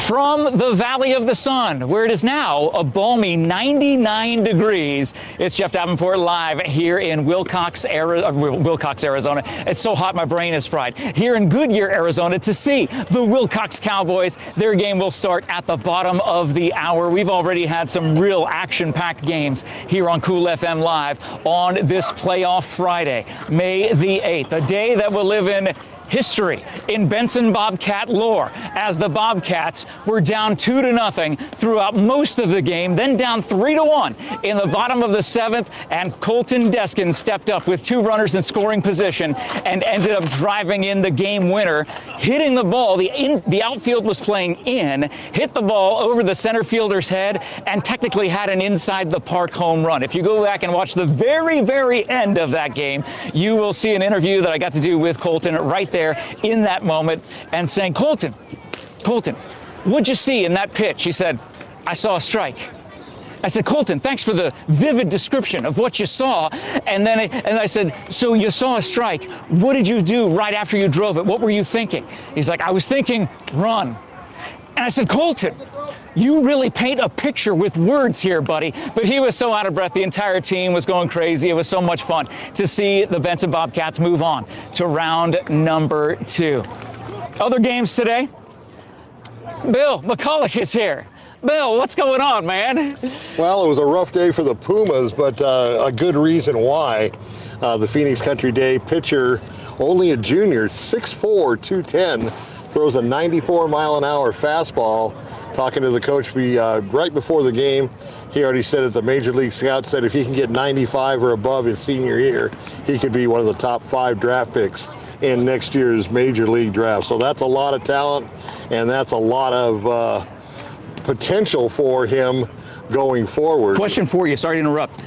From the Valley of the Sun, where it is now a balmy 99 degrees, it's Jeff Davenport live here in Willcox, Arizona. It's so hot my brain is fried. Here in Goodyear, Arizona, to see the Willcox Cowboys. Their game will start at the bottom of the hour. We've already had some real action-packed games here on Cool FM Live on this playoff Friday, May the 8th, a day that will live in history in Benson Bobcat lore, as the Bobcats were down 2-0 throughout most of the game, then down 3-1 in the bottom of the 7th, and Colton Deskin stepped up with 2 runners in scoring position and ended up driving in the game winner, hitting the ball. The outfield was playing in, hit the ball over the center fielder's head, and technically had an inside the park home run. If you go back and watch the very, very end of that game, you will see an interview that I got to do with Colton right there in that moment, and saying, Colton, what'd you see in that pitch? He said, I saw a strike. I said, Colton, thanks for the vivid description of what you saw. And then I said, so you saw a strike. What did you do right after you drove it? What were you thinking? He's like, I was thinking, run. And I said, Colton, you really paint a picture with words here, buddy. But he was so out of breath. The entire team was going crazy. It was so much fun to see the Benson Bobcats move on to round number 2. Other games today. Bill McCulloch is here. Bill, what's going on, man? Well, it was a rough day for the Pumas, but a good reason why. The Phoenix Country Day pitcher, only a junior, 6'4", 210, throws a 94-mile-an-hour fastball. Talking to the coach right before the game, he already said that the Major League Scout said if he can get 95 or above his senior year, he could be one of the top 5 draft picks in next year's Major League draft. So that's a lot of talent, and that's a lot of potential for him going forward. Question for you, sorry to interrupt.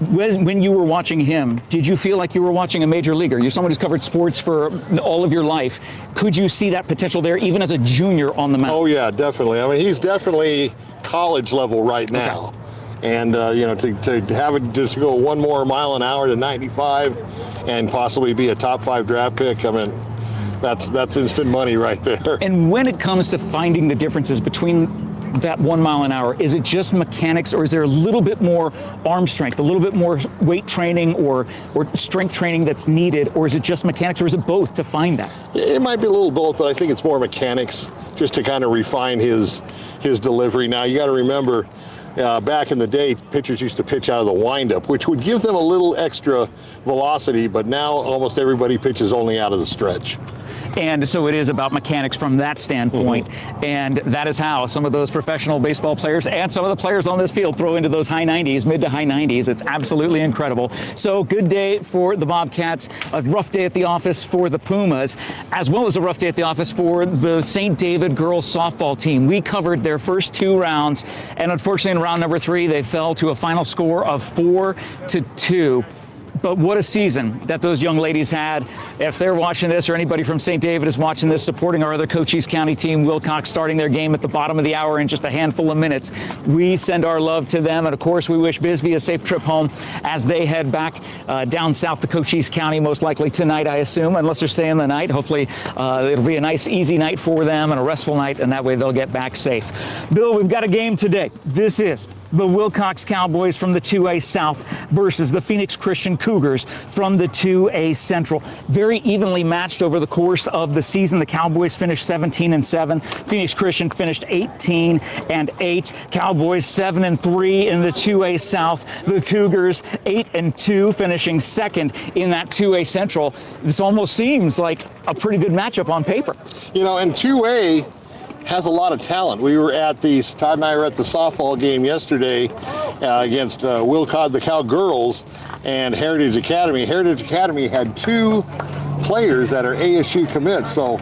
When you were watching him, did you feel like you were watching a major leaguer? You're someone who's covered sports for all of your life. Could you see that potential there, even as a junior on the mound? Oh yeah, definitely. I mean, he's definitely college level right now. Okay. And you know, to have it just go 1 more mile an hour to 95 and possibly be a top 5 draft pick, I mean, that's instant money right there. And when it comes to finding the differences between that 1 mile an hour, is it just mechanics, or is there a little bit more arm strength, a little bit more weight training or strength training that's needed, or is it just mechanics, or is it both to find that? It might be a little both, but I think it's more mechanics, just to kind of refine his delivery. Now you got to remember, back in the day, pitchers used to pitch out of the windup, which would give them a little extra velocity, but now almost everybody pitches only out of the stretch. And so it is about mechanics from that standpoint. And that is how some of those professional baseball players and some of the players on this field throw into those high 90s, mid to high 90s. It's absolutely incredible. So good day for the Bobcats, a rough day at the office for the Pumas, as well as a rough day at the office for the St. David girls softball team. We covered their first 2 rounds, and unfortunately in round number 3, they fell to a final score of 4-2. But what a season that those young ladies had. If they're watching this, or anybody from St. David is watching this, supporting our other Cochise County team, Willcox, starting their game at the bottom of the hour in just a handful of minutes, we send our love to them. And of course, we wish Bisbee a safe trip home as they head back down south to Cochise County, most likely tonight, I assume, unless they're staying the night. Hopefully it'll be a nice, easy night for them and a restful night, and that way they'll get back safe. Bill, we've got a game today. This is the Willcox Cowboys from the 2A South versus the Phoenix Christian Cougars from the 2A Central. Very evenly matched over the course of the season. The Cowboys finished 17-7. Phoenix Christian finished 18-8. Cowboys 7-3 in the 2A South. The Cougars 8-2, finishing second in that 2A Central. This almost seems like a pretty good matchup on paper. You know, and 2A has a lot of talent. We were at Todd and I were at the softball game yesterday against Willcox, the Cowgirls, and Heritage Academy. Heritage Academy had 2 players that are ASU commits, so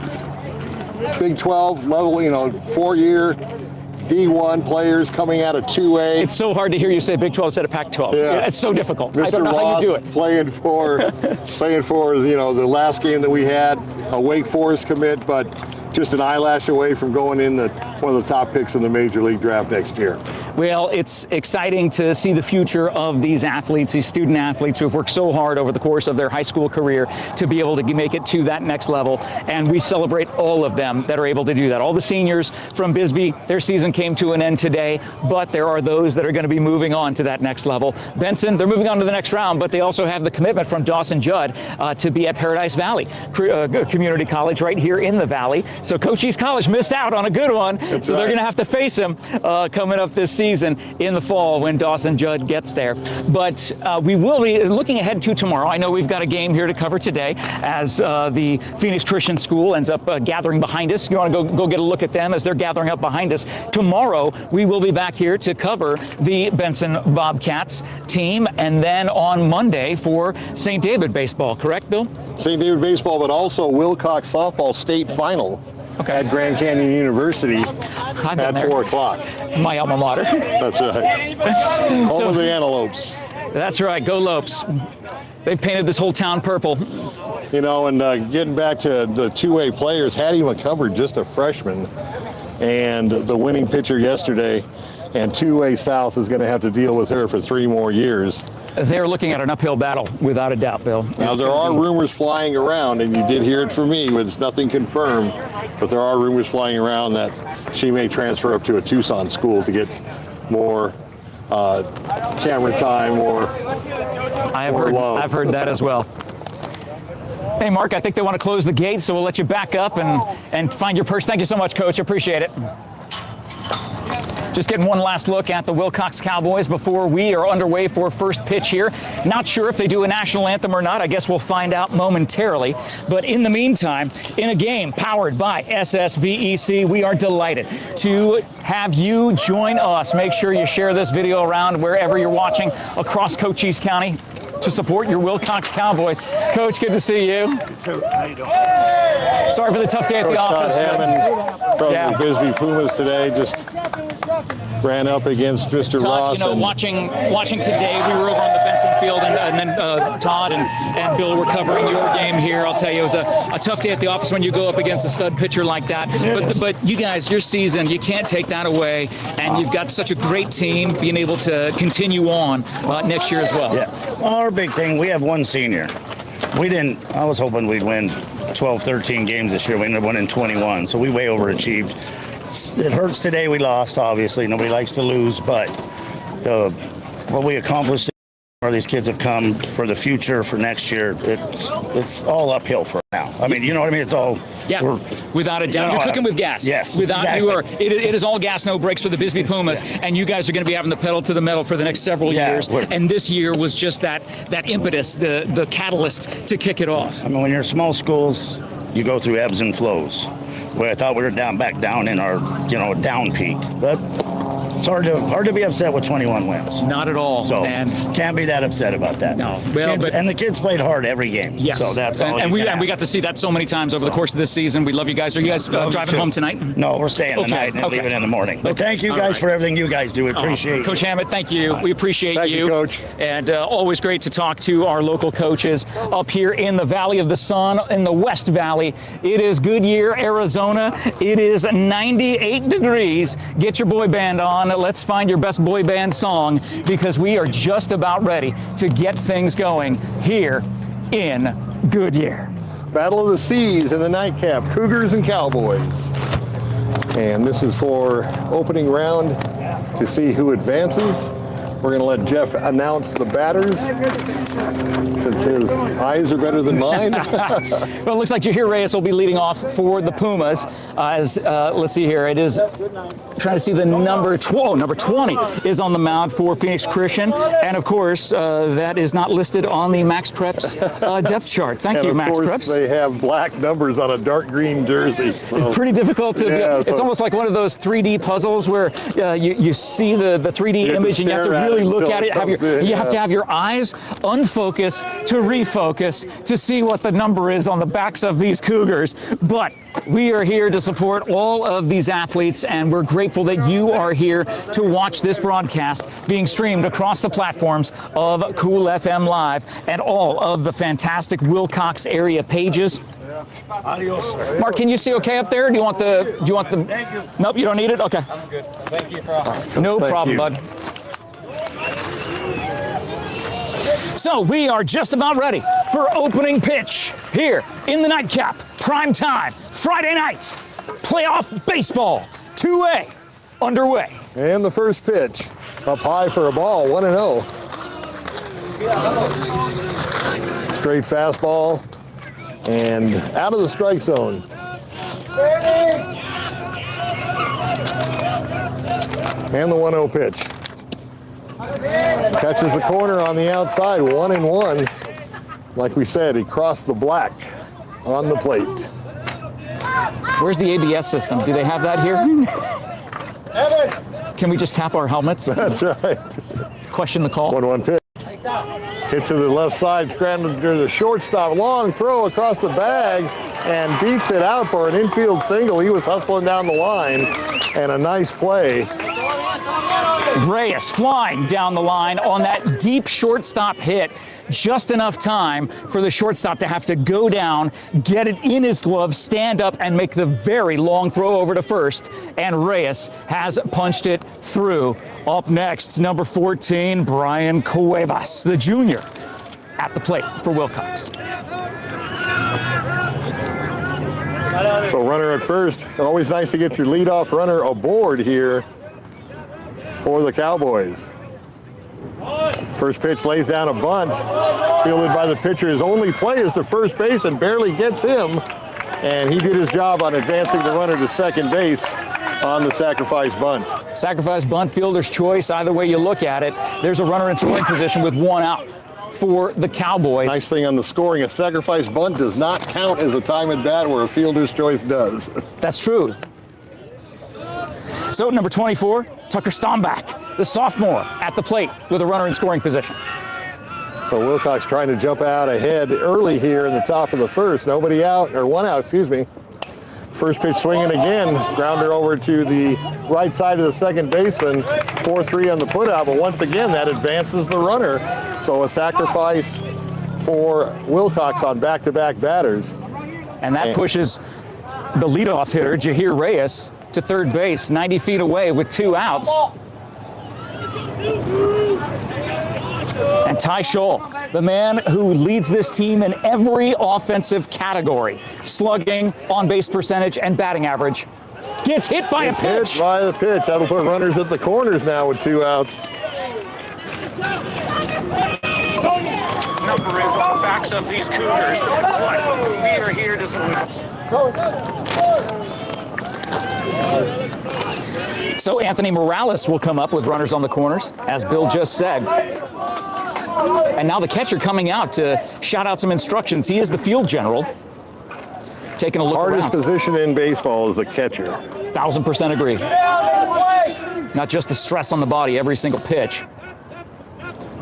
Big 12 level, you know, 4-year D1 players coming out of 2A. It's so hard to hear you say Big 12 instead of Pac-12. Yeah. It's so difficult. Mr. I don't know Ross how you do it. playing for, you know, the last game that we had, a Wake Forest commit, but just an eyelash away from going in one of the top picks in the Major League Draft next year. Well, it's exciting to see the future of these athletes, these student athletes who have worked so hard over the course of their high school career to be able to make it to that next level. And we celebrate all of them that are able to do that. All the seniors from Bisbee, their season came to an end today, but there are those that are going to be moving on to that next level. Benson, they're moving on to the next round, but they also have the commitment from Dawson Judd to be at Paradise Valley Community College right here in the Valley. So COCHISE College missed out on a good one. That's so right. They're going to have to face him coming up this season in the fall when Dawson Judd gets there. But we will be looking ahead to tomorrow. I know we've got a game here to cover today as the Phoenix Christian School ends up gathering behind us. You want to go get a look at them as they're gathering up behind us. Tomorrow, we will be back here to cover the Benson Bobcats team, and then on Monday for St. David baseball, correct, Bill? St. David baseball, but also Willcox softball state final at Grand Canyon University at 4 o'clock. My alma mater. That's right. Home of the Antelopes. That's right. Go Lopes. They've painted this whole town purple. You know, and getting back to the two-way players, Hattie McCovered, just a freshman, and the winning pitcher yesterday, and two-way South is going to have to deal with her for 3 more years. They're looking at an uphill battle, without a doubt, Bill. Now, there are rumors flying around, and you did hear it from me, but it's nothing confirmed, but there are rumors flying around that she may transfer up to a Tucson school to get more camera time or I've heard that as well. Hey, Mark, I think they want to close the gate, so we'll let you back up and find your purse. Thank you so much, Coach. Appreciate it. Just getting one last look at the Willcox Cowboys before we are underway for first pitch here. Not sure if they do a national anthem or not. I guess we'll find out momentarily. But in the meantime, in a game powered by SSVEC, we are delighted to have you join us. Make sure you share this video around wherever you're watching across Cochise County to support your Willcox Cowboys. Coach, good to see you. How you doing? Sorry for the tough day at the office. Todd Hammond from the Bisbee Pumas today just ran up against Mr. Todd, Ross. you know, watching today, we were over on the Benson field, and then Todd and Bill were covering your game here. I'll tell you, it was a tough day at the office when you go up against a stud pitcher like that. But you guys, your season, you can't take that away, and you've got such a great team being able to continue on next year as well. Yeah. Our big thing, we have one senior. I was hoping we'd win 12, 13 games this year. We ended up winning 21, so we way overachieved. It hurts today we lost, obviously. Nobody likes to lose, but what we accomplished, where these kids have come for the future, for next year, it's all uphill for now. I mean, you know what I mean? It's all... Yeah, without a doubt. You're cooking with gas. Yes. It is all gas, no brakes for the Bisbee Pumas, and you guys are going to be having the pedal to the metal for the next several years. And this year was just that impetus, the catalyst to kick it off. I mean, when you're small schools, you go through ebbs and flows. Where I thought we were back down in our, down peak, but it's hard to be upset with 21 wins. Not at all. So and can't be that upset about that. No. Well, and the kids played hard every game. Yes. So that's all. And we got to see that so many times over the course of this season. We love you guys. Are you guys driving home tonight? No, we're staying tonight and leaving in the morning. But thank you guys for everything you guys do. We appreciate it. Coach Hammett, thank you. We appreciate Thank you, Coach. And always great to talk to our local coaches up here in the Valley of the Sun, in the West Valley. It is Goodyear, Arizona. It is 98 degrees. Get your boy band on. Let's find your best boy band song, because we are just about ready to get things going here in Goodyear. Battle of the Seas in the nightcap, Cougars and Cowboys. And this is for opening round to see who advances. We're going to let Jeff announce the batters, since his eyes are better than mine. Well, it looks like Jahir Reyes will be leading off for the Pumas. Let's see here. It is trying to see the number 20 is on the mound for Phoenix Christian. And of course, that is not listed on the Max Preps depth chart. Thank you, Max Preps. They have black numbers on a dark green jersey. So. It's pretty difficult to it's almost like one of those 3D puzzles where you see the 3D image and you have to really look at it. You have to have your eyes unfocus to refocus to see what the number is on the backs of these Cougars. But we are here to support all of these athletes, and we're grateful that you are here to watch this broadcast being streamed across the platforms of Cool FM Live and all of the fantastic Willcox area pages. Adios, sir. Mark, can you see okay up there? Do you want the? Thank you. Nope, you don't need it. Okay. I'm good. Thank you for offering. No Thank problem, you. bud. So we are just about ready for opening pitch here in the nightcap. Prime time, Friday night, playoff baseball, 2A underway. And the first pitch, up high for a ball, 1-0. Straight fastball, and out of the strike zone. And the 1-0 pitch. Catches the corner on the outside, 1-1. Like we said, he crossed the black on the plate. Where's the ABS system? Do they have that here? Can we just tap our helmets? That's right. Question the call. 1-1 pitch. Hit to the left side, scrambled to the shortstop. Long throw across the bag and beats it out for an infield single. He was hustling down the line, and a nice play. Reyes flying down the line on that deep shortstop hit. Just enough time for the shortstop to have to go down, get it in his glove, stand up, and make the very long throw over to first. And Reyes has punched it through. Up next, number 14, Brian Cuevas, the junior, at the plate for Willcox. So runner at first. Always nice to get your leadoff runner aboard here for the Cowboys. First pitch lays down a bunt, fielded by the pitcher. His only play is to first base and barely gets him. And he did his job on advancing the runner to second base on the sacrifice bunt. Sacrifice bunt, fielder's choice, either way you look at it. There's a runner in scoring position with 1 out for the Cowboys. Nice thing on the scoring, a sacrifice bunt does not count as a time at bat where a fielder's choice does. That's true. So number 24, Tucker Stombach, the sophomore, at the plate with a runner in scoring position. So Willcox trying to jump out ahead early here in the top of the first. Nobody out, or 1 out, excuse me. First pitch swinging again, grounder over to the right side of the second baseman, 4-3 on the putout, but once again that advances the runner. So a sacrifice for Willcox on back-to-back batters. And that pushes the leadoff hitter, Jahir Reyes, to third base, 90 feet away with 2 outs. And Ty Scholl, the man who leads this team in every offensive category, slugging, on-base percentage, and batting average, gets hit by a pitch. Hit by the pitch. That'll put runners at the corners now with 2 outs. Number is on the backs of these Cougars, but we are here to So Anthony Morales will come up with runners on the corners, as Bill just said. And now the catcher coming out to shout out some instructions. He is the field general. Taking a look Hardest around. position in baseball is the catcher. 1000% agree. Not just the stress on the body every single pitch,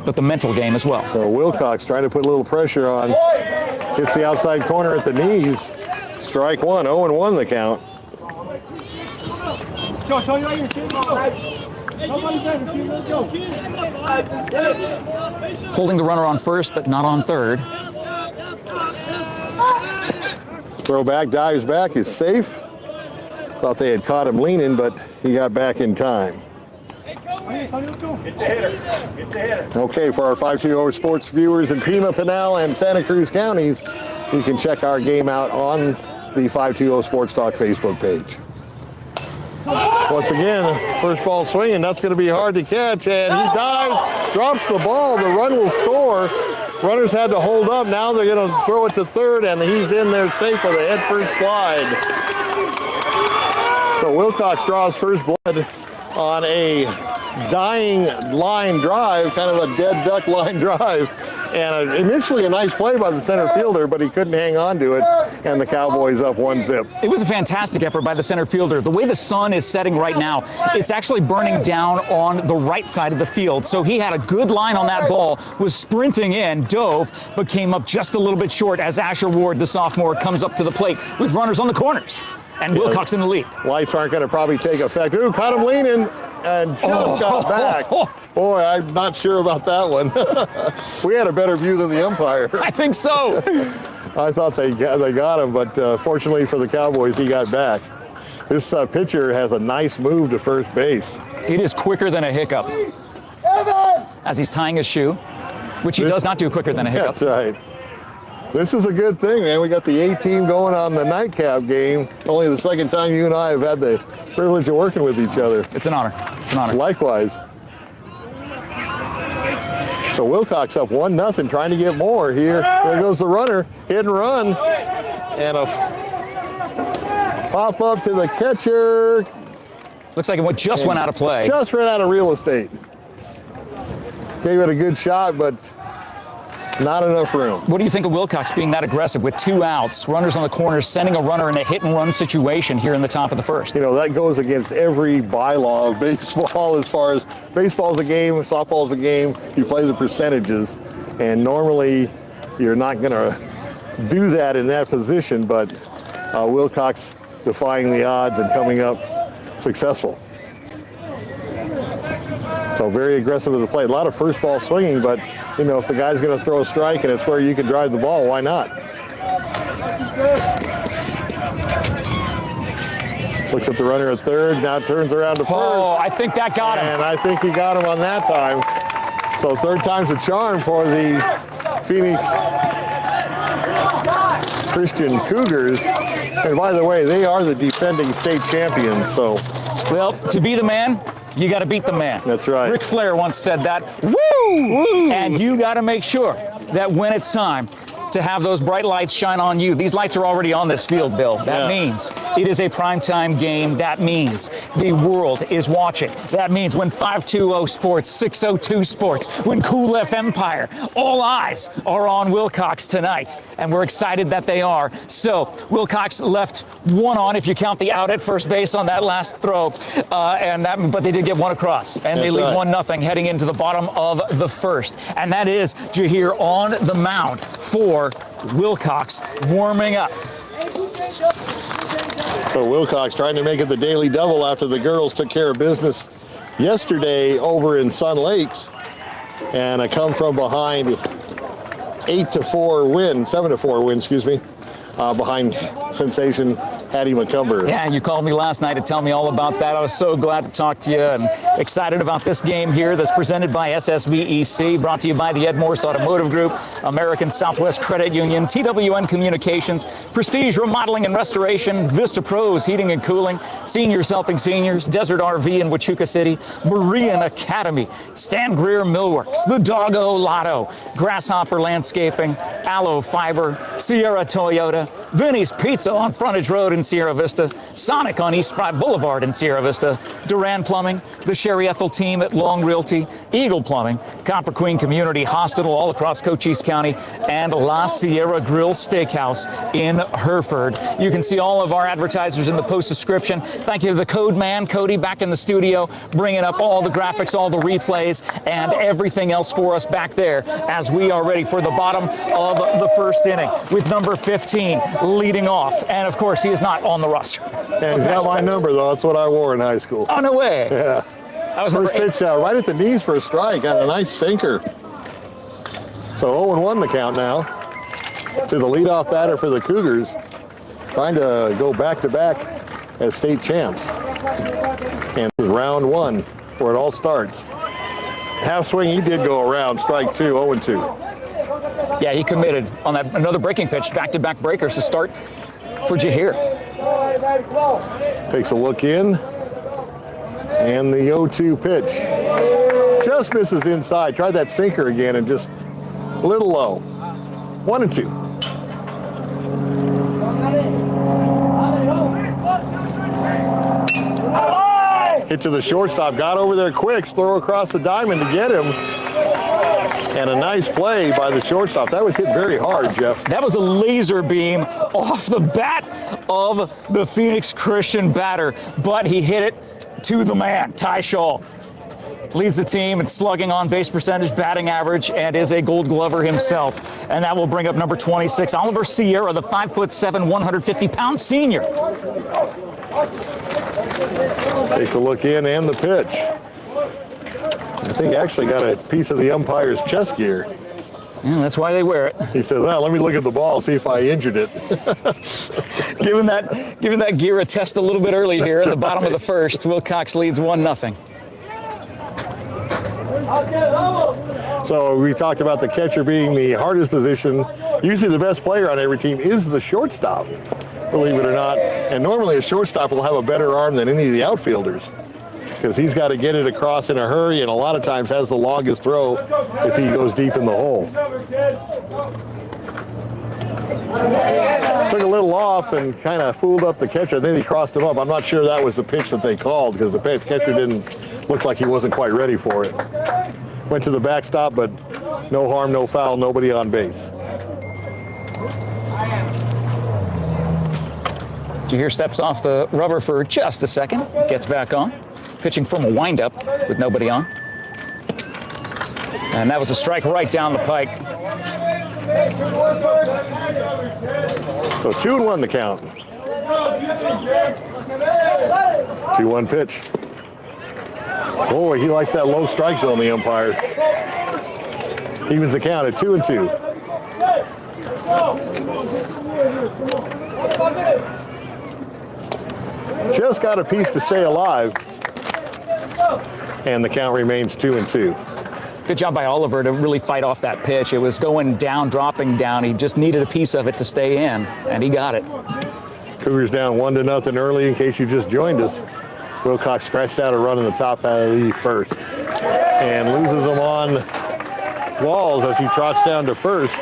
but the mental game as well. So Willcox trying to put a little pressure on. Hits the outside corner at the knees. Strike 1, 0-1 the count. Go, tell you your team. Holding the runner on first, but not on third. Throw back, dives back, is safe. Thought they had caught him leaning, but he got back in time. Okay, for our 520 sports viewers in Pima, Pinal, and Santa Cruz counties, you can check our game out on the 520 Sports Talk Facebook page. Once again, first ball swinging, that's going to be hard to catch, and he dives, drops the ball, the run will score. Runners had to hold up, now they're going to throw it to third, and he's in there safe with a head first slide. So Willcox draws first blood on a dying line drive, kind of a dead duck line drive. And initially a nice play by the center fielder, but he couldn't hang on to it, and the Cowboys up 1-0. It was a fantastic effort by the center fielder. The way the sun is setting right now, it's actually burning down on the right side of the field. So he had a good line on that ball, was sprinting in, dove, but came up just a little bit short as Asher Ward, the sophomore, comes up to the plate with runners on the corners. And Willcox in the lead. Lights aren't going to probably take effect. Ooh, caught him leaning and just got back. Boy, I'm not sure about that one. We had a better view than the umpire. I think so. I thought they got him, but fortunately for the Cowboys, he got back. This pitcher has a nice move to first base. It is quicker than a hiccup. As he's tying his shoe, which he does not do quicker than a hiccup. That's right. This is a good thing, man. We got the A team going on the nightcap game. Only the second time you and I have had the privilege of working with each other. It's an honor. It's an honor. Likewise. So Willcox up 1-0, trying to get more here. There goes the runner, hit and run. And a pop up to the catcher. Looks like it just went out of play. Just ran out of real estate. Gave it a good shot, but not enough room. What do you think of Willcox being that aggressive with 2 outs, runners on the corners, sending a runner in a hit and run situation here in the top of the first? You know, that goes against every bylaw of baseball as far as baseball's a game, softball's a game, you play the percentages, and normally you're not going to do that in that position, but Willcox defying the odds and coming up successful. So very aggressive with the plate. A lot of first ball swinging, but you know, if the guy's going to throw a strike and it's where you can drive the ball, why not? Looks at the runner at third, now turns around to first. Oh, I think that got him. And I think he got him on that time. So third time's a charm for the Phoenix Christian Cougars. And by the way, they are the defending state champions, so. Well, to be the man, you got to beat the man. That's right. Ric Flair once said that. Woo! Woo! And you got to make sure that when it's time to have those bright lights shine on you. These lights are already on this field, Bill. That means it is a primetime game. That means the world is watching. That means when 520 Sports, 602 Sports, when Cool F Empire, all eyes are on Willcox tonight. And we're excited that they are. So Willcox left 1 on, if you count the out at first base on that last throw. But they did get 1 across. And they lead 1-0 heading into the bottom of the first. And that is Jahir on the mound for Willcox warming up. So Willcox trying to make it the daily double after the girls took care of business yesterday over in Sun Lakes. And a come from behind 7-4 win, excuse me, behind sensation Hattie McCumber. Yeah, you called me last night to tell me all about that. I was so glad to talk to you and excited about this game here that's presented by SSVEC, brought to you by the MORSE Automotive Group, American Southwest Credit Union, TWN Communications, Prestige Remodeling and Restoration, Vista Pros Heating and Cooling, Seniors Helping Seniors, Desert RV in Huachuca City, Berean Academy, Stan Greer Millworks, the Doggo Lotto, Grasshopper Landscaping, Aloe Fiber, Sierra Toyota, Vinny's Pizza on Frontage Road in Sierra Vista, Sonic on East 5 Boulevard in Sierra Vista, Duran Plumbing, the Sherry Ethel team at Long Realty, Eagle Plumbing, Copper Queen Community Hospital all across Cochise County, and La Sierra Grill Steakhouse in Hereford. You can see all of our advertisers in the post description. Thank you to the Code Man, Cody, back in the studio, bringing up all the graphics, all the replays, and everything else for us back there as we are ready for the bottom of the first inning with number 15 leading off. And of course, he is not on the roster. And he's got my number, though. That's what I wore in high school. Oh, no way. Yeah. That was first pitch right at the knees for a strike on a nice sinker. So 0-1 the count now to the leadoff batter for the Cougars, trying to go back-to-back as state champs. And round 1, where it all starts. Half swing, he did go around, strike 2, 0-2. Yeah, he committed on that another breaking pitch, back-to-back breakers to start for Jahir. Takes a look in, and the 0-2 pitch. Just misses inside. Tried that sinker again and just a little low. 1-2. Hit to the shortstop, got over there quick, throw across the diamond to get him. And a nice play by the shortstop. That was hit very hard, Jeff. That was a laser beam off the bat of the Phoenix Christian batter, but he hit it to the man, Ty Shaw. Leads the team in slugging, on base percentage, batting average, and is a Gold Glover himself. And that will bring up number 26, Oliver Sierra, the 5'7", 150-pound senior. Takes a look in and the pitch. I think he actually got a piece of the umpire's chest gear. Yeah, that's why they wear it. He says, well, let me look at the ball, see if I injured it. Giving that gear a test a little bit early here in the bottom of the first. Willcox leads 1-0. So we talked about the catcher being the hardest position. Usually the best player on every team is the shortstop, believe it or not. And normally a shortstop will have a better arm than any of the outfielders because he's got to get it across in a hurry and a lot of times has the longest throw if he goes deep in the hole. Took a little off and kind of fooled up the catcher. Then he crossed him up. I'm not sure that was the pitch that they called because the catcher didn't look like he wasn't quite ready for it. Went to the backstop, but no harm, no foul, nobody on base. Jahir steps off the rubber for just a second, gets back on, pitching from a windup with nobody on. And that was a strike right down the pike. So 2-1 the count. 2-1 pitch. Boy, he likes that low strike zone, the umpire. Evens the count at 2-2. Just got a piece to stay alive. And the count remains 2-2. Good job by Oliver to really fight off that pitch. It was going down, dropping down. He just needed a piece of it to stay in, and he got it. Cougars down 1-0 early in case you just joined us. Willcox scratched out a run in the top of the first and loses them on walls as he trots down to first.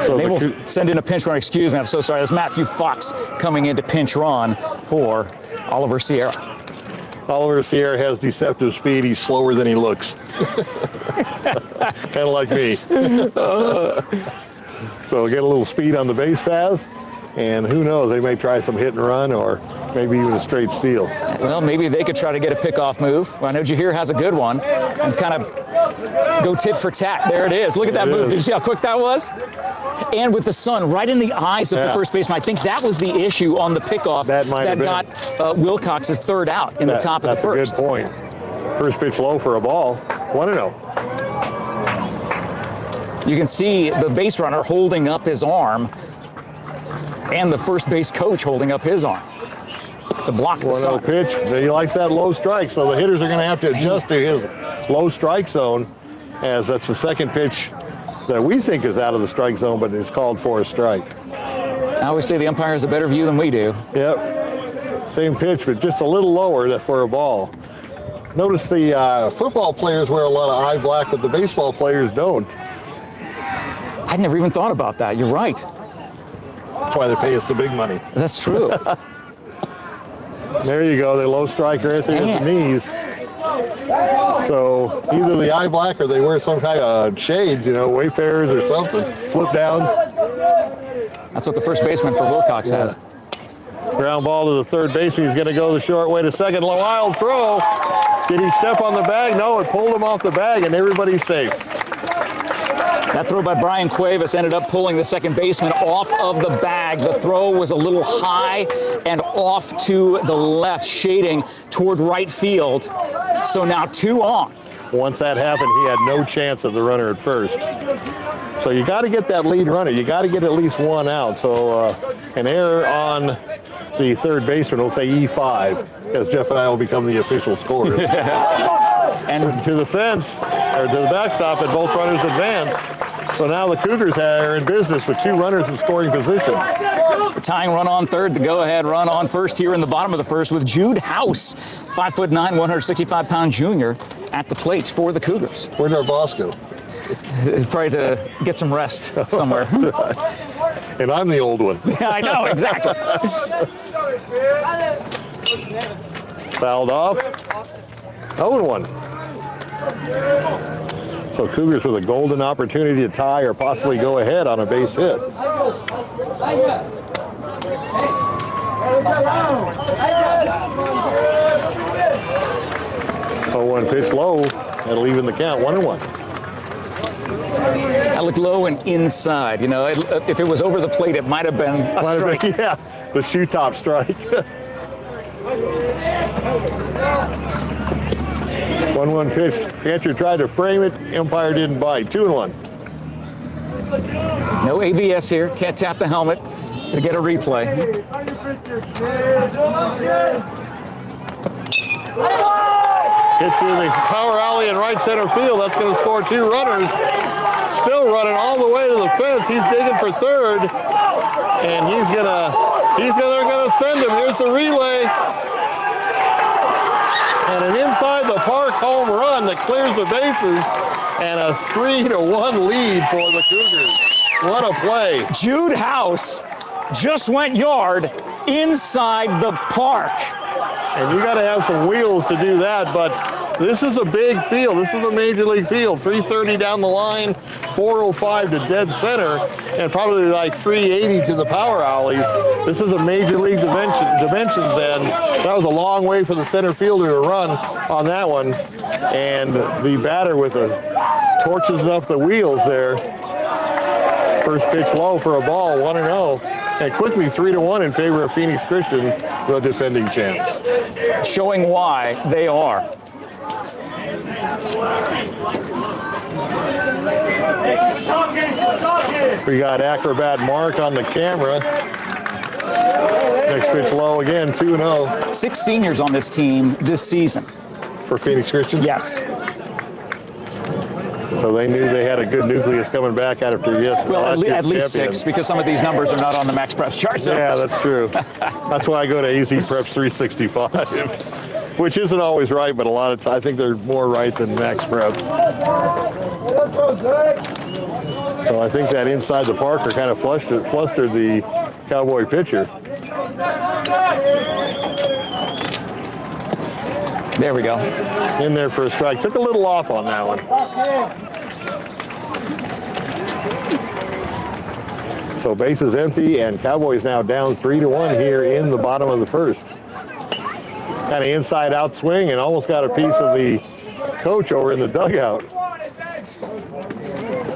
So they will send in a pinch run. Excuse me, I'm so sorry. That's Matthew Fox coming in to pinch run for Oliver Sierra. Oliver Sierra has deceptive speed. He's slower than he looks. Kind of like me. So get a little speed on the base paths, and who knows, they may try some hit and run or maybe even a straight steal. Well, maybe they could try to get a pickoff move. I know Jahir has a good one and kind of go tit for tat. There it is. Look at that move. Did you see how quick that was? And with the sun right in the eyes of the first baseman. I think that was the issue on the pickoff that got Willcox's third out in the top of the first. That's a good point. First pitch low for a ball. 1-0. You can see the base runner holding up his arm and the first base coach holding up his arm to block the sun. 1-0 pitch. He likes that low strike, so the hitters are going to have to adjust to his low strike zone, as that's the second pitch that we think is out of the strike zone, but is called for a strike. I always say the umpire has a better view than we do. Yep. Same pitch, but just a little lower for a ball. Notice the football players wear a lot of eye black, but the baseball players don't. I'd never even thought about that. You're right. That's why they pay us the big money. That's true. There you go. The low strike right there at the knees. So either the eye black or they wear some kind of shades, you know, Wayfarers or something, flip downs. That's what the first baseman for Willcox has. Ground ball to the third baseman. He's going to go the short way to second. Wild throw. Did he step on the bag? No, it pulled him off the bag, and everybody's safe. That throw by Brian Cuevas ended up pulling the second baseman off of the bag. The throw was a little high and off to the left, shading toward right field. So now 2 on. Once that happened, he had no chance of the runner at first. So you got to get that lead runner. You got to get at least 1 out. So an error on the third baseman will say E5, as Jeff and I will become the official scorers. And to the fence, or to the backstop, and both runners advance. So now the Cougars are in business with 2 runners in scoring position. The tying run on third, the go-ahead run on first here in the bottom of the first with Jude House, 5'9", 165-pound junior at the plate for the Cougars. Where'd our boss go? Probably to get some rest somewhere. And I'm the old one. Yeah, I know, exactly. Fouled off. 0-1. So Cougars with a golden opportunity to tie or possibly go ahead on a base hit. 0-1 pitch low. That'll even the count. 1-1. That looked low and inside. You know, if it was over the plate, it might have been a strike. Yeah, the shoe top strike. 1-1 pitch. Catcher tried to frame it. Umpire didn't bite. 2-1. No ABS here. Can't tap the helmet to get a replay. Hit to the power alley in right center field. That's going to score 2 runners. Still running all the way to the fence. He's digging for third, and they're gonna send him. Here's the relay, and an inside the park home run that clears the bases, and a 3-1 lead for the Cougars. What a play! Jude House just went yard inside the park. And you got to have some wheels to do that, but this is a big field. This is a major league field. 330 down the line, 405 to dead center, and probably like 380 to the power alleys. This is a major league dimensions, and that was a long way for the center fielder to run on that one. And the batter with torches up the wheels there. First pitch low for a ball, 1-0. And quickly 3-1 in favor of Phoenix Christian, the defending champs. Showing why they are. We got acrobat Mark on the camera. Next pitch low again, 2-0. 6 seniors on this team this season. For Phoenix Christian? Yes. So they knew they had a good nucleus coming back after Well, at least champion. 6, because some of these numbers are not on the Max Preps chart. So. Yeah, that's true. That's why I go to AZ Preps 365, which isn't always right, but a lot of times I think they're more right than Max Preps. So I think that inside the Parker kind of flustered the Cowboy pitcher. There we go. In there for a strike. Took a little off on that one. So bases empty, and Cowboys now down 3-1 here in the bottom of the first. Kind of inside-out swing, and almost got a piece of the coach over in the dugout.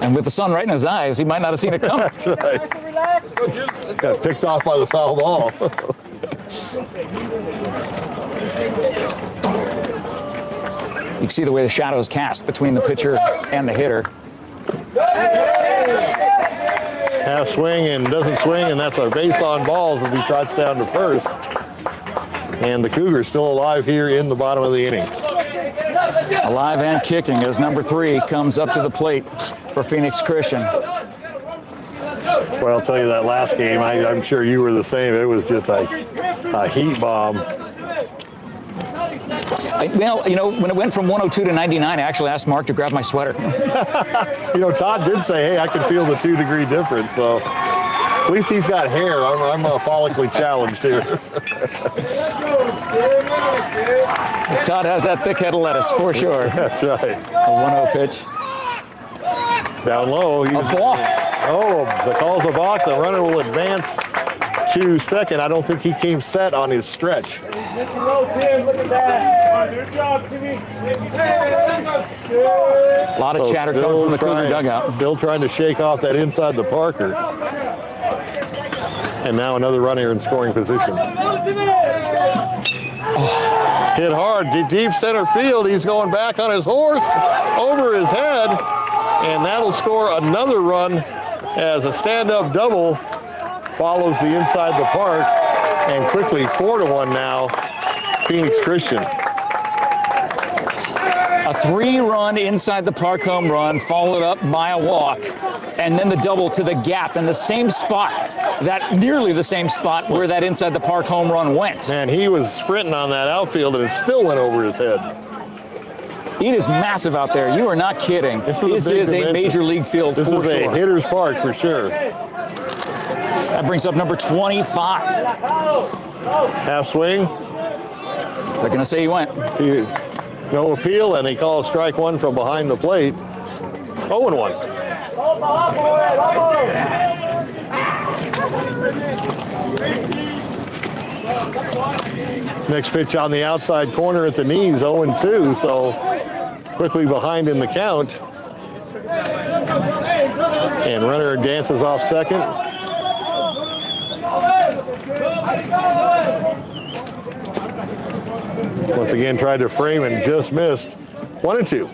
And with the sun right in his eyes, he might not have seen it coming. That's right. Got picked off by the foul ball. You can see the way the shadows cast between the pitcher and the hitter. Half swing and doesn't swing, and that's a base on balls as he trots down to first. And the Cougars still alive here in the bottom of the inning. Alive and kicking as number 3 comes up to the plate for Phoenix Christian. Well, I'll tell you that last game, I'm sure you were the same. It was just a heat bomb. Well, you know, when it went from 102 to 99, I actually asked Mark to grab my sweater. You know, Todd did say, hey, I can feel the 2-degree difference. So at least he's got hair. I'm follically challenged here. Todd has that thick head of lettuce for sure. That's right. A 1-0 pitch. Down low. A balk. Oh, the call's a balk. The runner will advance to second. I don't think he came set on his stretch. Look at that. Good job, Timmy. A lot of chatter coming from the Cougar dugout. Still trying to shake off that inside the Parker. And now another runner in scoring position. Oh, hit hard, deep center field. He's going back on his horse, over his head, and that'll score another run as a stand-up double follows the inside the park, and quickly 4-1 now, Phoenix Christian. A 3-run inside the park home run, followed up by a walk, and then the double to the gap in the same spot, nearly the same spot where that inside the park home run went. Man, he was sprinting on that outfield, and it still went over his head. It is massive out there. You are not kidding. This is a major league field for sure. This is a hitter's park for sure. That brings up number 25. Half swing. They're going to say he went. No appeal, and they call strike 1 from behind the plate. 0-1. Next pitch on the outside corner at the knees, 0-2, so quickly behind in the count. And runner dances off second. Once again, tried to frame and just missed. 1-2.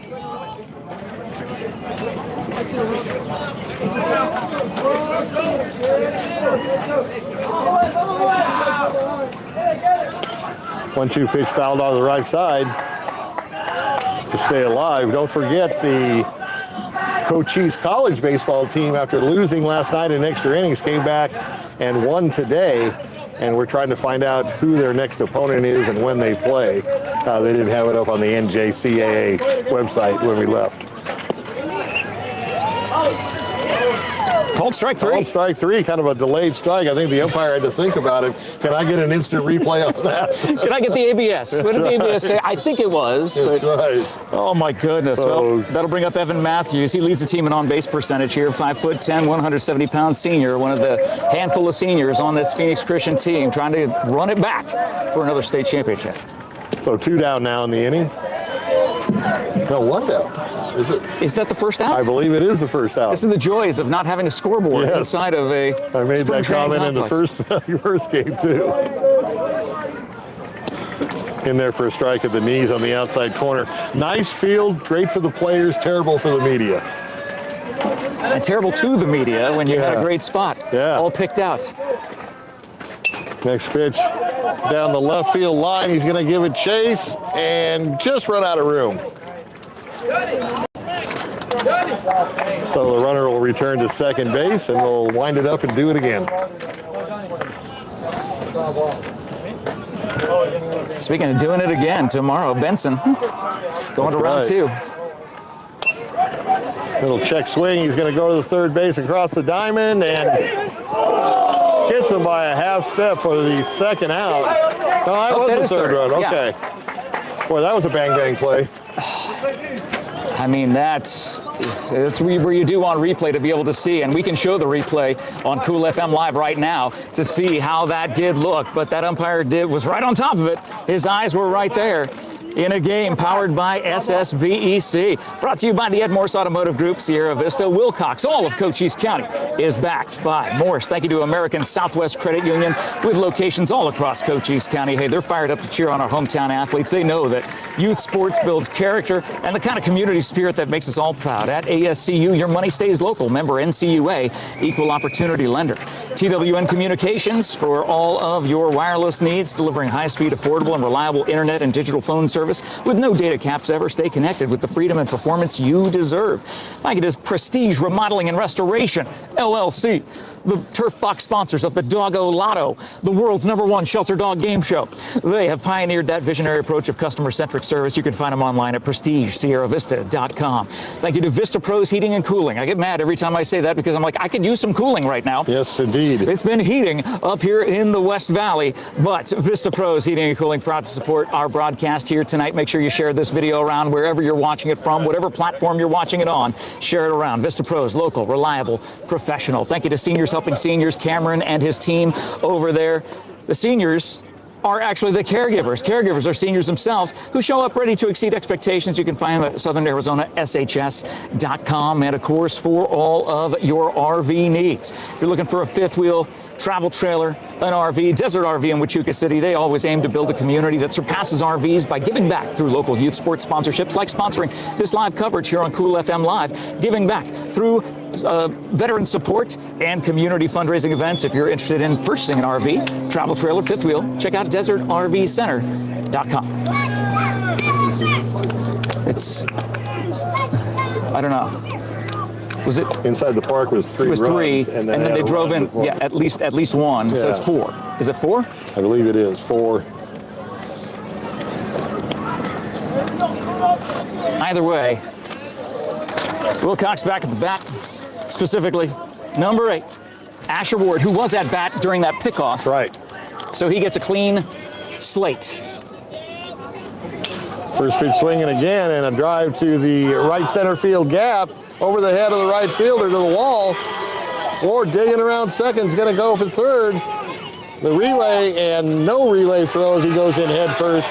One-two pitch fouled on the right side to stay alive. Don't forget the COCHISE college baseball team, after losing last night in extra innings, came back and won today. And we're trying to find out who their next opponent is and when they play. They didn't have it up on the NCUA website when we left. Called strike three. Called strike three, kind of a delayed strike. I think the umpire had to think about it. Can I get an instant replay on that? Can I get the ABS? What did the ABS say? I think it was. That's but, right. Oh my goodness. So, well, that'll bring up Evan Matthews. He leads the team in on-base percentage here. 5'10", 170-pound senior. One of the handful of seniors on this Phoenix Christian team, trying to run it back for another state championship. So 2 down now in the inning. No, 1 down. Is that the first out? I believe it is the first out. This is the joys of not having a scoreboard inside of a I made spring that comment complex. in the first game too. In there for a strike at the knees on the outside corner. Nice field, great for the players, terrible for the media. And terrible to the media when you had a great spot. Yeah. All picked out. Next pitch down the left field line. He's going to give it chase and just run out of room. So the runner will return to second base and we'll wind it up and do it again. Speaking of doing it again, tomorrow, Benson going to round 2. Little check swing. He's going to go to the third base across the diamond and hits him by a half step for the second out. No, that was the third run. Okay. Yeah. Boy, that was a bang-bang play. I mean, that's where you do on replay to be able to see, and we can show the replay on Cool FM Live right now to see how that did look. But that umpire was right on top of it. His eyes were right there. In a game powered by SSVEC. Brought to you by the MORSE Automotive Group, Sierra Vista, Willcox. All of Cochise County is backed by Morse. Thank you to American Southwest Credit Union with locations all across Cochise County. Hey, they're fired up to cheer on our hometown athletes. They know that youth sports builds character and the kind of community spirit that makes us all proud. At ASCU, your money stays local. Member NCUA, equal opportunity lender. TWN Communications for all of your wireless needs, delivering high-speed, affordable, and reliable internet and digital phone service with no data caps ever. Stay connected with the freedom and performance you deserve. Thank you to Prestige Remodeling and Restoration LLC, the Turf Box sponsors of the Doggo Lotto, the world's #1 shelter dog game show. They have pioneered that visionary approach of customer-centric service. You can find them online at prestigesierravista.com. Thank you to Vista Pros Heating and Cooling. I get mad every time I say that because I'm like, I could use some cooling right now. Yes, indeed. It's been heating up here in the West Valley, but Vista Pros Heating and Cooling proud to support our broadcast here tonight. Make sure you share this video around wherever you're watching it from, whatever platform you're watching it on. Share it around. Vista Pros, local, reliable, professional. Thank you to Seniors Helping Seniors, Cameron and his team over there. The seniors are actually the caregivers. Caregivers are seniors themselves who show up ready to exceed expectations. You can find them at SouthernArizona.SHS.com, and of course for all of your RV needs. If you're looking for a fifth wheel, travel trailer, an RV, Desert RV in Huachuca City, they always aim to build a community that surpasses RVs by giving back through local youth sports sponsorships, like sponsoring this live coverage here on Cool FM Live, giving back through veteran support and community fundraising events. If you're interested in purchasing an RV, travel trailer, fifth wheel, check out desertrvcenter.com. It's, I don't know. Was it inside the park was 3 runs, 3, and then they drove in before. at least one. Yeah. So it's 4. Is it 4? I believe it is 4. Either way, Willcox back at the bat. Specifically, number 8, Asher Ward, who was at bat during that pickoff. Right. So he gets a clean slate. First pitch swinging again, and a drive to the right center field gap over the head of the right fielder to the wall. Ward digging around second's going to go for third. The relay and no relay throw as he goes in head first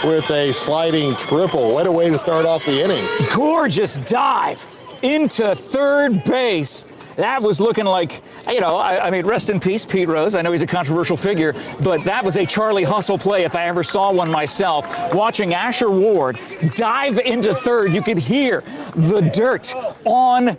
with a sliding triple. What a way to start off the inning. Gorgeous dive into third base. That was looking like, you know, I mean, rest in peace, Pete Rose. I know he's a controversial figure, but that was a Charlie Hustle play if I ever saw one myself. Watching Asher Ward dive into third, you could hear the dirt on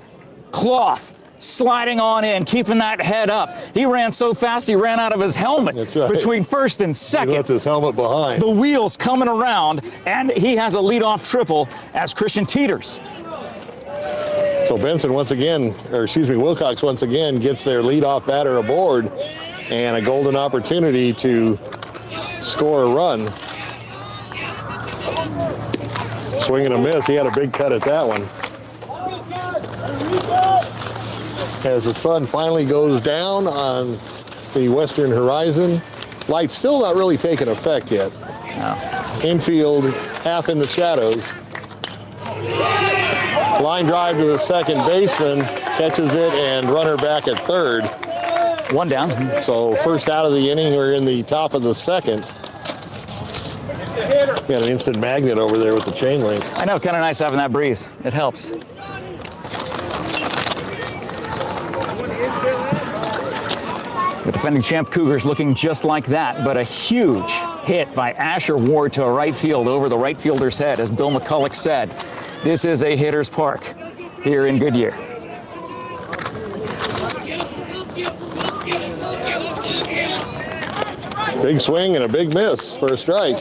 cloth sliding on in, keeping that head up. He ran so fast he ran out of his helmet. That's right. Between first and second. He left his helmet behind. The wheels coming around, and he has a leadoff triple as Christian teeters. So Benson once again, or excuse me, Willcox once again gets their leadoff batter aboard, and a golden opportunity to score a run. Swing and a miss. He had a big cut at that one. As the sun finally goes down on the western horizon, light's still not really taking effect yet. No. Infield half in the shadows. Line drive to the second baseman, catches it, and runner back at third. One down. So first out of the inning, we're in the top of the second. Got an instant magnet over there with the chain link. I know, kind of nice having that breeze. It helps. The defending champ Cougars looking just like that, but a huge hit by Asher Ward to a right field over the right fielder's head. As Bill McCulloch said, this is a hitter's park here in Goodyear. Big swing and a big miss for a strike.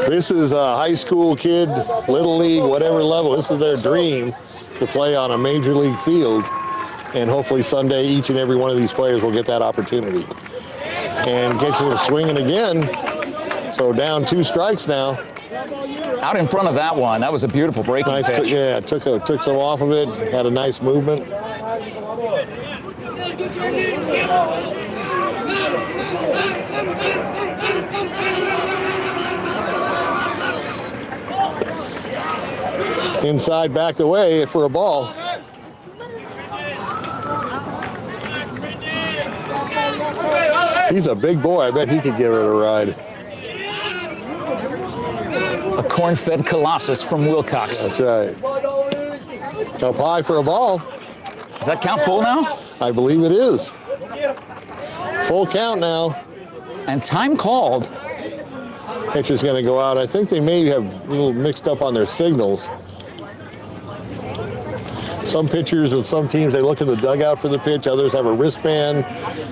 This is a high school kid, little league, whatever level. This is their dream to play on a major league field. And hopefully Sunday, each and every one of these players will get that opportunity. And gets him swinging again. So down 2 strikes now. Out in front of that one, that was a beautiful breaking Nice, pitch. yeah, took some off of it. Had a nice movement. Inside, backed away for a ball. He's a big boy. I bet he could give it a ride. A corn-fed colossus from Willcox. That's right. Up high for a ball. Does that count full now? I believe it is. Full count now. And time called. Pitcher's going to go out. I think they may have a little mixed up on their signals. Some pitchers and some teams, they look in the dugout for the pitch. Others have a wristband.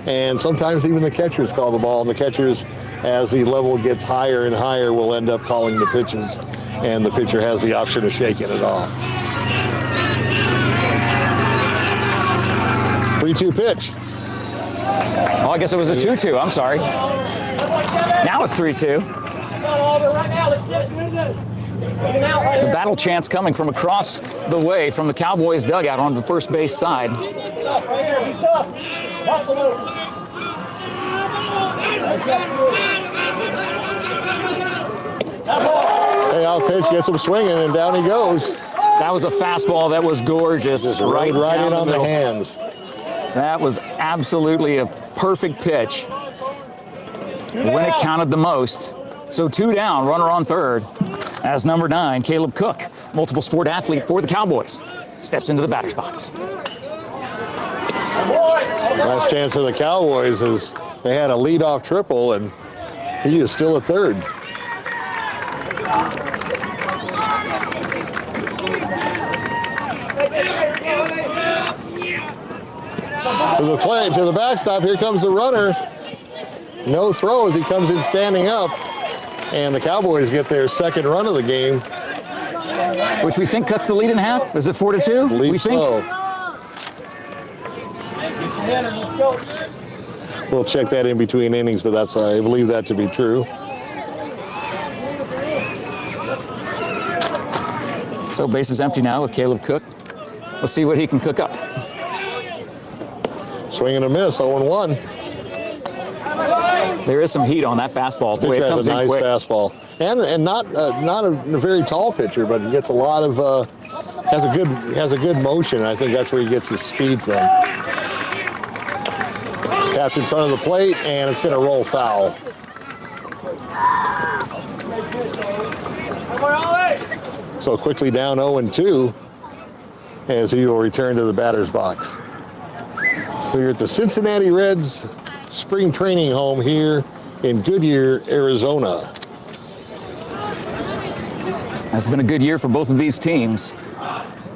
And sometimes even the catchers call the ball. And the catchers, as the level gets higher and higher, will end up calling the pitches. And the pitcher has the option of shaking it off. 3-2 pitch. Oh, I guess it was a 2-2. I'm sorry. Now it's 3-2. The battle chants coming from across the way from the Cowboys dugout on the first base side. Payoff pitch gets him swinging, and down he goes. That was a fastball that was gorgeous. Just right in down on the middle. hands. That was absolutely a perfect pitch when it counted the most. So 2 down, runner on third, as number 9, Caleb Cook, multiple sport athlete for the Cowboys, steps into the batter's box. Last chance for the Cowboys is they had a leadoff triple, and he is still at third. To the play, to the backstop, here comes the runner. No throw as he comes in standing up. And the Cowboys get their second run of the game. Which we think cuts the lead in half. Is it 4-2? Believe We think. so. We'll check that in between innings, but that's I believe that to be true. So base is empty now with Caleb Cook. Let's see what he can cook up. Swing and a miss, 0-1. There is some heat on that fastball. The way it Pitcher comes has a in nice quick. fastball, and not a very tall pitcher, but he gets a lot of has a good motion. I think that's where he gets his speed from. Tapped in front of the plate, and it's going to roll foul. So quickly down 0-2. as he will return to the batter's box. We're at the Cincinnati Reds spring training home here in Goodyear, Arizona. It's been a good year for both of these teams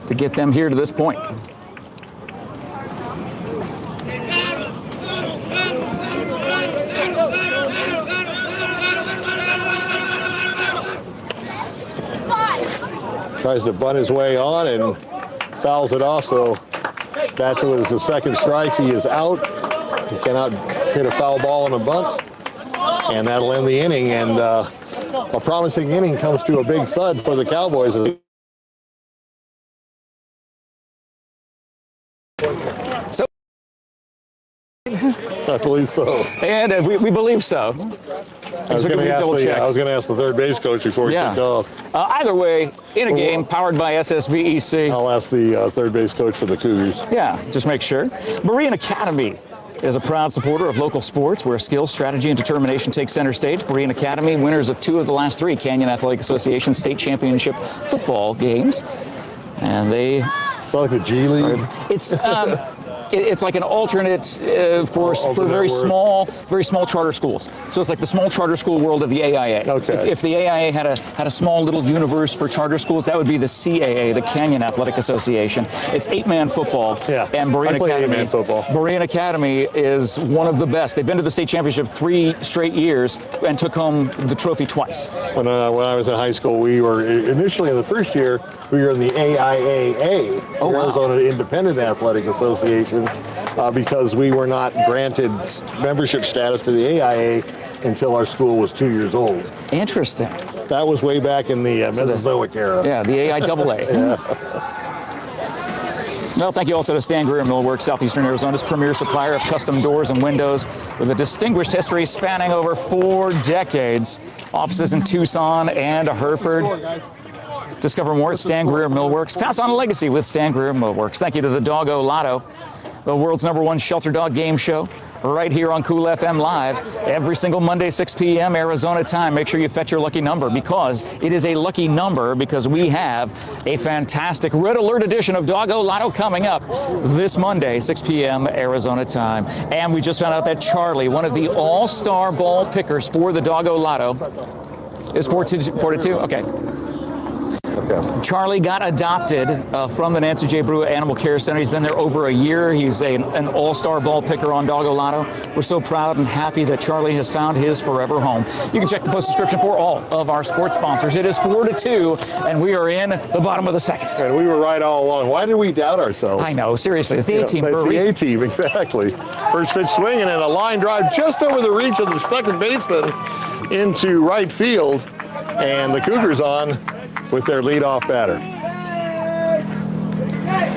to get them here to this point. Tries to bunt his way on and fouls it off, so that was the second strike. He is out. He cannot hit a foul ball on a bunt, and that'll end the inning. And a promising inning comes to a big thud for the Cowboys. So, I believe so. and we believe so. I was going to ask the third base coach before he kicked off. Either way, in a game powered by SSVEC. I'll ask the third base coach for the Cougars. Yeah, just make sure. Berean Academy is a proud supporter of local sports where skill, strategy, and determination take center stage. Berean Academy, winners of 2 of the last 3 Canyon Athletic Association state championship football games. And they... It's like the G League. It's like an alternate for very small charter schools. So it's like the small charter school world of the AIA. Okay. If the AIA had a small little universe for charter schools, that would be the CAA, the Canyon Athletic Association. It's 8-man football. Yeah. And Berean Academy. 8-man football. Berean Academy is one of the best. They've been to the state championship 3 straight years and took home the trophy twice. When I was in high school, we were initially in the first year we were in the AIAA, Arizona Independent Athletic Association. Because we were not granted membership status to the AIA until our school was 2 years old. Interesting. That was way back in the Mesozoic era. Yeah, the AIAA. Well, thank you also to Stan Greer Millwork, Southeastern Arizona's premier supplier of custom doors and windows with a distinguished history spanning over 4 decades. Offices in Tucson and Hereford. Discover more at Stan Greer Millworks. Pass on a legacy with Stan Greer Millworks. Thank you to the Doggo Lotto, the world's #1 shelter dog game show, right here on Cool FM Live every single Monday, 6 p.m. Arizona time. Make sure you fetch your lucky number, because it is a lucky number, because we have a fantastic Red Alert edition of Doggo Lotto coming up this Monday, 6 p.m. Arizona time. And we just found out that Charlie, one of the all-star ball pickers for the Doggo Lotto, is 4-2. Okay. Charlie got adopted from the Nancy J. Brewer Animal Care Center. He's been there over a year. He's an all-star ball picker on Doggo Lotto. We're so proud and happy that Charlie has found his forever home. You can check the post description for all of our sports sponsors. It is 4-2, and we are in the bottom of the second. And we were right all along. Why did we doubt ourselves? I know, seriously. It's the A-team for a reason. It's the A-team, exactly. First pitch swinging and a line drive just over the reach of the second baseman into right field. And the Cougars on with their leadoff batter.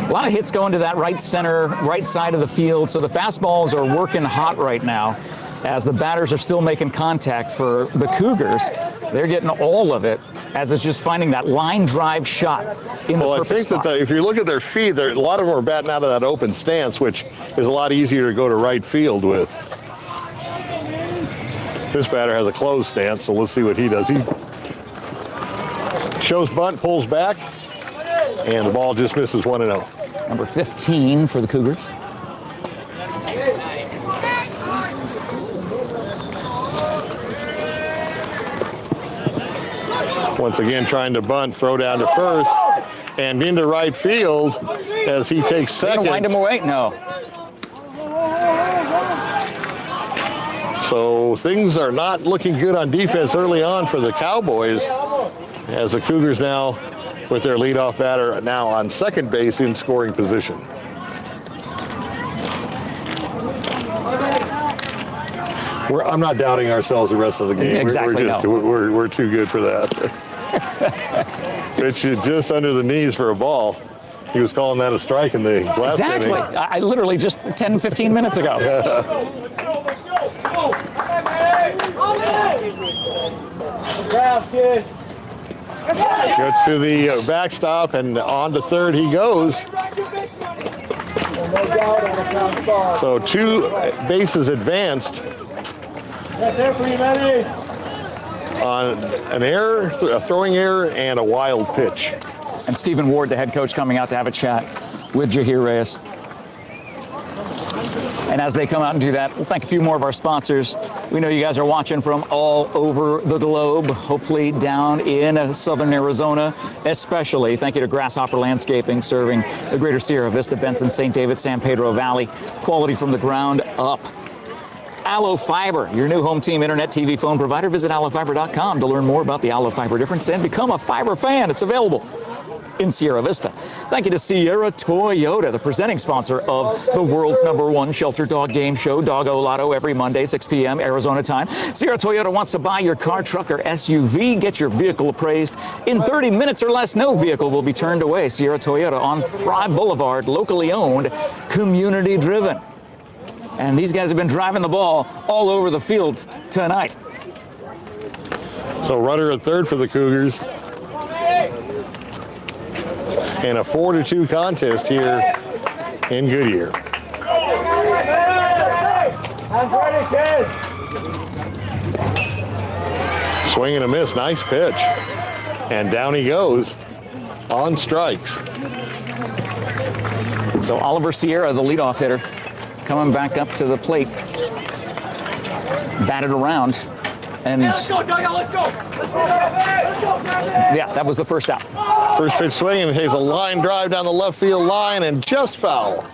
A lot of hits going to that right center, right side of the field, so the fastballs are working hot right now as the batters are still making contact for the Cougars. They're getting all of it, as it's just finding that line drive shot in the perfect spot. That if you look at their feet, a lot of them are batting out of that open stance, which is a lot easier to go to right field with. This batter has a closed stance, so let's see what he does. He shows bunt, pulls back, and the ball just misses 1-0. Number 15 for the Cougars. Once again, trying to bunt, throw down to first, and into right field as he takes second. Gonna wind him away? No. So things are not looking good on defense early on for the Cowboys, as the Cougars now with their leadoff batter now on second base in scoring position. I'm not doubting ourselves the rest of the game. Exactly, we're too good for that. Pitch just under the knees for a ball. He was calling that a strike in the last inning. Exactly. I literally just 10, 15 minutes ago. Gets to the backstop and on to third he goes. So 2 bases advanced on an error, a throwing error, and a wild pitch. And Stephen Ward, the head coach, coming out to have a chat with Jahir Reyes. And as they come out and do that, we'll thank a few more of our sponsors. We know you guys are watching from all over the globe, hopefully down in southern Arizona especially. Thank you to Grasshopper Landscaping, serving the greater Sierra Vista, Benson, St. David, San Pedro Valley. Quality from the ground up. Allo Fiber, your new home team internet, TV, phone provider. Visit allofiber.com to learn more about the Allo Fiber difference and become a fiber fan. It's available in Sierra Vista. Thank you to Sierra Toyota, the presenting sponsor of the world's #1 shelter dog game show, Doggo Lotto, every Monday, 6 p.m. Arizona time. Sierra Toyota wants to buy your car, truck, or SUV. Get your vehicle appraised in 30 minutes or less. No vehicle will be turned away. Sierra Toyota on Fry Boulevard, locally owned, community driven. And these guys have been driving the ball all over the field tonight. So runner at third for the Cougars. And a 4-2 contest here in Goodyear. I'm ready, kid. Swing and a miss, nice pitch. And down he goes on strikes. So Oliver Sierra, the leadoff hitter, coming back up to the plate. Batted around. And Let's go, Doug, let's go. yeah, that was the first out. First pitch swing and takes a line drive down the left field line and just foul.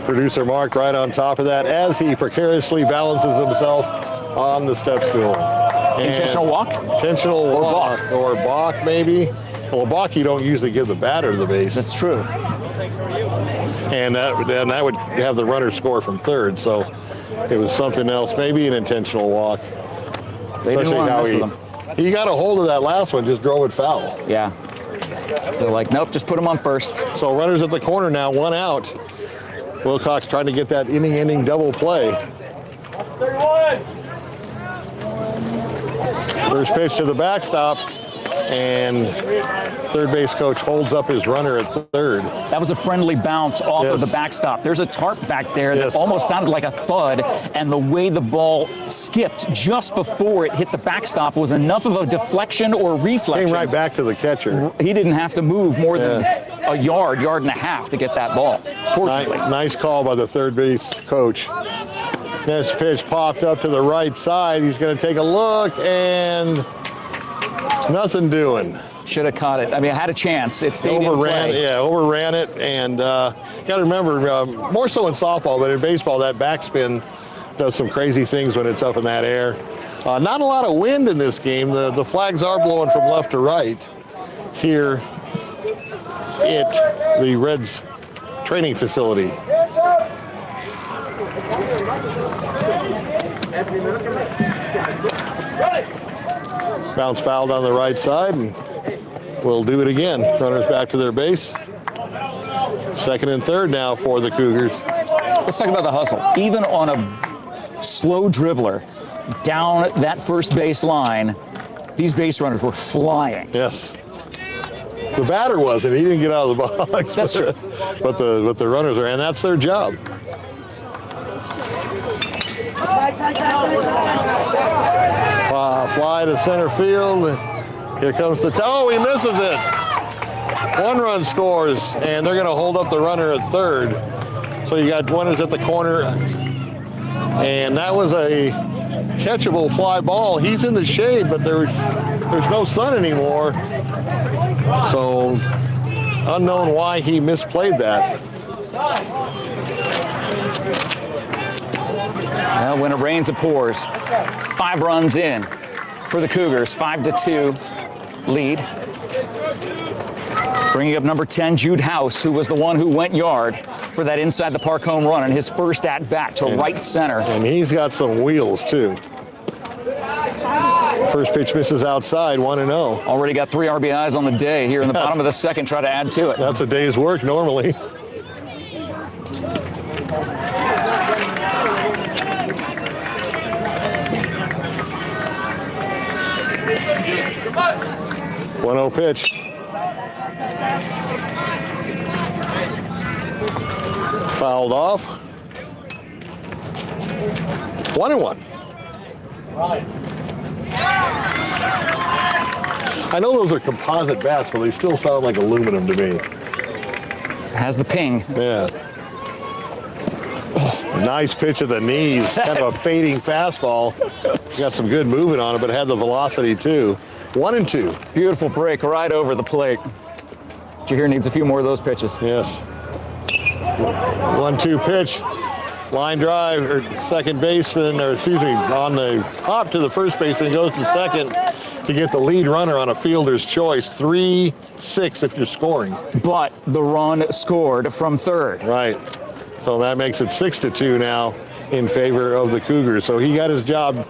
Producer Mark right on top of that as he precariously balances himself on the step stool. Intentional walk? Intentional Or walk. balk. Or balk maybe. Well, a balk you don't usually give the batter the base. That's true. And that would have the runner score from third. So it was something else, maybe an intentional walk. They didn't want to mess with them. He got a hold of that last one, just drove it foul. Yeah. They're like, nope, just put him on first. So runners at the corner now, 1 out. Willcox trying to get that inning double play. 31. First pitch to the backstop, and third base coach holds up his runner at third. That was a friendly bounce off of Yes. the backstop. There's a tarp back there that Yes. almost sounded like a thud, and the way the ball skipped just before it hit the backstop was enough of a deflection or reflection. Came right back to the catcher. He didn't have to move more than a yard and a half to get that ball, fortunately. Nice call by the third base coach. This pitch popped up to the right side. He's going to take a look, and nothing doing. Should have caught it. I mean, I had a chance. It stayed in play. Overran it, and got to remember, more so in softball, but in baseball, that backspin does some crazy things when it's up in that air. Not a lot of wind in this game. The flags are blowing from left to right here at the Reds training facility. Bounce fouled on the right side, and we'll do it again. Runners back to their base. Second and third now for the Cougars. Let's talk about the hustle. Even on a slow dribbler down that first base line, these base runners were flying. Yes. The batter wasn't. He didn't get out of the box. That's true. But the runners are, and that's their job. Fly to center field. Here comes the he misses it. 1 run scores, and they're going to hold up the runner at third. So you got runners at the corner, and that was a catchable fly ball. He's in the shade, but there's no sun anymore. So unknown why he misplayed that. Well, when it rains, it pours. 5 runs in for the Cougars, 5-2 lead. Bringing up number 10, Jude House, who was the one who went yard for that inside the park home run in his first at bat to right center. And he's got some wheels too. First pitch misses outside, 1-0. Already got 3 RBIs on the day here in the bottom of the second, try to add to it. That's a day's work normally. One 1-0 pitch. Fouled off. 1-1. I know those are composite bats, but they still sound like aluminum to me. Has the ping. Yeah. Nice pitch at the knees. Kind of a fading fastball. Got some good movement on it, but it had the velocity too. 1-2. Beautiful break right over the plate. Jahir needs a few more of those pitches. Yes. 1-2 pitch. Line drive, or second baseman, or excuse me, on the hop to the first baseman, goes to second to get the lead runner on a fielder's choice. 3-6 if you're scoring. But the run scored from third. Right. So that makes it 6-2 now in favor of the Cougars. So he got his job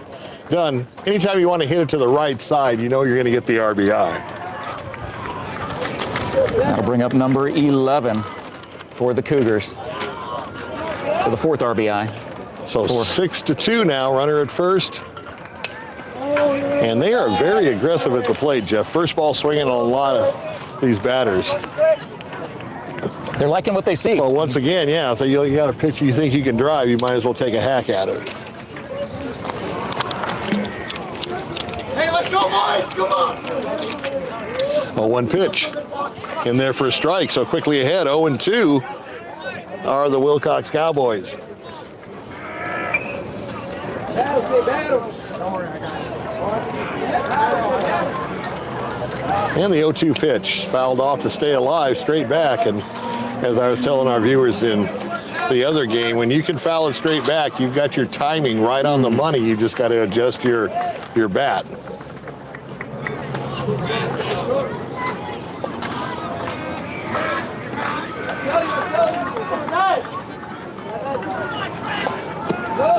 done. Anytime you want to hit it to the right side, you know you're going to get the RBI. That'll bring up number 11 for the Cougars. So the fourth RBI. So 6-2 now, runner at first. And they are very aggressive at the plate, Jeff. First ball swinging on a lot of these batters. They're liking what they see. Well, once again, yeah, so you got a pitch you think you can drive, you might as well take a hack at it. Hey, let's go, boys! Come on! 0-1 pitch. In there for a strike, so quickly ahead. 0-2 are the Willcox Cowboys. And the 0-2 pitch, fouled off to stay alive, straight back. And as I was telling our viewers in the other game, when you can foul it straight back, you've got your timing right on the money. You just got to adjust your bat.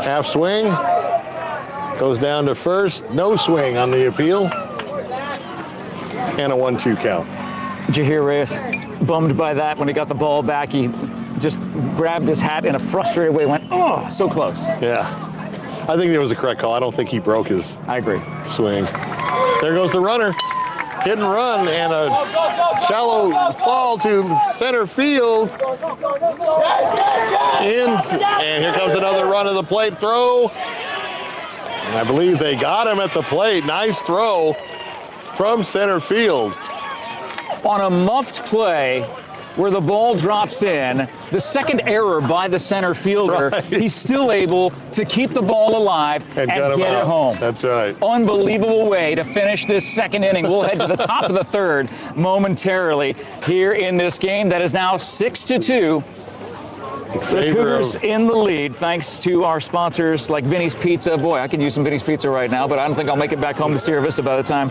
Half swing, goes down to first, no swing on the appeal, and a 1-2 count. Jahir Reyes, bummed by that when he got the ball back. He just grabbed his hat in a frustrated way, went, oh, so close. Yeah, I think there was a correct call. I don't think he broke his I agree. swing. There goes the runner. Hit and run, and a shallow fall to center field. And here comes another run of the plate throw. And I believe they got him at the plate. Nice throw from center field. On a muffed play where the ball drops in, the second error by the center fielder, Right. he's still able to keep the ball alive and get him get it out. home. That's right. Unbelievable way to finish this second inning. We'll head to the top of the third momentarily here in this game that is now 6-2. The Cougars in the lead, thanks to our sponsors like Vinny's Pizza. Boy, I could use some Vinny's Pizza right now, but I don't think I'll make it back home to Sierra Vista by the time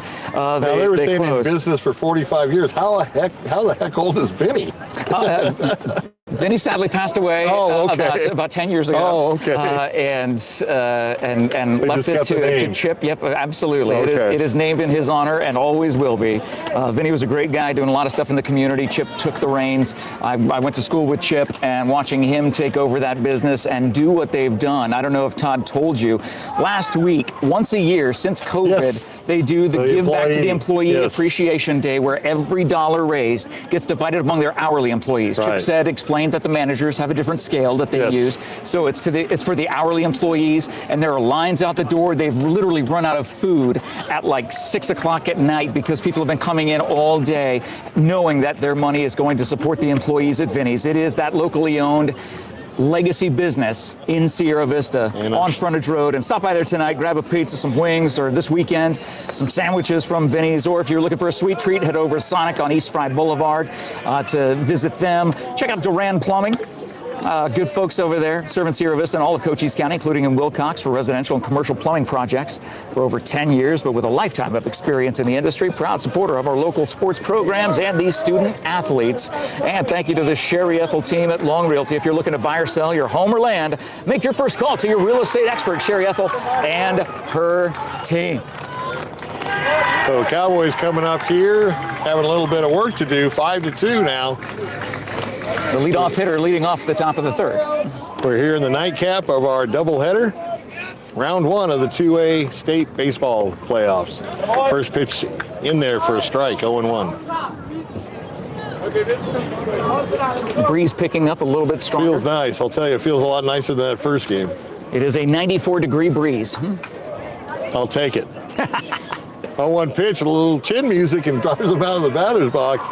They were staying in close. business for 45 years. How the heck old is Vinny? Vinny sadly passed away about 10 years ago. Oh, okay. And left it just got the to name. Chip. Yep, absolutely. Okay. It is named in his honor and always will be. Vinny was a great guy doing a lot of stuff in the community. Chip took the reins. I went to school with Chip, and watching him take over that business and do what they've done. I don't know if Todd told you. Last week, once a year since COVID, Yes. they do the Give Back to the Employee yes. Appreciation Day, where every dollar raised gets divided among their hourly employees. Right. Chip said, explained that the managers have a different scale that they Yes. use. So it's for the hourly employees, and there are lines out the door. They've literally run out of food at like 6 o'clock at night because people have been coming in all day knowing that their money is going to support the employees at Vinny's. It is that locally owned legacy business in Sierra Vista on Frontage Road. And stop by there tonight, grab a pizza, some wings, or this weekend, some sandwiches from Vinny's. Or if you're looking for a sweet treat, head over to Sonic on East Fry Boulevard to visit them. Check out Duran Plumbing. Good folks over there, serving Sierra Vista and all of Cochise County, including in Willcox, for residential and commercial plumbing projects for over 10 years, but with a lifetime of experience in the industry. Proud supporter of our local sports programs and these student athletes. And thank you to the Sherry Ethel team at Long Realty. If you're looking to buy or sell your home or land, make your first call to your real estate expert, Sherry Ethel, and her team. So Cowboys coming up here, having a little bit of work to do. 5-2 now. The leadoff hitter leading off the top of the third. We're here in the nightcap of our doubleheader. Round one of the 2A state baseball playoffs. First pitch in there for a strike, 0-1. The breeze picking up a little bit stronger. Feels nice. I'll tell you, it feels a lot nicer than that first game. It is a 94-degree breeze. I'll take it. 0-1 pitch, a little chin music, and drives him out of the batter's box.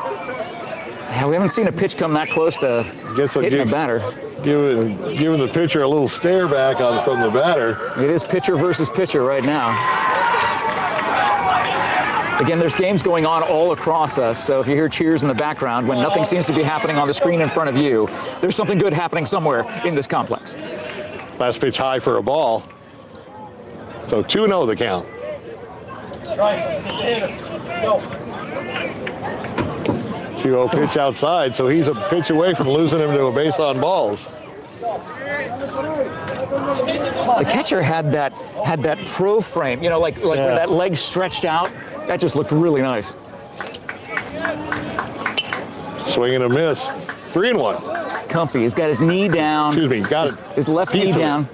Yeah, we haven't seen a pitch come that close to hitting a batter. Giving the pitcher a little stare back from the batter. It is pitcher versus pitcher right now. Again, there's games going on all across us, so if you hear cheers in the background when nothing seems to be happening on the screen in front of you, there's something good happening somewhere in this complex. Last pitch high for a ball. So 2-0 the count. 2-0 pitch outside, so he's a pitch away from losing him to a base on balls. The catcher had that pro frame, you know, like where that leg stretched out. That just looked really nice. Swing and a miss. 3-1. Comfy. He's got his knee down. Excuse me. Got his left knee down,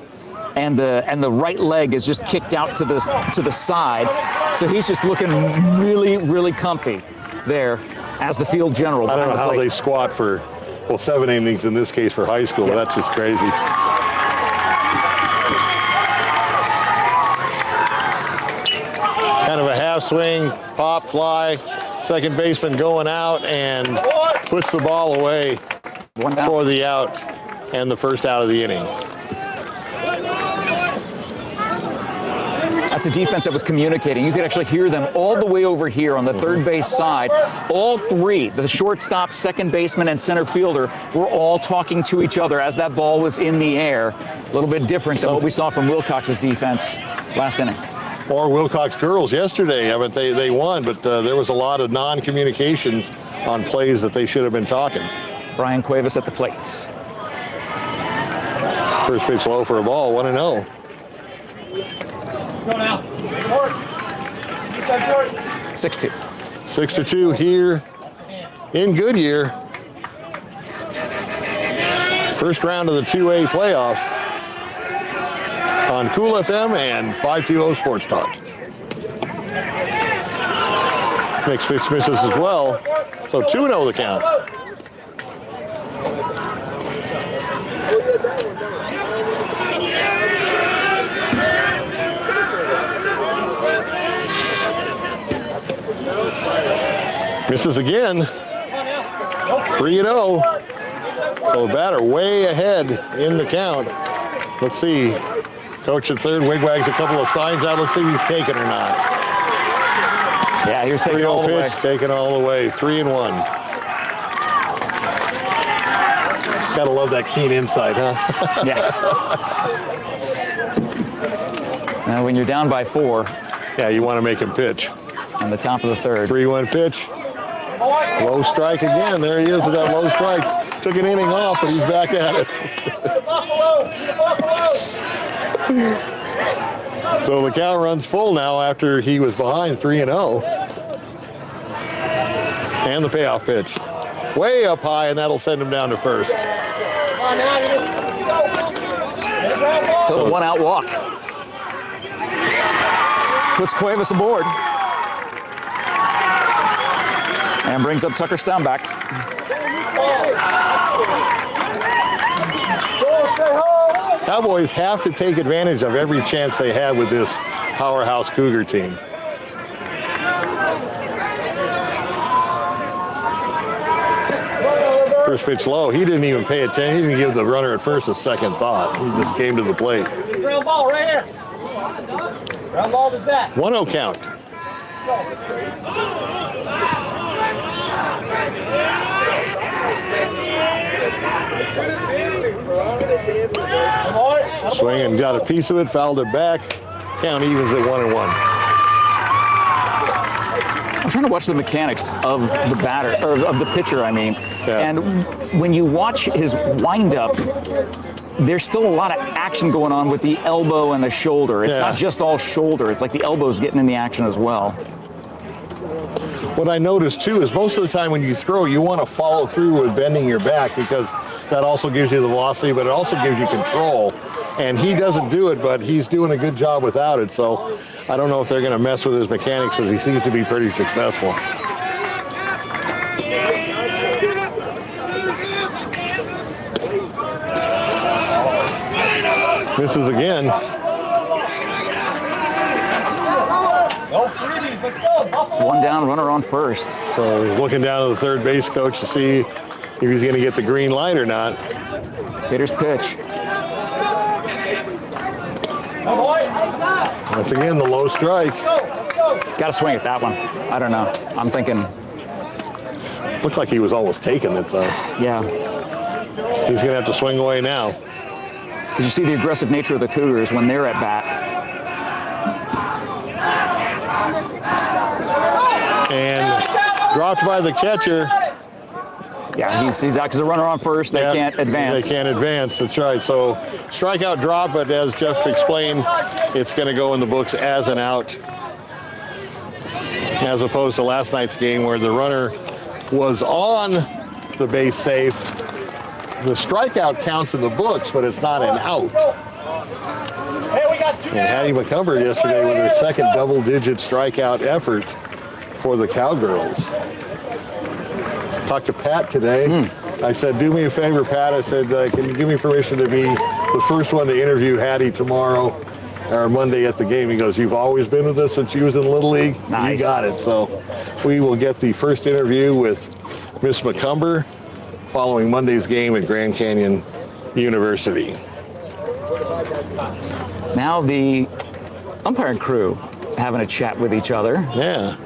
and the right leg is just kicked out to the side. So he's just looking really, really comfy there as the field general. I don't know how they squat for 7 innings in this case for high school. Yeah. That's just crazy. Kind of a half swing, pop, fly, second baseman going out and puts the ball away for the out and the first out of the inning. That's a defense that was communicating. You could actually hear them all the way over here on the third base side. All three, the shortstop, second baseman, and center fielder, were all talking to each other as that ball was in the air. A little bit different than what we saw from Willcox's defense last inning. Or Willcox girls yesterday. I mean, they won, but there was a lot of non-communications on plays that they should have been talking. Brian Cuevas at the plate. First pitch low for a ball, 1-0. Go now. 6-2. 6-2 here in Goodyear. First round of the 2A playoffs on Cool FM and 520 Sports Talk. Next pitch misses as well, so 2-0 the count. Misses again. 3-0. So the batter way ahead in the count. Let's see. Coach at third wigwags a couple of signs out. Let's see if he's taken or not. Yeah, here's taking all the way. Taken all the way. 3-1. Gotta love that keen insight, huh? Yeah. Now, when you're down by 4. Yeah, you want to make him pitch. On the top of the third. 3-1 pitch. Low strike again. There he is with that low strike. Took an inning off, but he's back at it. So the count runs full now after he was behind 3-0. And the payoff pitch. Way up high, and that'll send him down to first. So the 1-out walk. Puts Cuevas aboard. And brings up Tucker Stoneback. Cowboys have to take advantage of every chance they have with this powerhouse Cougar team. First pitch low. He didn't even pay attention. He didn't give the runner at first a second thought. He just came to the plate. Ground ball right here. Ground ball is that. 1-0 count. Swing and got a piece of it, fouled it back. Count evens at 1-1. I'm trying to watch the mechanics of the batter, or of the pitcher, I mean. Yeah. And when you watch his windup, there's still a lot of action going on with the elbow and the shoulder. It's not just all shoulder. It's like the elbow's getting in the action as well. What I noticed too is most of the time when you throw, you want to follow through with bending your back because that also gives you the velocity, but it also gives you control. And he doesn't do it, but he's doing a good job without it. So I don't know if they're going to mess with his mechanics, as he seems to be pretty successful. Misses again. One down, runner on first. So he's looking down to the third base coach to see if he's going to get the green light or not. Hitter's pitch. Once again, the low strike. Got to swing at that one. I don't know. I'm thinking, Looks like he was almost taking it, though. yeah. He's going to have to swing away now. Did you see the aggressive nature of the Cougars when they're at bat? And dropped by the catcher. Yeah, he's out because the runner on first. They can't advance. They can't advance, that's right. So strikeout drop, but as Jeff explained, it's going to go in the books as an out. As opposed to last night's game where the runner was on the base safe. The strikeout counts in the books, but it's not an out. And Hattie McCumber yesterday with her second double-digit strikeout effort for the Cowgirls. Talked to Pat today. I said, do me a favor, Pat. I said, can you give me permission to be the first one to interview Hattie tomorrow or Monday at the game? He goes, you've always been with us since she was in Little League? Nice. You got it. So we will get the first interview with Miss McCumber following Monday's game at Grand Canyon University. Now the umpiring crew having a chat with each other Yeah.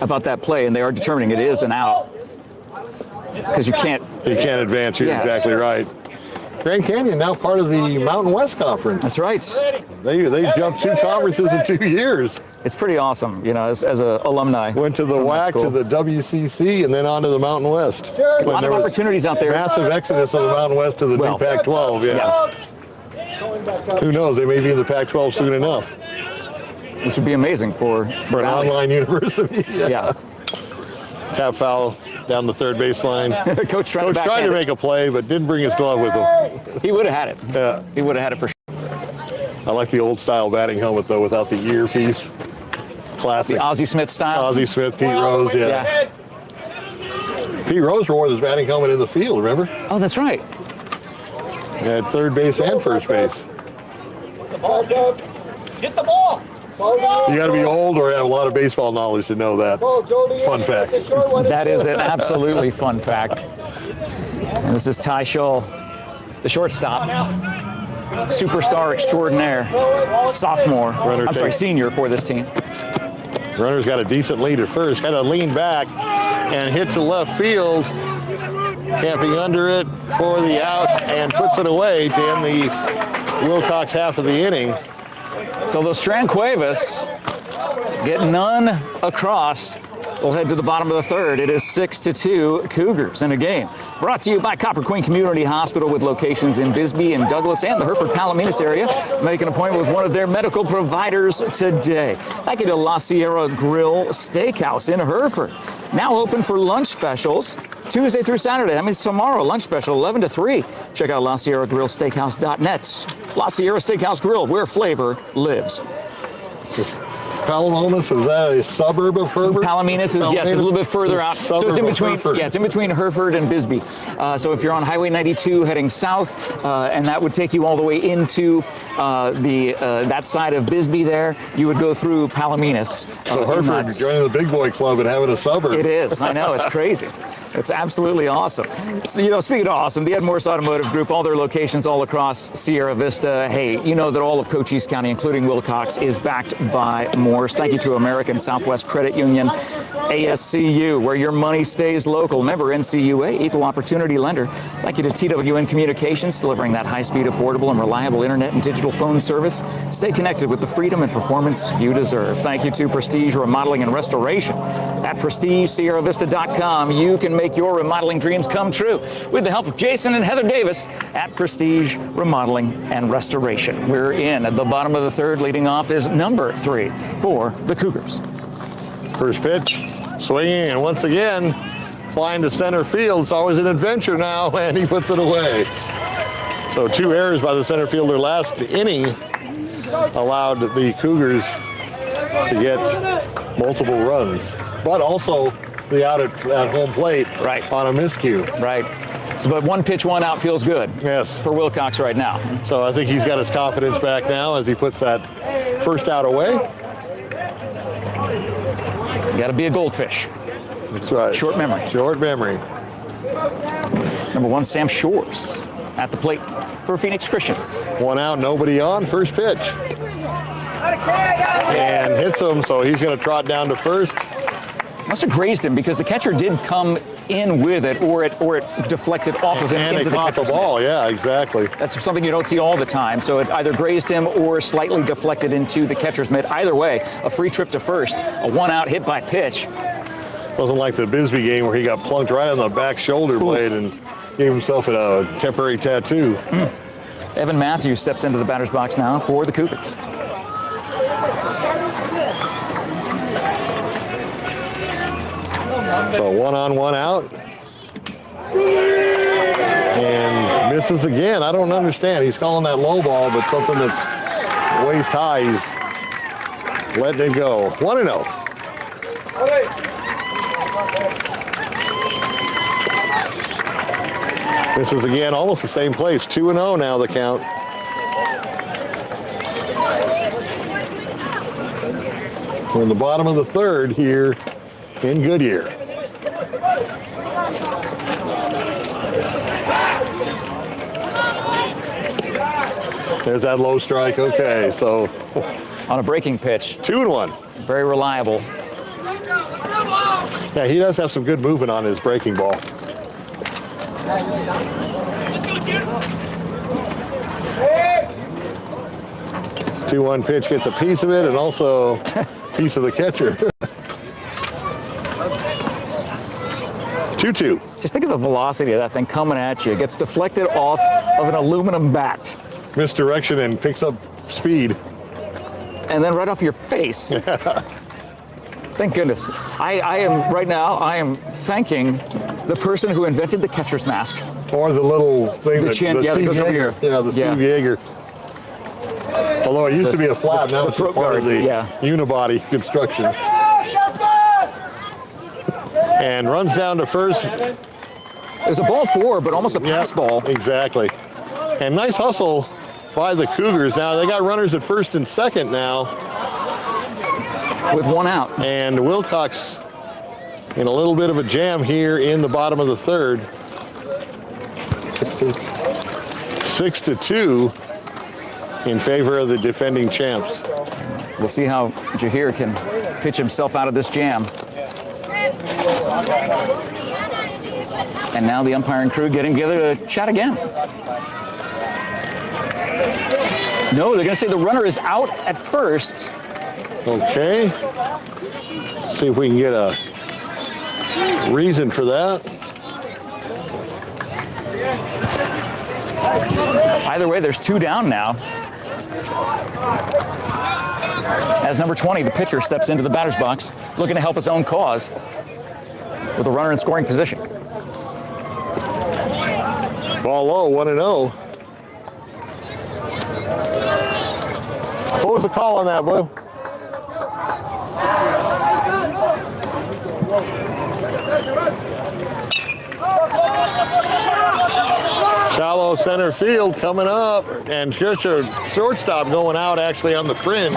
about that play, and they are determining it is an out. Because you can't. You can't advance. You're Yeah. exactly right. Grand Canyon now part of the Mountain West Conference. That's right. They jumped 2 conferences in 2 years. It's pretty awesome, you know, as an alumni. Went to the from that WAC, school. to the WCC, and then on to the Mountain West. A lot of opportunities out there. Massive exodus of the Mountain West to the Well, new Pac-12. Yeah. Who knows? They may be in the Pac-12 soon enough Which would be amazing for an Valley. online university. Yeah. Tap foul down the third baseline. Coach trying Coach to tried to backhand make a play, but didn't bring his glove with him. it. He would have had it. Yeah. He would have had it for sure. I like the old style batting helmet though, without the earpiece. Classic. The Ozzie Smith style. Ozzie Smith, Pete Rose, yeah. Pete Rose wore his batting helmet in the field, remember? Oh, that's right. At third base and first base. Get the ball. You got to be old or have a lot of baseball knowledge to know that. Fun fact. That is an absolutely fun fact. And this is Ty Scholl, the shortstop. Superstar extraordinaire. Sophomore. I'm sorry, senior for this team. Runner's got a decent lead at first. Got to lean back and hit to left field. Camping under it for the out and puts it away to end the Willcox half of the inning. So the Strand Cuevas get none across. We'll head to the bottom of the third. It is 6-2 Cougars in a game. Brought to you by Copper Queen Community Hospital with locations in Bisbee and Douglas and the Hereford-Palominas area. Make an appointment with one of their medical providers today. Thank you to La Sierra Grill Steakhouse in Hereford. Now open for lunch specials Tuesday through Saturday. That means tomorrow, lunch special 11 to 3. Check out LaSierraGrillSteakhouse.net. La Sierra Steakhouse Grill, where flavor lives. Palominas, is that a suburb of Hereford? Palominas is, yes, it's a little bit further out. So it's in Suburb of between, Hereford. yeah, it's in between Hereford and Bisbee. So if you're on Highway 92 heading south, and that would take you all the way into that side of Bisbee there, you would go through Palominas. So Hereford joining the big boy club and having a suburb. It is. I know. It's crazy. It's absolutely awesome. So, you know, speaking of awesome, the MORSE Automotive Group, all their locations all across Sierra Vista. Hey, you know that all of Cochise County, including Willcox, is backed by MORSE. Thank you to American Southwest Credit Union, ASCU, where your money stays local. Member NCUA, equal opportunity lender. Thank you to TWN Communications, delivering that high-speed, affordable, and reliable internet and digital phone service. Stay connected with the freedom and performance you deserve. Thank you to Prestige Remodeling and Restoration. At PrestigeSierraVista.com, you can make your remodeling dreams come true with the help of Jason and Heather Davis at Prestige Remodeling and Restoration. We're in at the bottom of the third. Leading off is number 3 for the Cougars. First pitch, swinging, and once again, flying to center field. It's always an adventure now, and he puts it away. So 2 errors by the center fielder last inning allowed the Cougars to get multiple runs, but also the out at home plate on a miscue. Right. So, but 1 pitch, 1 out feels good. Yes. For Willcox right now. So I think he's got his confidence back now as he puts that first out away. You got to be a goldfish. That's right. Short memory. Short memory. Number 1, Sam Shores at the plate for Phoenix Christian. 1 out, nobody on, first pitch. And hits him, so he's going to trot down to first. Must have grazed him because the catcher did come in with it, or it deflected off of him And into it the caught the catcher's ball, mitt. yeah, exactly. That's something you don't see all the time. So it either grazed him or slightly deflected into the catcher's mitt. Either way, a free trip to first. A 1-out hit by pitch. Wasn't like the Bisbee game where he got plunked right on the back shoulder blade and gave himself a temporary tattoo. Evan Matthews steps into the batter's box now for the Cougars. So 1 on, 1 out. And misses again. I don't understand. He's calling that low ball, but something that's waist high, he's letting it go. 1-0. Misses again, almost the same place. 2-0 now the count. We're in the bottom of the third here in Goodyear. There's that low strike. Okay, so On a breaking pitch. 2-1. Very reliable. Yeah, he does have some good movement on his breaking ball. 2-1 pitch gets a piece of it and also a piece of the catcher. 2-2. Just think of the velocity of that thing coming at you. It gets deflected off of an aluminum bat. Misdirection and picks up speed. And then right off your face. Thank goodness. I am thanking the person who invented the catcher's mask. Or the little thing The chin, yeah, that goes over here. Yeah, the Steve Yeager. Although it used to be a flat, now it's throat part of guard, the unibody construction. And runs down to first. It was a ball 4, but almost a pass ball. Exactly. And nice hustle by the Cougars. Now they got runners at first and second now. With 1 out. And Willcox in a little bit of a jam here in the bottom of the third. 6-2 in favor of the defending champs. We'll see how Jahir can pitch himself out of this jam. And now the umpiring crew getting together to chat again. No, they're going to say the runner is out at first. Okay. See if we can get a reason for that. Either way, there's 2 down now. As number 20, the pitcher, steps into the batter's box, looking to help his own cause with a runner in scoring position. Ball low, 1-0. What was the call on that, Blue? Shallow center field coming up, and here's a shortstop going out actually on the fringe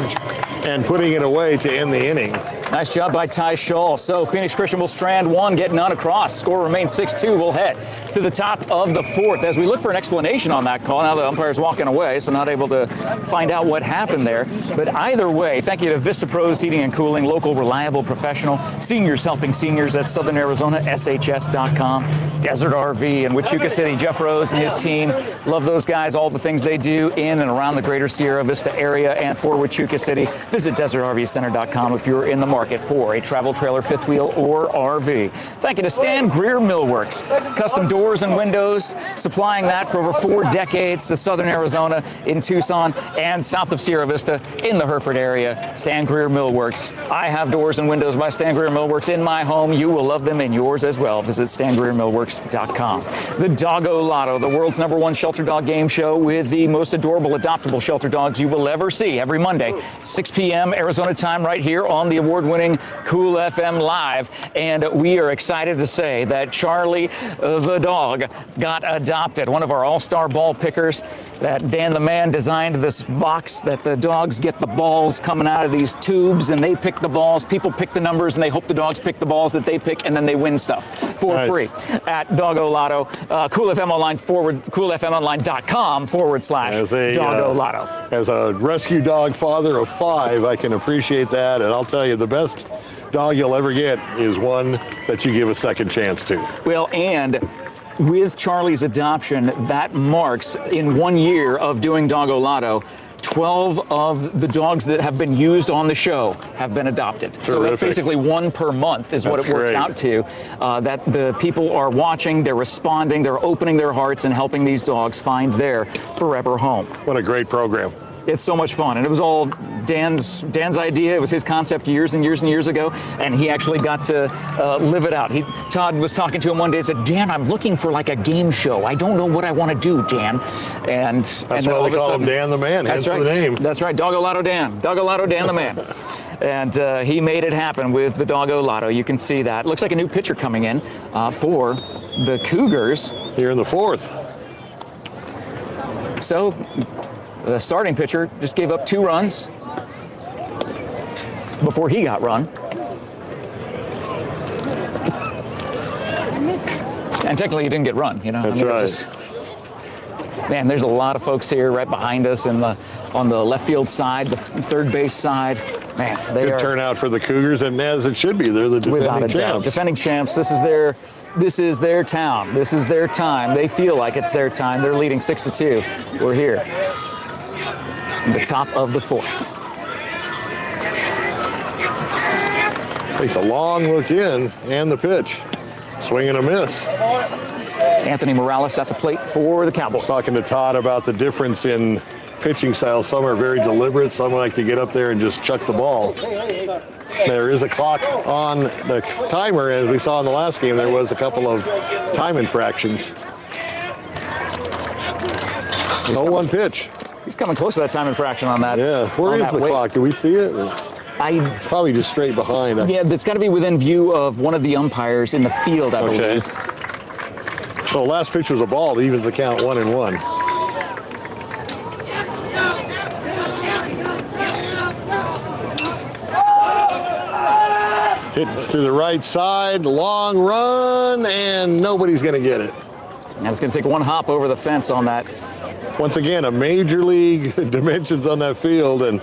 and putting it away to end the inning. Nice job by Ty Shull. So Phoenix Christian will strand 1, get none across. Score remains 6-2. We'll head to the top of the 4th. As we look for an explanation on that call, now the umpire's walking away, so not able to find out what happened there. But either way, thank you to Vista Pros Heating and Cooling, local, reliable, professional, seniors helping seniors at Southern Arizona, SHS.com, Desert RV in Wichita City. Jeff Rose and his team, love those guys, all the things they do in and around the greater Sierra Vista area and for Wichita City. Visit DesertRVCenter.com if you're in the market for a travel trailer, fifth wheel, or RV. Thank you to Stan Greer Millworks. Custom doors and windows, supplying that for over 4 decades to Southern Arizona, in Tucson, and south of Sierra Vista in the Hereford area. Stan Greer Millworks. I have doors and windows by Stan Greer Millworks in my home. You will love them in yours as well. Visit StanGreerMillworks.com. The Doggo Lotto, the world's #1 shelter dog game show with the most adorable adoptable shelter dogs you will ever see, every Monday, 6 p.m. Arizona time, right here on the award award-winning Cool FM Live, and we are excited to say that Charlie the dog got adopted. One of our all-star ball pickers, that Dan the Man designed this box that the dogs get the balls coming out of these tubes, and they pick the balls. People pick the numbers, and they hope the dogs pick the balls that they pick, and then they win stuff for free at Doggo Lotto. Cool FM Online coolfmonline.com/Doggo Lotto. As a rescue dog father of 5, I can appreciate that, and I'll tell you, the best dog you'll ever get is one that you give a second chance to. Well, and with Charlie's adoption, that marks, in 1 year of doing Doggo Lotto, 12 of the dogs that have been used on the show have been adopted. Terrific. So that's basically 1 per month is what it works out to. That the people are watching, they're responding, they're opening their hearts and helping these dogs find their forever home. What a great program. It's so much fun, and it was all Dan's idea. It was his concept years and years and years ago, and he actually got to live it out. Todd was talking to him one day and said, "Dan, I'm looking for like a game show. I don't know what I want to do, Dan." And that's why they call him Dan the Man. That's right. The name. That's right. Doggo Lotto Dan. Doggo Lotto Dan the Man. And he made it happen with the Doggo Lotto. You can see that. Looks like a new pitcher coming in for the Cougars here in the 4th. So the starting pitcher just gave up 2 runs before he got run. And technically he didn't get run, you know. That's right. Man, there's a lot of folks here right behind us on the left field side, the third base side. Man, they Good turnout for the Cougars, and as it should be, they're the defending champs. Defending champs. This is their town. This is their time. They feel like it's their time. They're leading 6-2. We're here in the top of the 4th. Takes a long look in, and the pitch. Swing and a miss. Anthony Morales at the plate for the Cowboys. Talking to Todd about the difference in pitching styles. Some are very deliberate. Some like to get up there and just chuck the ball. There is a clock on the timer. As we saw in the last game, there was a couple of time infractions. No 1 pitch. He's coming close to that time infraction on that. Yeah, where is the clock? Do we see it? Probably just straight behind. Yeah, that's got to be within view of one of the umpires in the field, I believe. So last pitch was a ball that evens the count 1-1. Hit to the right side, long run, and nobody's going to get it. And it's going to take 1 hop over the fence on that. Once again, a major league dimensions on that field, and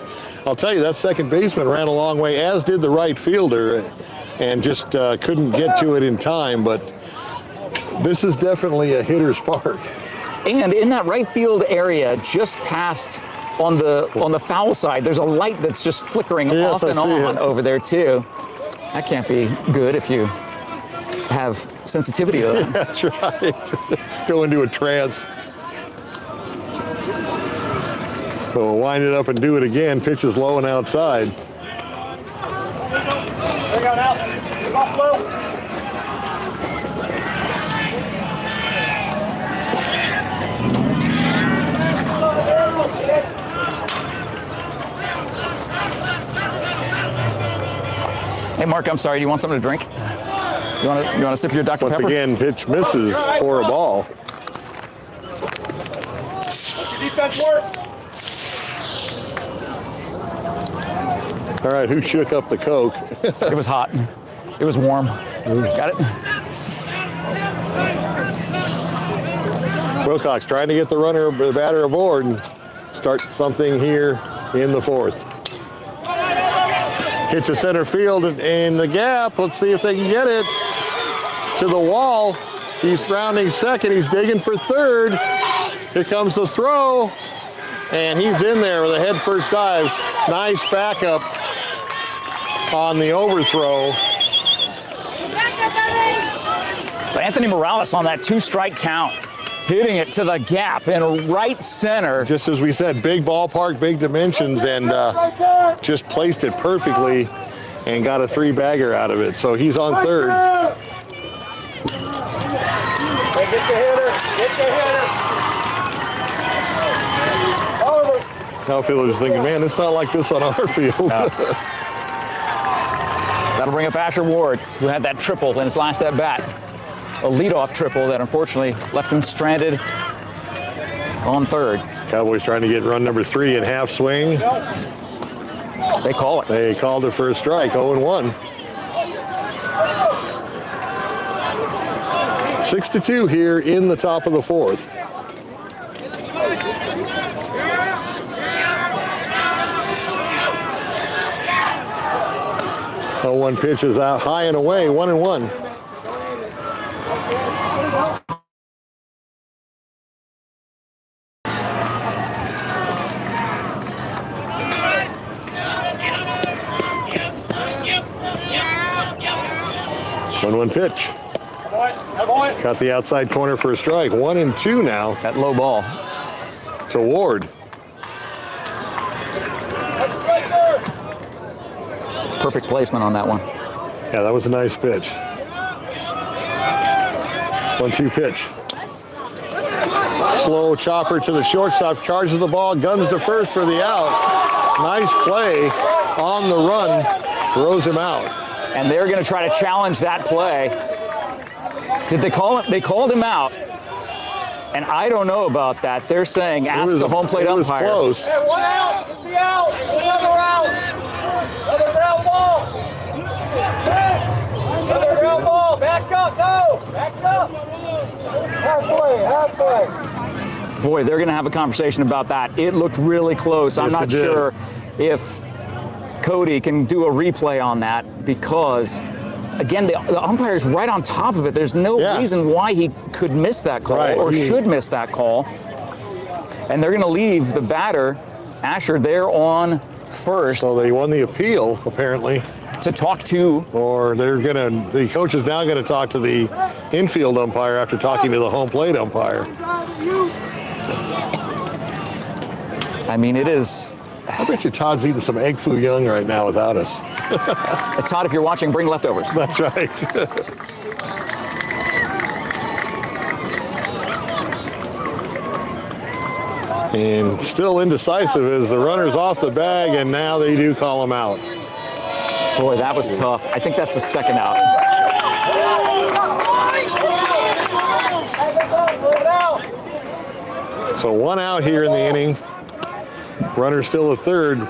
I'll tell you, that second baseman ran a long way, as did the right fielder, and just couldn't get to it in time, but this is definitely a hitter's park. And in that right field area, just past on the foul side, there's a light that's just flickering off and on over there too. That can't be good if you have sensitivity to that. Yeah, that's right. Go into a trance. So we'll wind it up and do it again. Pitch is low and outside. Bring on out. Off low. Hey, Mark, I'm sorry. Do you want something to drink? You want to sip your Dr. Pepper? Once again, pitch misses for a ball. Defense work. All right, who shook up the Coke? It was hot. It was warm. Got it? Willcox trying to get the batter aboard and start something here in the 4th. Hits a center field in the gap. Let's see if they can get it to the wall. He's rounding second. He's digging for third. Here comes the throw, and he's in there with a head first dive. Nice backup on the overthrow. So Anthony Morales on that 2-strike count, hitting it to the gap in right center. Just as we said, big ballpark, big dimensions, and just placed it perfectly and got a 3-bagger out of it. So he's on third. Hey, get the hitter. Get the hitter. Outfielders thinking, man, it's not like this on our field. That'll bring up Asher Ward, who had that triple in his last at bat. A leadoff triple that unfortunately left him stranded on third. Cowboys trying to get run number 3 in half swing. They call it. They called it for a strike, 0-1. 6-2 here in the top of the 4th. Oh, one pitch is out high and away, 1-1. One pitch. Got the outside corner for a strike. 1-2 now. That low ball. To Ward. Perfect placement on that one. Yeah, that was a nice pitch. 1-2 pitch. Slow chopper to the shortstop, charges the ball, guns to first for the out. Nice play on the run, throws him out. And they're going to try to challenge that play. Did they call it? They called him out. And I don't know about that. They're saying ask the home plate umpire. It was close. Hey, one out. Get the out. Another out. Another ground ball. Another ground ball. Back up. Go. Back up. Halfway. Boy, they're going to have a conversation about that. It looked really close. I'm not sure if Cody can do a replay on that because, again, the umpire's right on top of it. There's no reason why he could miss that call or should miss that call. And they're going to leave the batter, Asher, there on first. So they won the appeal, apparently. To talk to. Or the coach is now going to talk to the infield umpire after talking to the home plate umpire. I mean, it is. I bet you Todd's eating some egg foo young right now without us. Todd, if you're watching, bring leftovers. That's right. And still indecisive as the runner's off the bag, and now they do call him out. Boy, that was tough. I think that's the second out. So 1 out here in the inning. Runner still a third.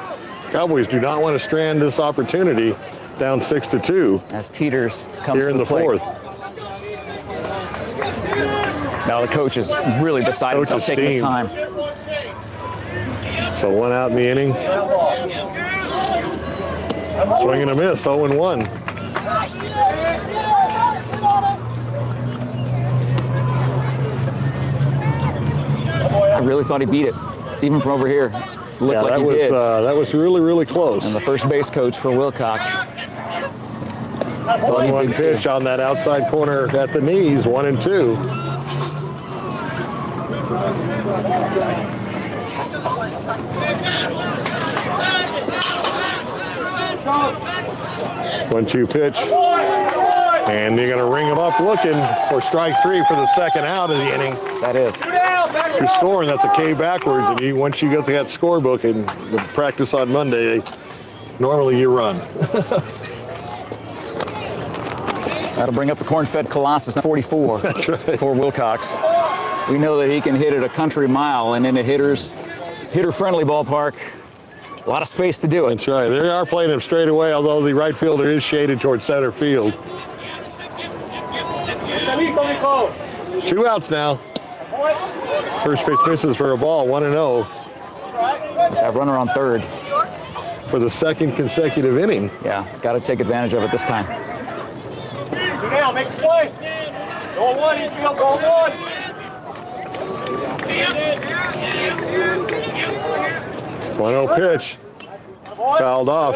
Cowboys do not want to strand this opportunity, down 6-2. As Teeters comes here in to the plate. 4th. Now the coach is really beside himself, taking his time. So 1 out in the inning. Swing and a miss, 0-1. I really thought he beat it, even from over here. Looked like he did. That was really, really close. And the first base coach for Willcox. Thought he One did pitch too. on that outside corner at the knees, 1-2. One-two pitch. And you're going to ring him up looking for strike 3 for the second out of the inning. That is. You're scoring, that's a K backwards, and once you get to that scorebook and the practice on Monday, normally you run. That'll bring up the corn-fed Colossus, 44 That's right. for Willcox. We know that he can hit it a country mile, and in a hitter-friendly ballpark, a lot of space to do it. That's right. They are playing him straight away, although the right fielder is shaded towards center field. 2 outs now. First pitch misses for a ball, 1-0 With that runner on third. for the second consecutive inning. Yeah, got to take advantage of it this time. Now, make a play. Go 1, infield, go 1. 1-0 pitch. Fouled off.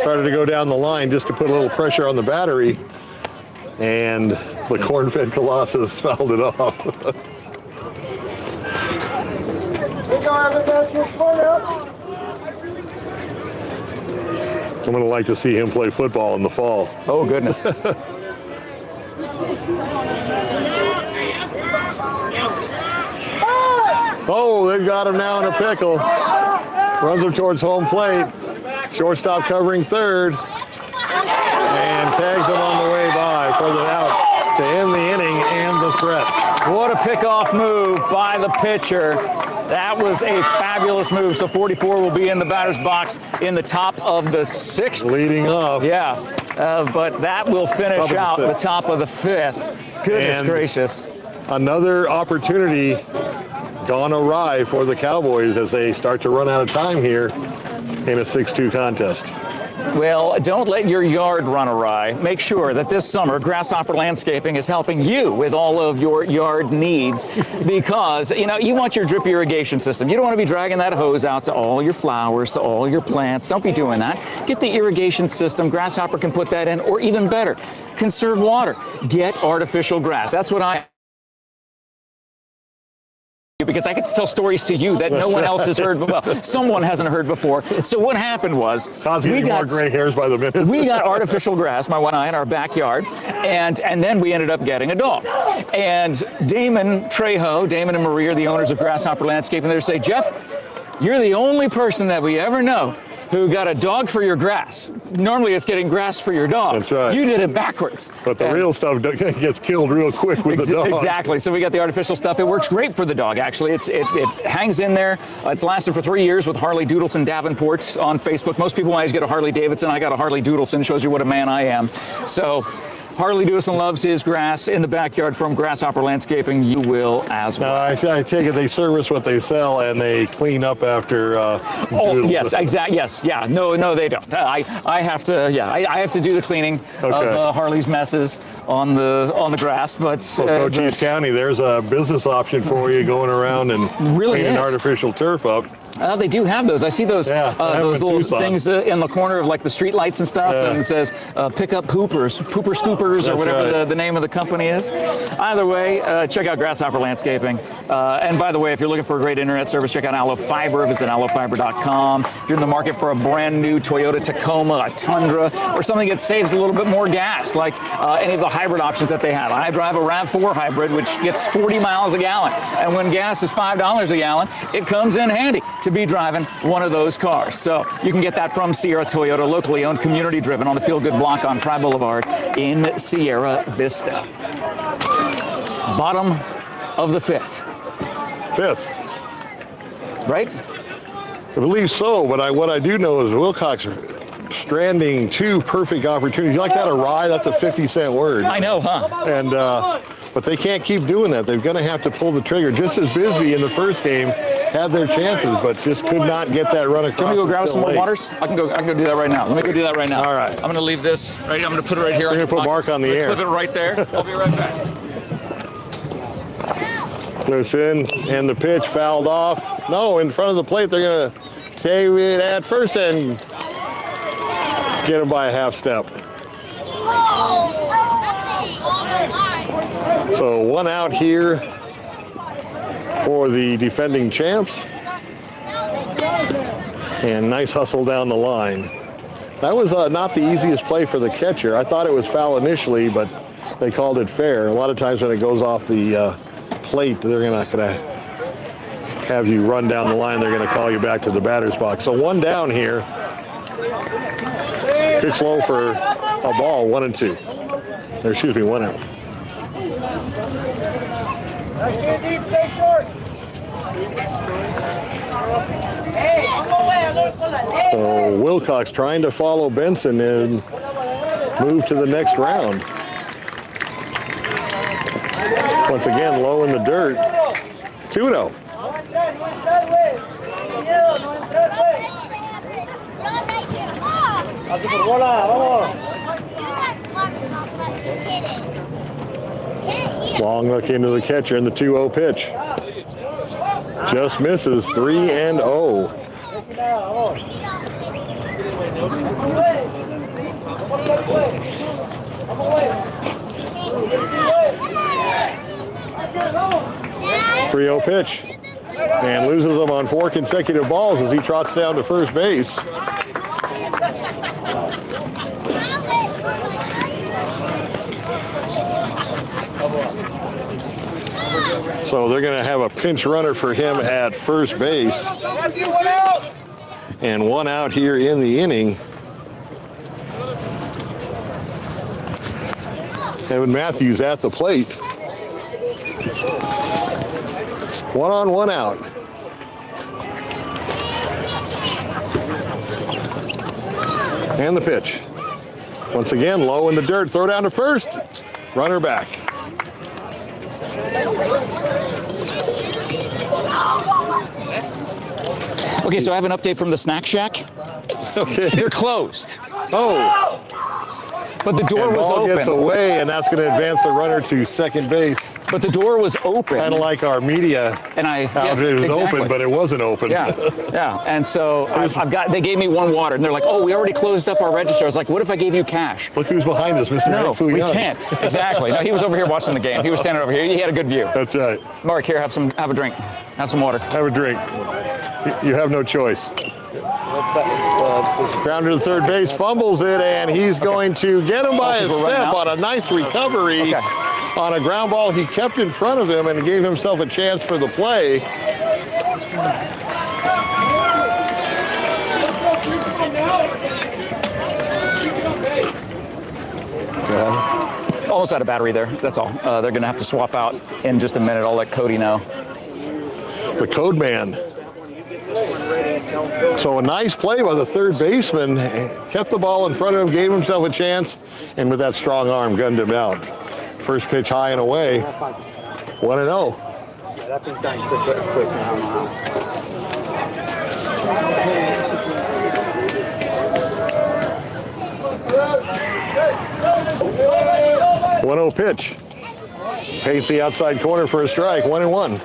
Started to go down the line just to put a little pressure on the battery. And the corn-fed Colossus fouled it off. I'm going to like to see him play football in the fall. Oh, goodness. Oh, they've got him now in a pickle. Runs him towards home plate. Shortstop covering third. and tags him on the way by for the out to end the inning and the threat. What a pickoff move by the pitcher. That was a fabulous move. So 44 will be in the batter's box in the top of the 6th. Leading off. Yeah, but that will finish out the top of the 5th. Goodness gracious. Another opportunity gone awry for the Cowboys as they start to run out of time here in a 6-2 contest. Well, don't let your yard run awry. Make sure that this summer Grasshopper Landscaping is helping you with all of your yard needs because, you know, you want your drip irrigation system. You don't want to be dragging that hose out to all your flowers, to all your plants. Don't be doing that. Get the irrigation system. Grasshopper can put that in, or even better, conserve water. Get artificial grass. That's what I... because I could tell stories to you that no one else has heard, well, someone hasn't heard before. So what happened was, we got more gray hairs by the minute. We got artificial grass, my wife and I, in our backyard, and then we ended up getting a dog. And Damon Trejo, Damon and Marie are the owners of Grasshopper Landscaping. They say, Jeff, you're the only person that we ever know who got a dog for your grass. Normally it's getting grass for your dog. That's right. You did it backwards. But the real stuff gets killed real quick with the dog. Exactly. So we got the artificial stuff. It works great for the dog, actually. It hangs in there. It's lasted for 3 years with Harley Doodleson Davenport on Facebook. Most people always get a Harley Davidson. I got a Harley Doodleson. Shows you what a man I am. So Harley Doodleson loves his grass in the backyard from Grasshopper Landscaping. You will as well. I take it they service what they sell and they clean up after. Yes, exactly. Yes, yeah. No, they don't. I have to. Yeah, I have to do the cleaning of Harley's messes on the grass. But Cochise County, there's a business option for you going around and cleaning artificial turf up. They do have those. I see those those little things in the corner of like the street lights and stuff, and it says pick up pooper scoopers, or whatever the name of the company is. Either way, check out Grasshopper Landscaping. And by the way, if you're looking for a great internet service, check out Allo Fiber. Visit allofiber.com. If you're in the market for a brand new Toyota Tacoma, a Tundra, or something that saves a little bit more gas, like any of the hybrid options that they have. I drive a RAV4 hybrid, which gets 40 miles a gallon, and when gas is $5 a gallon, it comes in handy to be driving one of those cars. So you can get that from Sierra Toyota, locally owned, community driven, on the Feel Good block on Fry Boulevard in Sierra Vista. Bottom of the 5th. Right? I believe so, but what I do know is Willcox stranding 2 perfect opportunities. You like that, a rye? That's a 50-cent word. I know, huh? And but they can't keep doing that. They're going to have to pull the trigger. Just as Bisbee in the first game had their chances, but just could not get that run across. Do you want me to go grab some more waters? I can go do that right now. Let me go do that right now. All right. I'm going to leave this right. I'm going to put it right here. We're going to put Mark on the air. Clip it right there. I'll be right back. Loose in, and the pitch fouled off. No, in front of the plate, they're going to cave it at first and get him by a half step. So 1 out here for the defending champs. And nice hustle down the line. That was not the easiest play for the catcher. I thought it was foul initially, but they called it fair. A lot of times when it goes off the plate, they're not going to have you run down the line. They're going to call you back to the batter's box. So 1 down here. Pitch low for a ball, 1 and 2. Or excuse me, 1 out. Stay short. So Willcox trying to follow Benson and move to the next round. Once again, low in the dirt. 2-0. Long look into the catcher in the 2-0 pitch. Just misses, 3-0. Three-0 pitch, and loses them on 4 consecutive balls as he trots down to first base. So they're going to have a pinch runner for him at first base. And 1 out here in the inning Evan Matthews at the plate. 1 on, 1 out. And the pitch. Once again, low in the dirt. Throw down to first. Runner back. Okay, so I have an update from the snack shack. Okay. They're closed, Oh, but the door and was ball gets open. away, and that's going to advance the runner to second base. But the door was open. Kind of like our media. And I, yes, It was exactly. open, but it wasn't open. Yeah, yeah. And so they gave me 1 water, and they're like, oh, we already closed up our register. I was like, what if I gave you cash? Look who's behind us, Mr. No, Fu we Young. can't. Exactly. No, he was over here watching the game. He was standing over here. He had a good view. That's right. Mark, here, have a drink. Have some water. Have a drink. You have no choice. Grounder to third base, fumbles it, and he's going to get him by a 'cause we're running step out? on a nice recovery. Okay. On a ground ball he kept in front of him and gave himself a chance for the play. Almost out of battery there. That's all. They're going to have to swap out in just a minute. I'll let Cody know. The code man. So a nice play by the third baseman. Kept the ball in front of him, gave himself a chance, and with that strong arm, gunned him out. First pitch high and away. 1-0. Yeah, that thing's dying quick now. 1-0 pitch. Paints the outside corner for a strike. 1-1.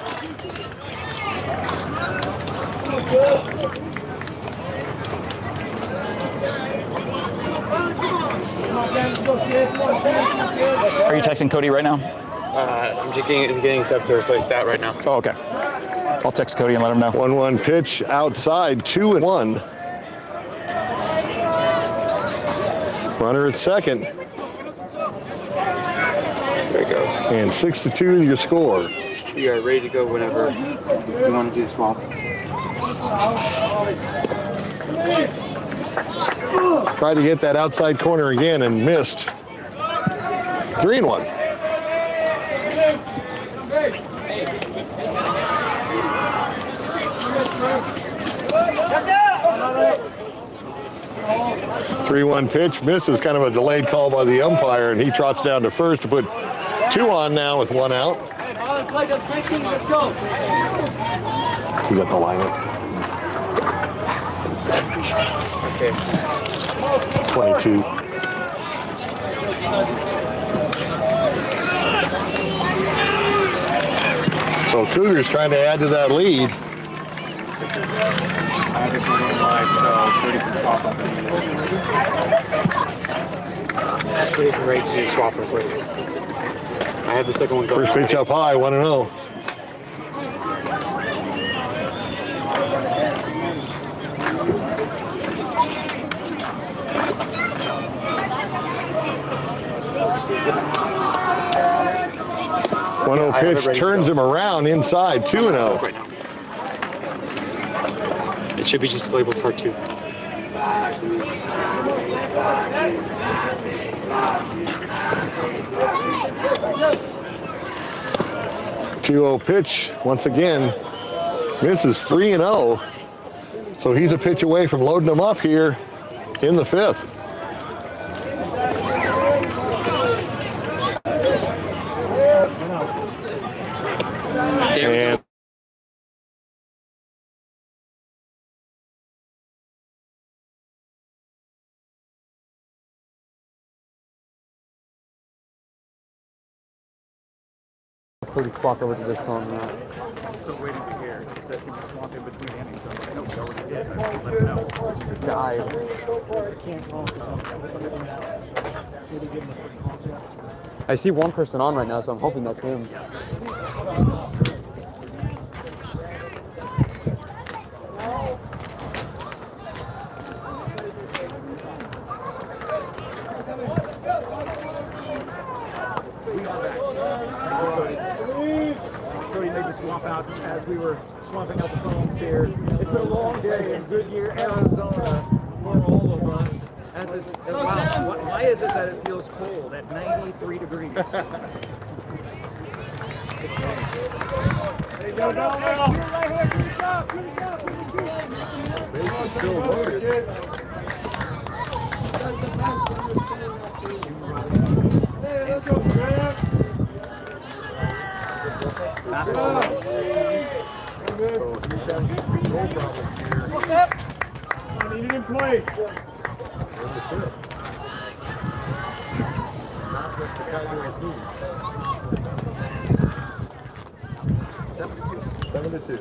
Are you texting Cody right now? I'm just getting set to replace that right now. Oh, okay. I'll text Cody and let him know. 1-1 pitch outside. 2-1. Runner at second. There you go. And 6-2 your score. You are ready to go whenever you want to do the swap. Tried to get that outside corner again and missed. 3-1. Three-one pitch misses, kind of a delayed call by the umpire, and he trots down to first to put 2 on now with 1 out. We got the lineup. Okay. 22. So Cougars trying to add to that lead. I just went on live, so Cody can swap up. Ask Cody for ready to do swap real quick. I have the second one going. First pitch up high, 1-0. Pitch turns him around inside, 2-0. Right now. It should be just labeled part 2. Two-0 pitch once again misses. 3-0. So he's a pitch away from loading him up here in the 5th. And Cody swapped over to this phone now. I'm still waiting to hear. He said he was swapping between innings. I don't know what he did. I let him know. Dive. I see one person on right now, so I'm hoping that's him. Cody made the swap out as we were swapping out the phones here. It's been a long day in Goodyear, Arizona for all of us. Wow, why is it that it feels cold at 93 degrees? There you go, down now. Right here, good job, good job. Base is still loaded. Hey, let's go, Grant. Fastball. So he's having control problems here What's up? I need it in play. in the fifth. Not what the Cowboys need. 7-2.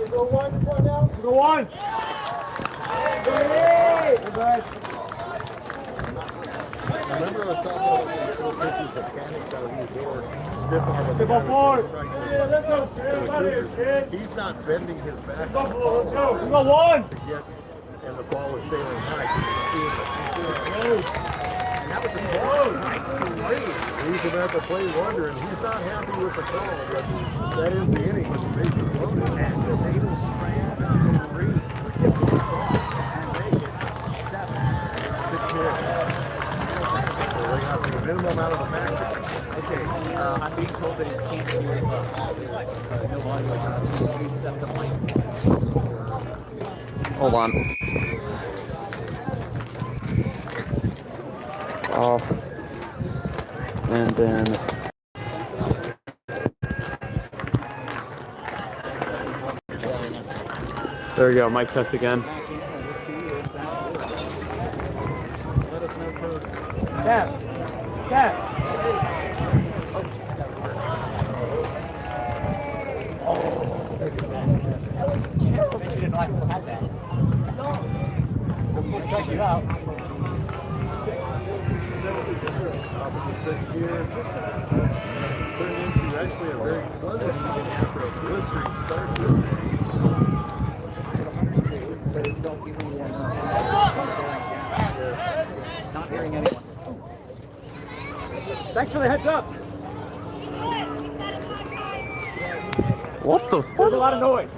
Go one now. Go one. Hey! Goodbye. Remember I was talking about the little pitches mechanics out of the door. Stiff arm. Step on forward. Yeah, let's go. Everybody here, kid. He's not bending his back Buffalo, let's go. Let's go one. to get, and the ball is sailing high. And that was a close strike three. He's about to play wonder, and he's not happy with the call, but that is the inning with the bases loaded. And the Naval Strand 3 and Vegas 7-2. So they got the minimum out of the maximum. Okay, I'm being told that he can't hear us. No audio. Please set the mic. Hold on. Off. And then. There we go. Mic test again. Tap. Tap. I bet you didn't know I still had that. So we'll strike it out. Top of the sixth here. Turning into actually a very pleasant evening after a blistering start to the day. So it felt even worse. Not hearing anyone. Thanks for the heads up. What the There's a lot of noise.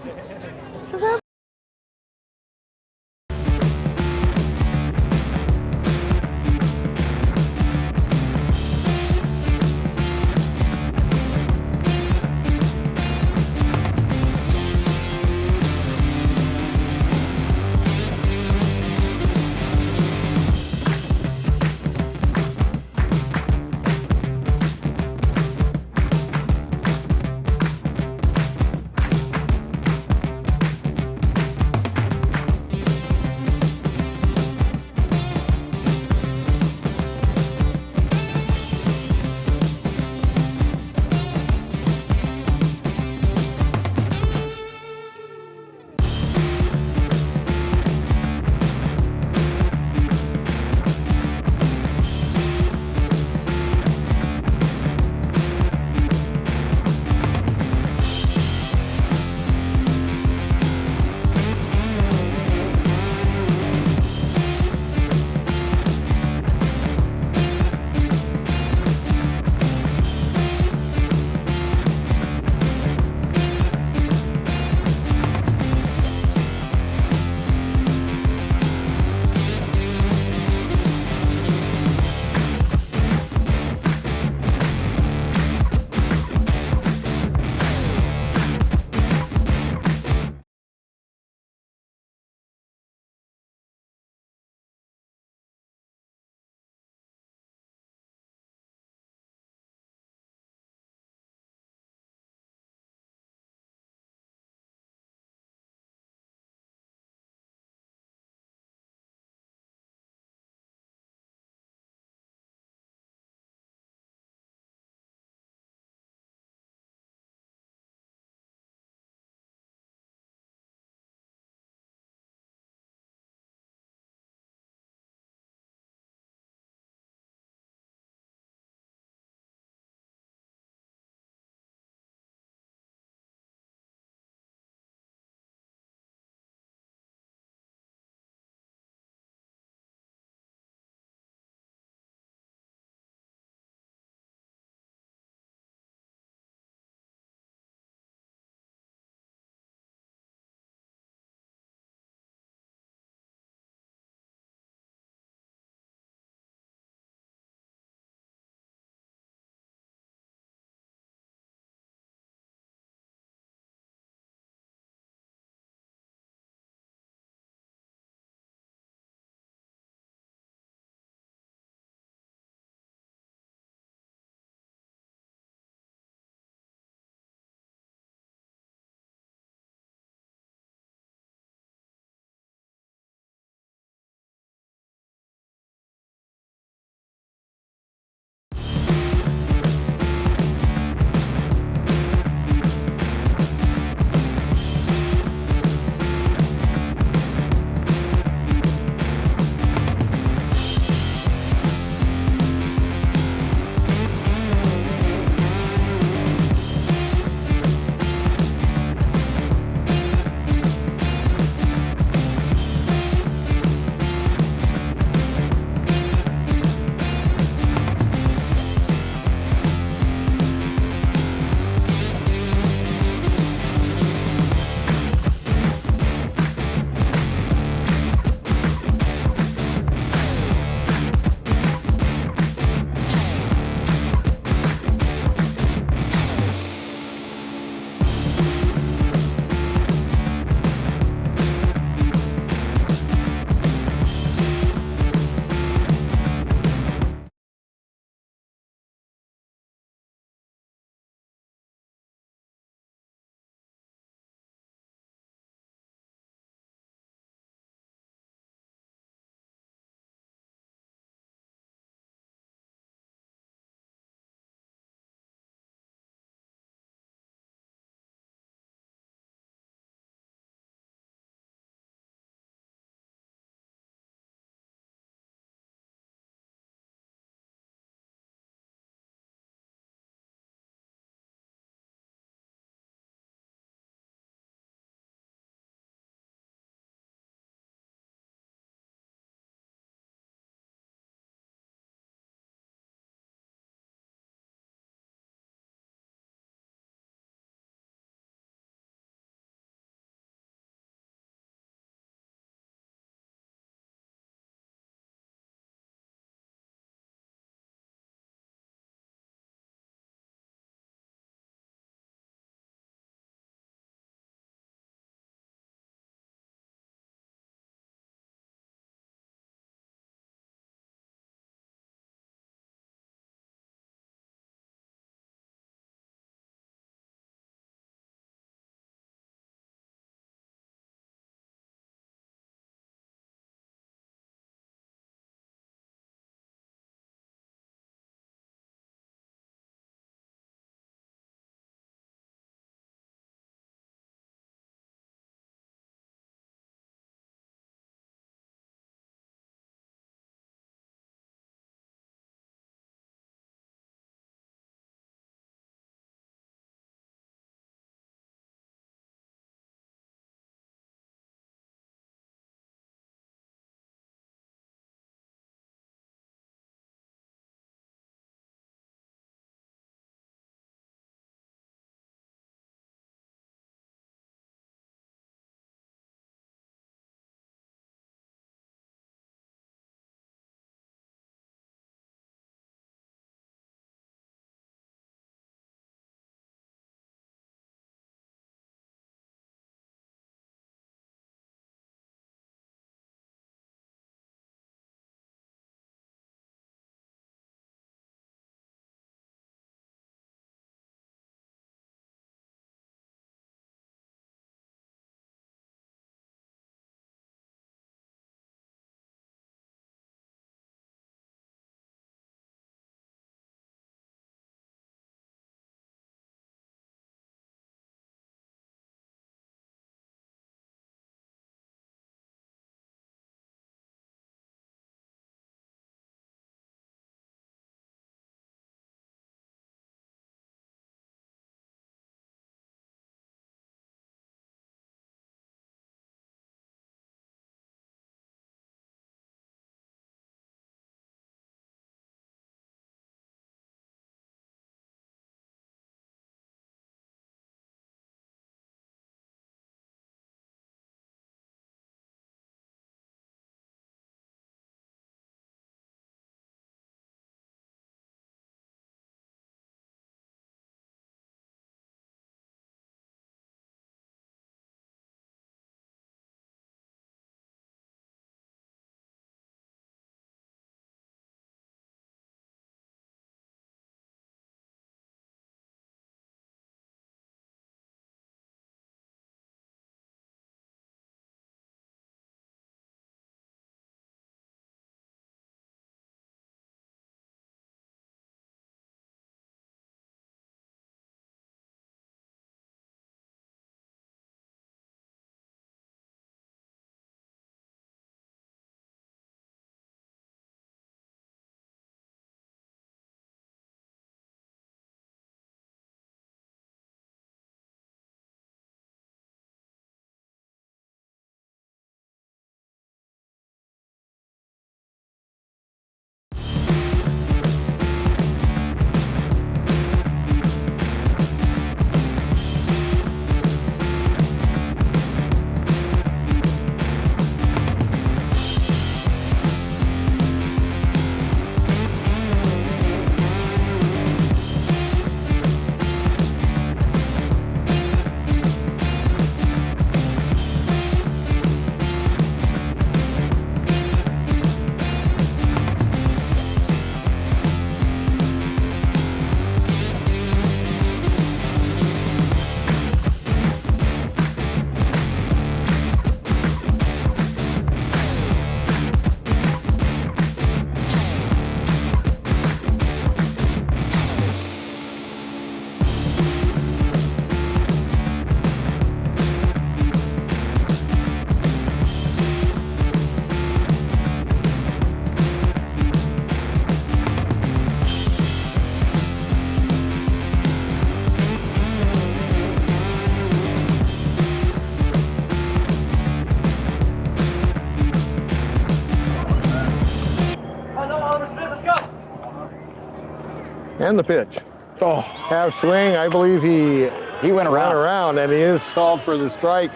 And the pitch. Oh, Half swing. I believe he he went ran around. around, and he is called for the strike.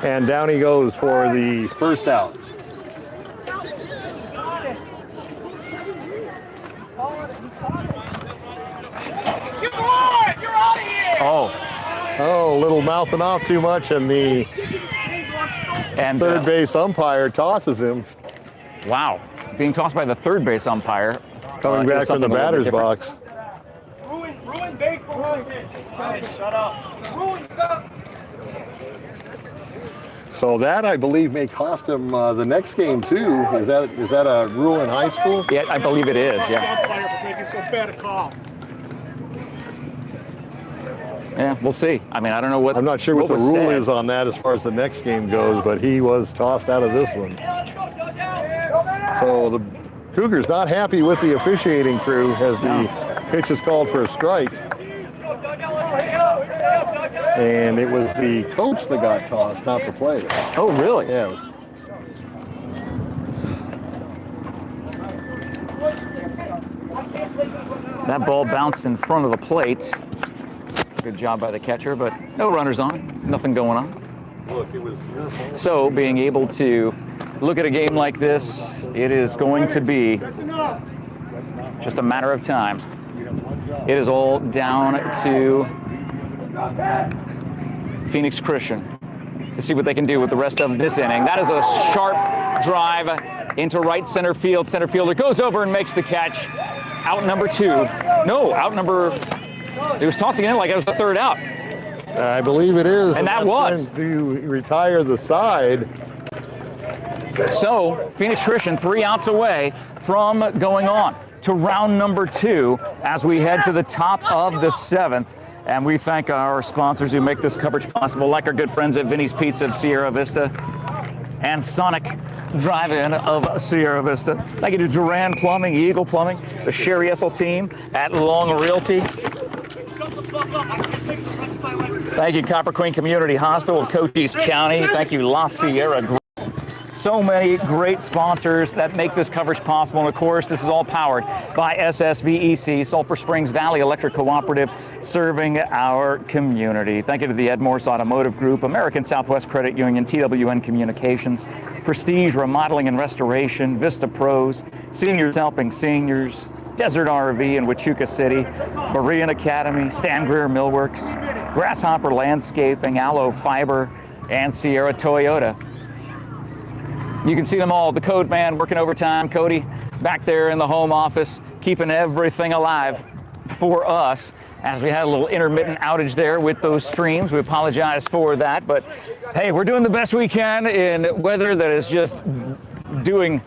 And down he goes for the first out. Oh, Oh, a little mouthing off too much, and the and third base umpire tosses him. wow, being tossed by the third base umpire. Coming is back from the something a little batter's bit different. box. Ruin baseball. Shut up. Ruin stuff. So that, I believe, may cost him the next game too. Is that a rule in high school? Yeah, I believe it is. Yeah, Umpire for making so bad a call. yeah, we'll see. I mean, I don't know what. I'm not sure what the was rule said. is on that as far as the next game goes, but he was tossed out of this one. So the Cougars not happy with the officiating crew as the pitch is called for a strike. And it was the coach that got tossed, not the player. Oh, really? Yeah. It was- That ball bounced in front of the plate. Good job by the catcher, but no runners on, nothing going on. Look, it was your fault. So being able to look at a game like this, it is going to be just a matter of time. It is all down to Phoenix Christian to see what they can do with the rest of this inning. That is a sharp drive into right center field. Center fielder goes over and makes the catch. Out number two. No, out number. He was tossing it in like it was the third out. I believe it is. And that that's was. going to retire the side. So Phoenix Christian 3 outs away from going on to round number 2 as we head to the top of the 7th. And we thank our sponsors who make this coverage possible, like our good friends at Vinny's Pizza of Sierra Vista and Sonic Drive-In of Sierra Vista. Thank you to Duran Plumbing, Eagle Plumbing, the Sherry Ethel team at Long Realty. Thank you, Copper Queen Community Hospital of Cochise County. Thank you, La Sierra Group. So many great sponsors that make this coverage possible. And of course, this is all powered by SSVEC, Sulphur Springs Valley Electric Cooperative, serving our community. Thank you to the MORSE Automotive Group, American Southwest Credit Union, TWN Communications, Prestige Remodeling and Restoration, Vista Pros, Seniors Helping Seniors, Desert RV in Huachuca City, Berean Academy, Stan Greer Millworks, Grasshopper Landscaping, Aloe Fiber, and Sierra Toyota. You can see them all. The Code Man working overtime. Cody back there in the home office, keeping everything alive for us as we had a little intermittent outage there with those streams. We apologize for that, but hey, we're doing the best we can in weather that is just doing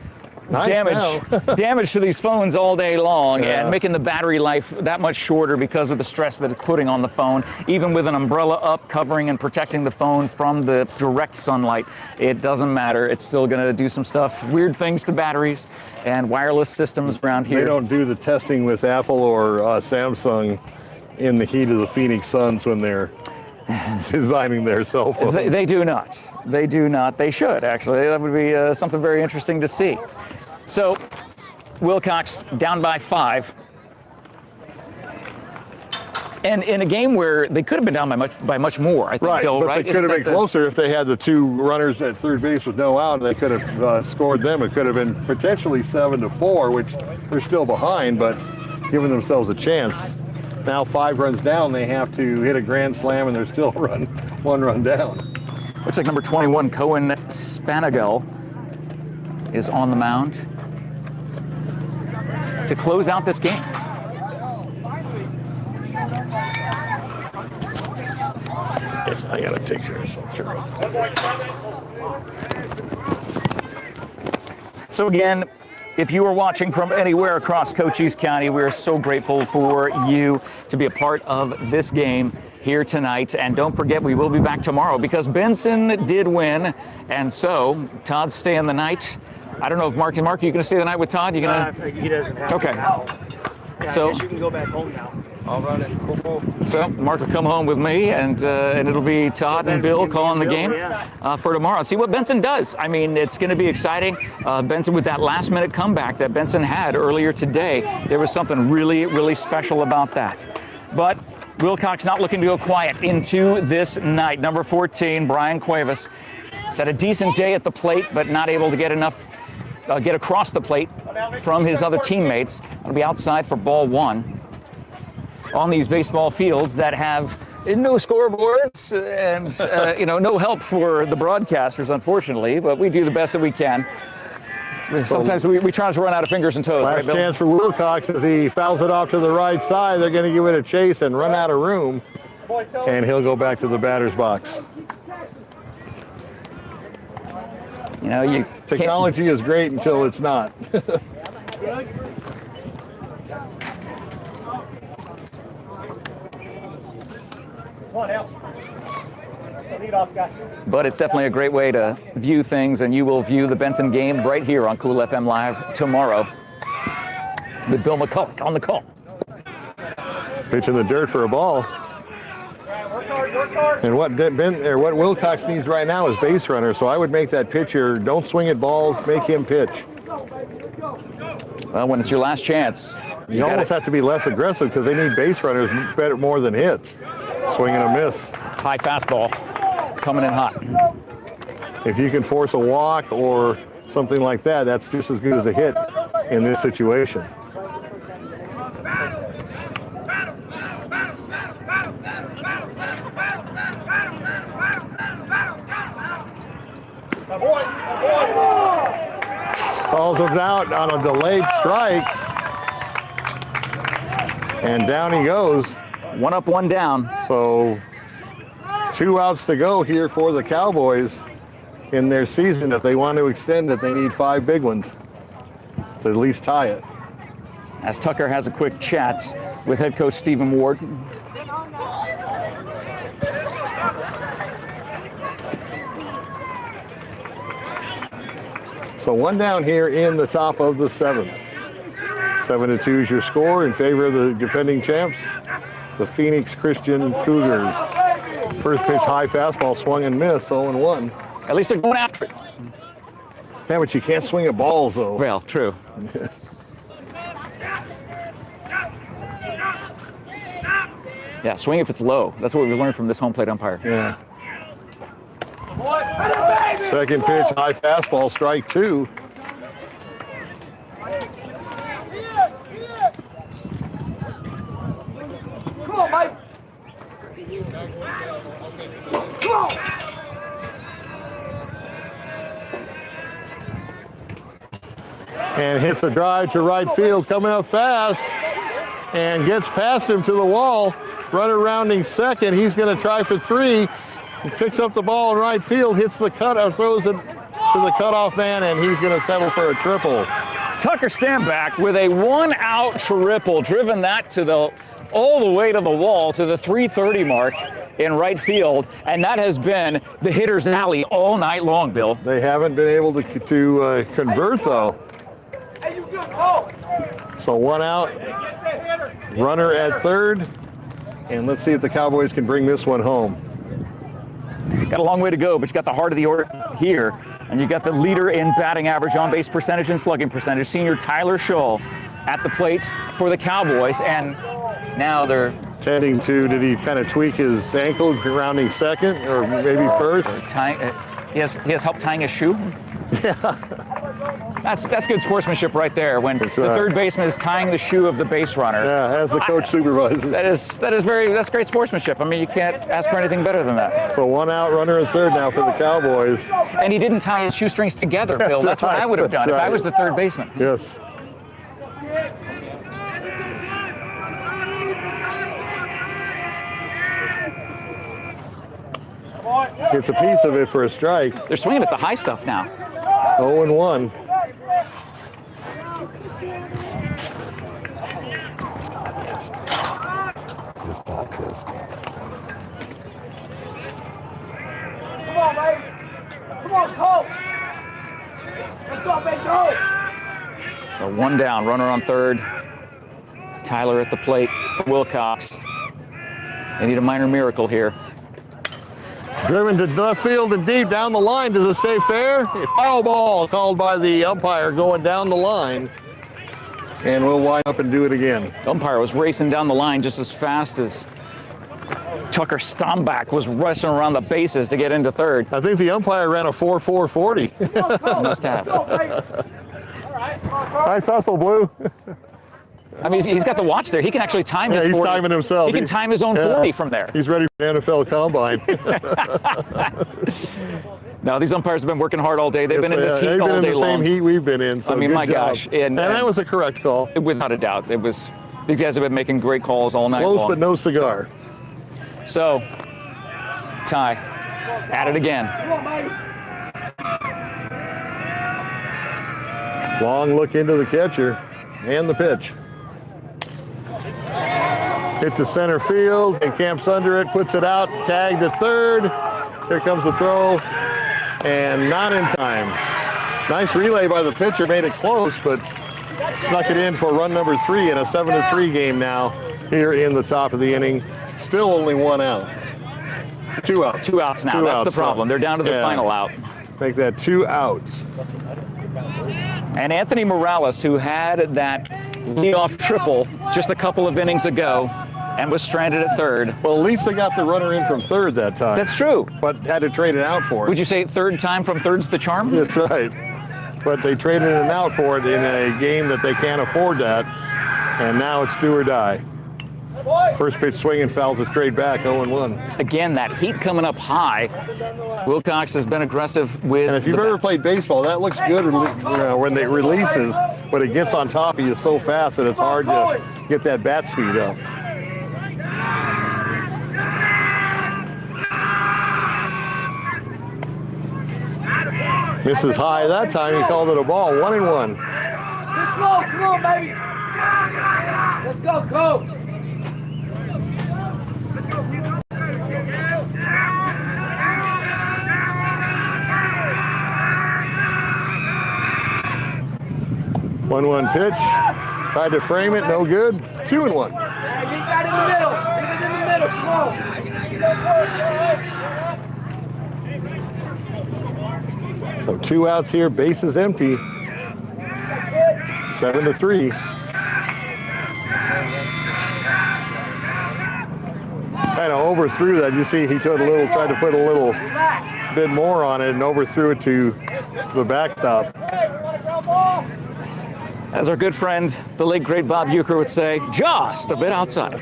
Nice damage to these phones all day long, Yeah. and making the battery life that much shorter because of the stress that it's putting on the phone. Even with an umbrella up covering and protecting the phone from the direct sunlight, it doesn't matter. It's still going to do some stuff, weird things to batteries and wireless systems around here. They don't do the testing with Apple or Samsung in the heat of the Phoenix Suns when they're designing their cell phone. They do not. They do not. They should, actually. That would be something very interesting to see. So, Willcox down by 5. And in a game where they could have been down by much more, I think, Right, Bill, but right? they could have Isn't been that closer if they had the 2 runners at third base with no out. They could have scored them. It could have been potentially 7-4, which they're still behind, but giving themselves a chance. Now 5 runs down, they have to hit a grand slam, and they're still 1 run down. Looks like number 21, Cohen Spanigal, is on the mound to close out this game. I gotta take care of something. So again, if you are watching from anywhere across Cochise County, we are so grateful for you to be a part of this game here tonight. And don't forget, we will be back tomorrow because Benson did win. And so Todd's staying the night. I don't know if Mark, you going to stay the night with Todd? You going to? He doesn't have Okay. to now. Yeah, So- I guess you can go back home now. I'll run it. Cool. So Mark will come home with me, and it'll be Todd and Bill calling the game for tomorrow. See what Benson does. I mean, it's going to be exciting. Benson, with that last-minute comeback that Benson had earlier today, there was something really, really special about that. But Willcox not looking to go quiet into this night. Number 14, Brian Cuevas. He's had a decent day at the plate, but not able to get enough, get across the plate from his other teammates. He'll be outside for ball 1. On these baseball fields that have no scoreboards and no help for the broadcasters, unfortunately, but we do the best that we can. Sometimes we try to run out of fingers and toes. Last right, Bill? chance for Willcox as he fouls it off to the right side. They're going to give it a chase and run out of room, and he'll go back to the batter's box. You know, you Technology is great until it's not. But it's definitely a great way to view things, and you will view the Benson game right here on Cool FM Live tomorrow with Bill McCulloch on the call. Pitch in the dirt for a ball. And what Willcox needs right now is base runner, so I would make that pitcher, don't swing at balls, make him pitch. Well, when it's your last chance, You almost have to be less aggressive because they need base runners better more than hits. Swing and a miss. High fastball coming in hot. If you can force a walk or something like that, that's just as good as a hit in this situation. Calls him out on a delayed strike. And down he goes. 1 up, 1 down. So 2 outs to go here for the Cowboys in their season. If they want to extend it, they need 5 big ones to at least tie it. As Tucker has a quick chat with head coach Stephen Ward. So 1 down here in the top of the 7th. 7-2 is your score in favor of the defending champs, the Phoenix Christian Cougars. First pitch, high fastball, swung and missed, 0-1. At least they're going after it. Yeah, but you can't swing at balls, though. Well, true. Yeah, swing if it's low. That's what we learned from this home plate umpire. Yeah. Second pitch, high fastball, strike 2. Come on, Mike. Come on. And hits a drive to right field, coming up fast, and gets past him to the wall. Runner rounding second. He's going to try for 3. He picks up the ball in right field, hits the cutout, throws it to the cutoff man, and he's going to settle for a triple. Tucker Stanback with a 1-out triple, driven that to the all the way to the wall to the 330 mark in right field, and that has been the hitter's alley all night long, Bill. They haven't been able to convert, though. So 1 out, runner at third, and let's see if the Cowboys can bring this one home. Got a long way to go, but you got the heart of the order here, and you got the leader in batting average, on base percentage, and slugging percentage, senior Tyler Scholl at the plate for the Cowboys, and now they're Tending to, did he kind of tweak his ankle, rounding second, or maybe first? tying. He has help tying his shoe. That's good sportsmanship right there. When the third baseman is tying the shoe of the base runner. Yeah, as the coach supervises. That's great sportsmanship. I mean, you can't ask for anything better than that. So 1 out, runner at third now for the Cowboys. And he didn't tie his shoestrings together, Bill. That's what I would have done if I was the third baseman. Yes. Gets a piece of it for a strike. They're swinging at the high stuff now. 0-1. Come on, mate. Come on, Cole. Let's go, big go. So 1 down, runner on third. Tyler at the plate for Willcox. They need a minor miracle here. Driven to left field and deep down the line. Does it stay fair? A foul ball called by the umpire going down the line. And we'll wind up and do it again. The umpire was racing down the line just as fast as Tucker Stombach was rushing around the bases to get into third. I think the umpire ran a 4.440. Must have. Nice hustle, Blue. I mean, he's got the watch there. He can actually time his 40. He's timing himself. He can time his own 40 from there. He's ready for the NFL Combine. No, these umpires have been working hard all day. They've been in this heat all day long. They've been in the same heat we've been in. So I mean, good my job. gosh. And that was a correct call. Without a doubt. It was. These guys have been making great calls all night long. Close, but no cigar. So, Ty, at it again. Long look into the catcher and the pitch. Hit to center field and camps under it, puts it out, tagged at third. Here comes the throw, and not in time. Nice relay by the pitcher, made it close, but snuck it in for run number 3 in a 7-3 game now here in the top of the inning. Still only 1 out. 2 outs. 2 outs now. That's the problem. They're down to the final out. Make that 2 outs. And Anthony Morales, who had that leadoff triple just a couple of innings ago and was stranded at third. Well, at least they got the runner in from third that time. That's true. But had to trade it out for it. Would you say third time from third's the charm? That's right. But they traded it out for it in a game that they can't afford that. And now it's do or die. First pitch swinging, fouls it straight back, 0-1. Again, that heat coming up high. Willcox has been aggressive with. And if you've ever played baseball, that looks good when it releases, but it gets on top of you so fast that it's hard to get that bat speed up. Misses high that time. He called it a ball. 1-1. Let's go, come on, baby. Let's go, Coach. 1-1 pitch. Tried to frame it, no good. 2-1. Get that in the middle. Get it in the middle. Come on. So 2 outs here, bases empty. 7-3. Kind of overthrew that. You see, he tried to put a little bit more on it and overthrew it to the backstop. As our good friend, the late great Bob Uecker would say, just a bit outside.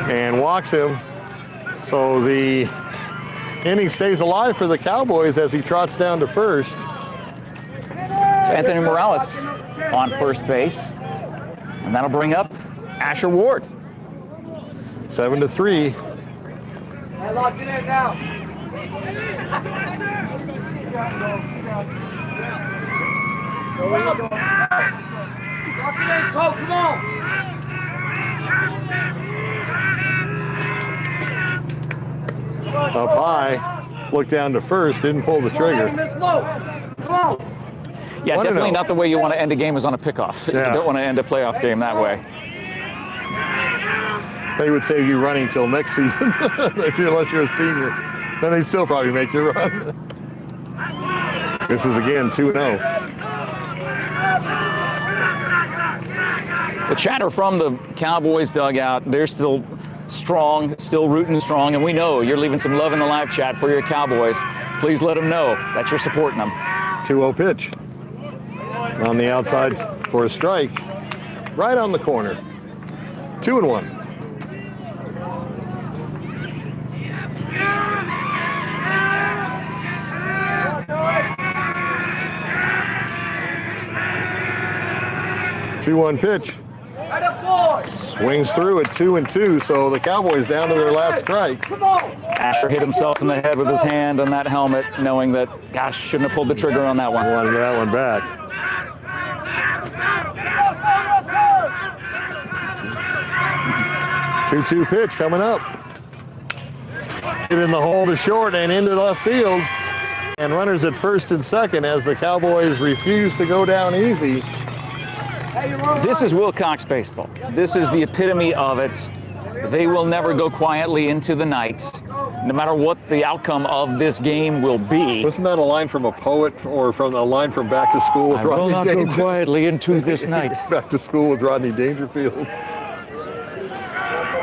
And walks him. So the inning stays alive for the Cowboys as he trots down to first. So Anthony Morales on first base. And that'll bring up Asher Ward. 7-3. Hey, lock it in now. Lock it in, Cole, come on. Up high, looked down to first, didn't pull the trigger. Come on. Yeah, 1-0. definitely not the way you want to end a game is on a pickoff. Yeah. You don't want to end a playoff game that way. They would save you running till next season, unless you're a senior. Then they'd still probably make you run. This is again 2-0. The chatter from the Cowboys dugout, they're still strong, still rooting strong, and we know you're leaving some love in the live chat for your Cowboys. Please let them know that you're supporting them. 2-0 pitch. On the outside for a strike. Right on the corner. 2-1. Two-one pitch. Swings through at 2-2, so the Cowboys down to their last strike. Asher hit himself in the head with his hand on that helmet, knowing that, gosh, shouldn't have pulled the trigger on that one. Want to get that one back. 2-2 pitch coming up. Hit in the hole to short and into left field. And runners at first and second as the Cowboys refuse to go down easy. This is Willcox baseball. This is the epitome of it. They will never go quietly into the night, no matter what the outcome of this game will be. Wasn't that a line from a poet or from a line from Back to School with I will not Rodney go quietly into this night. Back to School with Rodney Dangerfield.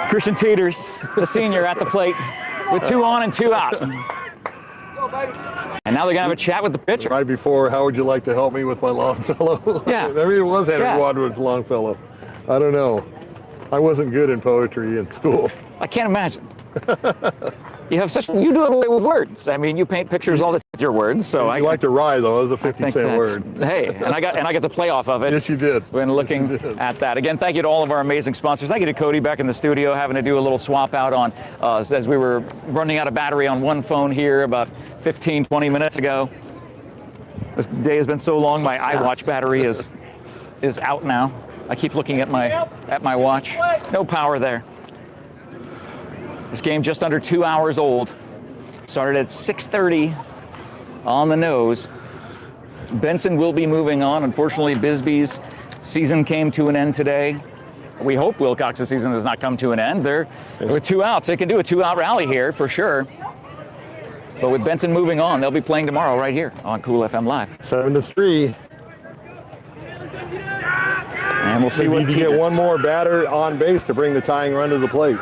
Christian Teeters, the senior, at the plate with 2 on and 2 out. And now they're going to have a chat with the pitcher. Right before, how would you like to help me with my Longfellow? Yeah. Maybe it was Henry Yeah. Wadwood's Longfellow. I don't know. I wasn't good in poetry in school. I can't imagine. You do it away with words. I mean, you paint pictures all the time with your words, so I like to rhyme, though. It was a 50-cent word. Hey, and I got to play off of it. Yes, you did. When looking at that. Again, thank you to all of our amazing sponsors. Thank you to Cody back in the studio, having to do a little swap out on as we were running out of battery on one phone here about 15, 20 minutes ago. This day has been so long, my iWatch battery is out now. I keep looking at my watch. No power there. This game just under 2 hours old. Started at 6:30 on the nose. Benson will be moving on. Unfortunately, Bisbee's season came to an end today. We hope Willcox's season does not come to an end. They're with 2 outs. They can do a 2-out rally here for sure. But with Benson moving on, they'll be playing tomorrow right here on Cool FM Live. 7-3. And we'll see They what need to get one more batter on base to bring the tying run to the plate.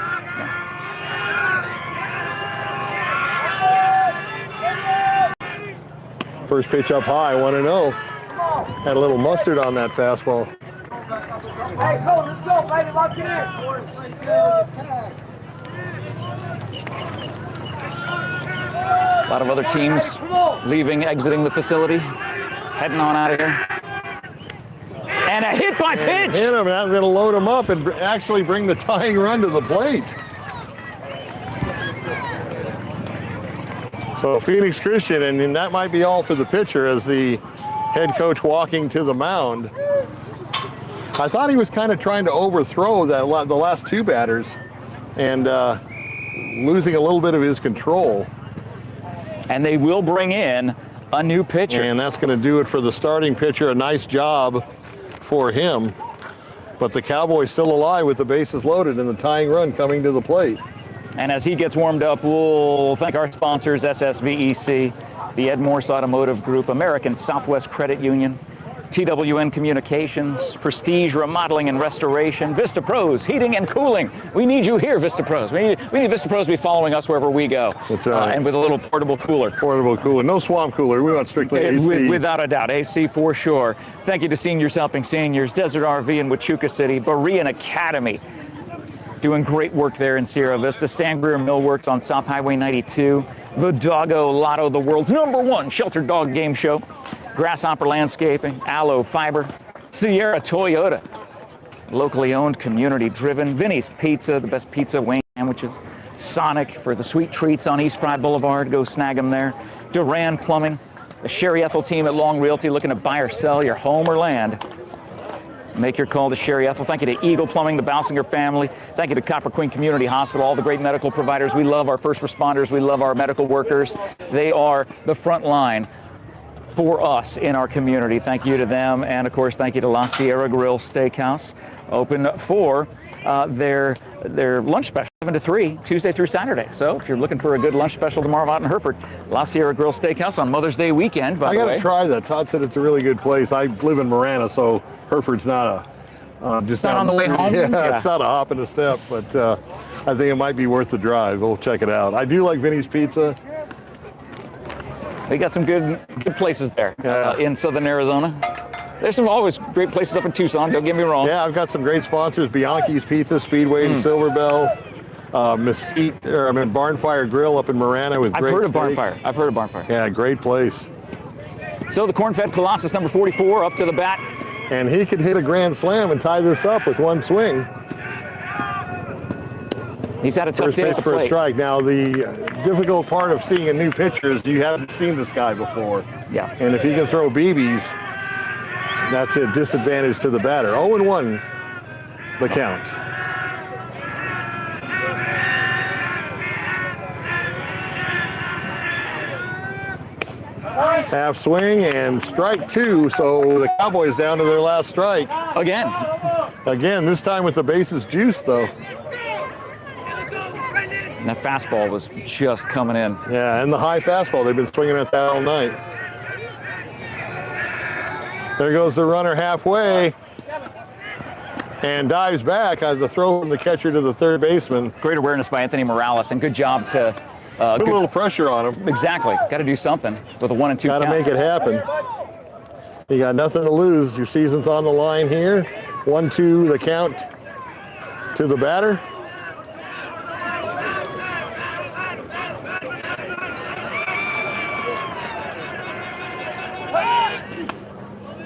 First pitch up high, 1-0. Had a little mustard on that fastball. Hey, go, let's go, baby, lock it in. A lot of other teams exiting the facility, heading on out of here. And a hit by pitch. Hit him, that's going to load him up and actually bring the tying run to the plate. So Phoenix Christian, and that might be all for the pitcher as the head coach walking to the mound. I thought he was kind of trying to overthrow the last 2 batters and losing a little bit of his control. And they will bring in a new pitcher. And that's going to do it for the starting pitcher. A nice job for him. But the Cowboys still alive with the bases loaded and the tying run coming to the plate. And as he gets warmed up, we'll thank our sponsors, SSVEC, the MORSE Automotive Group, American Southwest Credit Union, TWN Communications, Prestige Remodeling and Restoration, Vista Pros, Heating and Cooling. We need you here, Vista Pros. We need Vista Pros to be following us wherever we go. That's right. And with a little portable cooler. Portable cooler. No swamp cooler. We want strictly AC. Without a doubt. AC for sure. Thank you to Seniors Helping Seniors, Desert RV in Huachuca City, Berean Academy, doing great work there in Sierra Vista. Stan Greer Millworks on South Highway 92. The Doggo Lotto, the world's #1 sheltered dog game show. Grasshopper Landscaping, Aloe Fiber, Sierra Toyota, locally owned, community driven. Vinny's Pizza, the best pizza, wing sandwiches. Sonic for the sweet treats on East Pride Boulevard. Go snag them there. Duran Plumbing, the Sherry Ethel team at Long Realty, looking to buy or sell your home or land. Make your call to Sherry Ethel. Thank you to Eagle Plumbing, the Bausinger family. Thank you to Copper Queen Community Hospital, all the great medical providers. We love our first responders. We love our medical workers. They are the front line for us in our community. Thank you to them. And of course, thank you to La Sierra Grill Steakhouse, open for their lunch special, 7 to 3, Tuesday through Saturday. So if you're looking for a good lunch special tomorrow out in Hereford, La Sierra Grill Steakhouse on Mother's Day weekend, by the way. I got to try that. Todd said it's a really good place. I live in Marana, so Hereford's not just not on the way home? Yeah, it's not a hop and a step, but I think it might be worth the drive. We'll check it out. I do like Vinny's Pizza. They got some good places there in Southern Arizona. There's some always great places up in Tucson, don't get me wrong. Yeah, I've got some great sponsors. Bianchi's Pizza, Speedway and Silver Bell. Mesquite, Barnfire Grill up in Marana with great I've heard of steaks. Barnfire. I've heard of Barnfire. Yeah, great place. So the corn-fed Colossus, number 44, up to the bat. And he could hit a grand slam and tie this up with one swing. He's had a tough First day pitch at the for a plate. strike. Now, the difficult part of seeing a new pitcher is you haven't seen this guy before. Yeah. And if he can throw BBs, that's a disadvantage to the batter. 0-1, the count. Half swing and strike 2. So the Cowboys down to their last strike. Again. Again, this time with the bases juiced though. And that fastball was just coming in. Yeah, and the high fastball. They've been swinging at that all night. There goes the runner halfway. And dives back as the throw from the catcher to the third baseman. Great awareness by Anthony Morales, and good job to Put a little pressure on him. Exactly. Got to do something with a 1 and 2 Got count. to make it happen. You got nothing to lose. Your season's on the line here. 1-2 the count to the batter.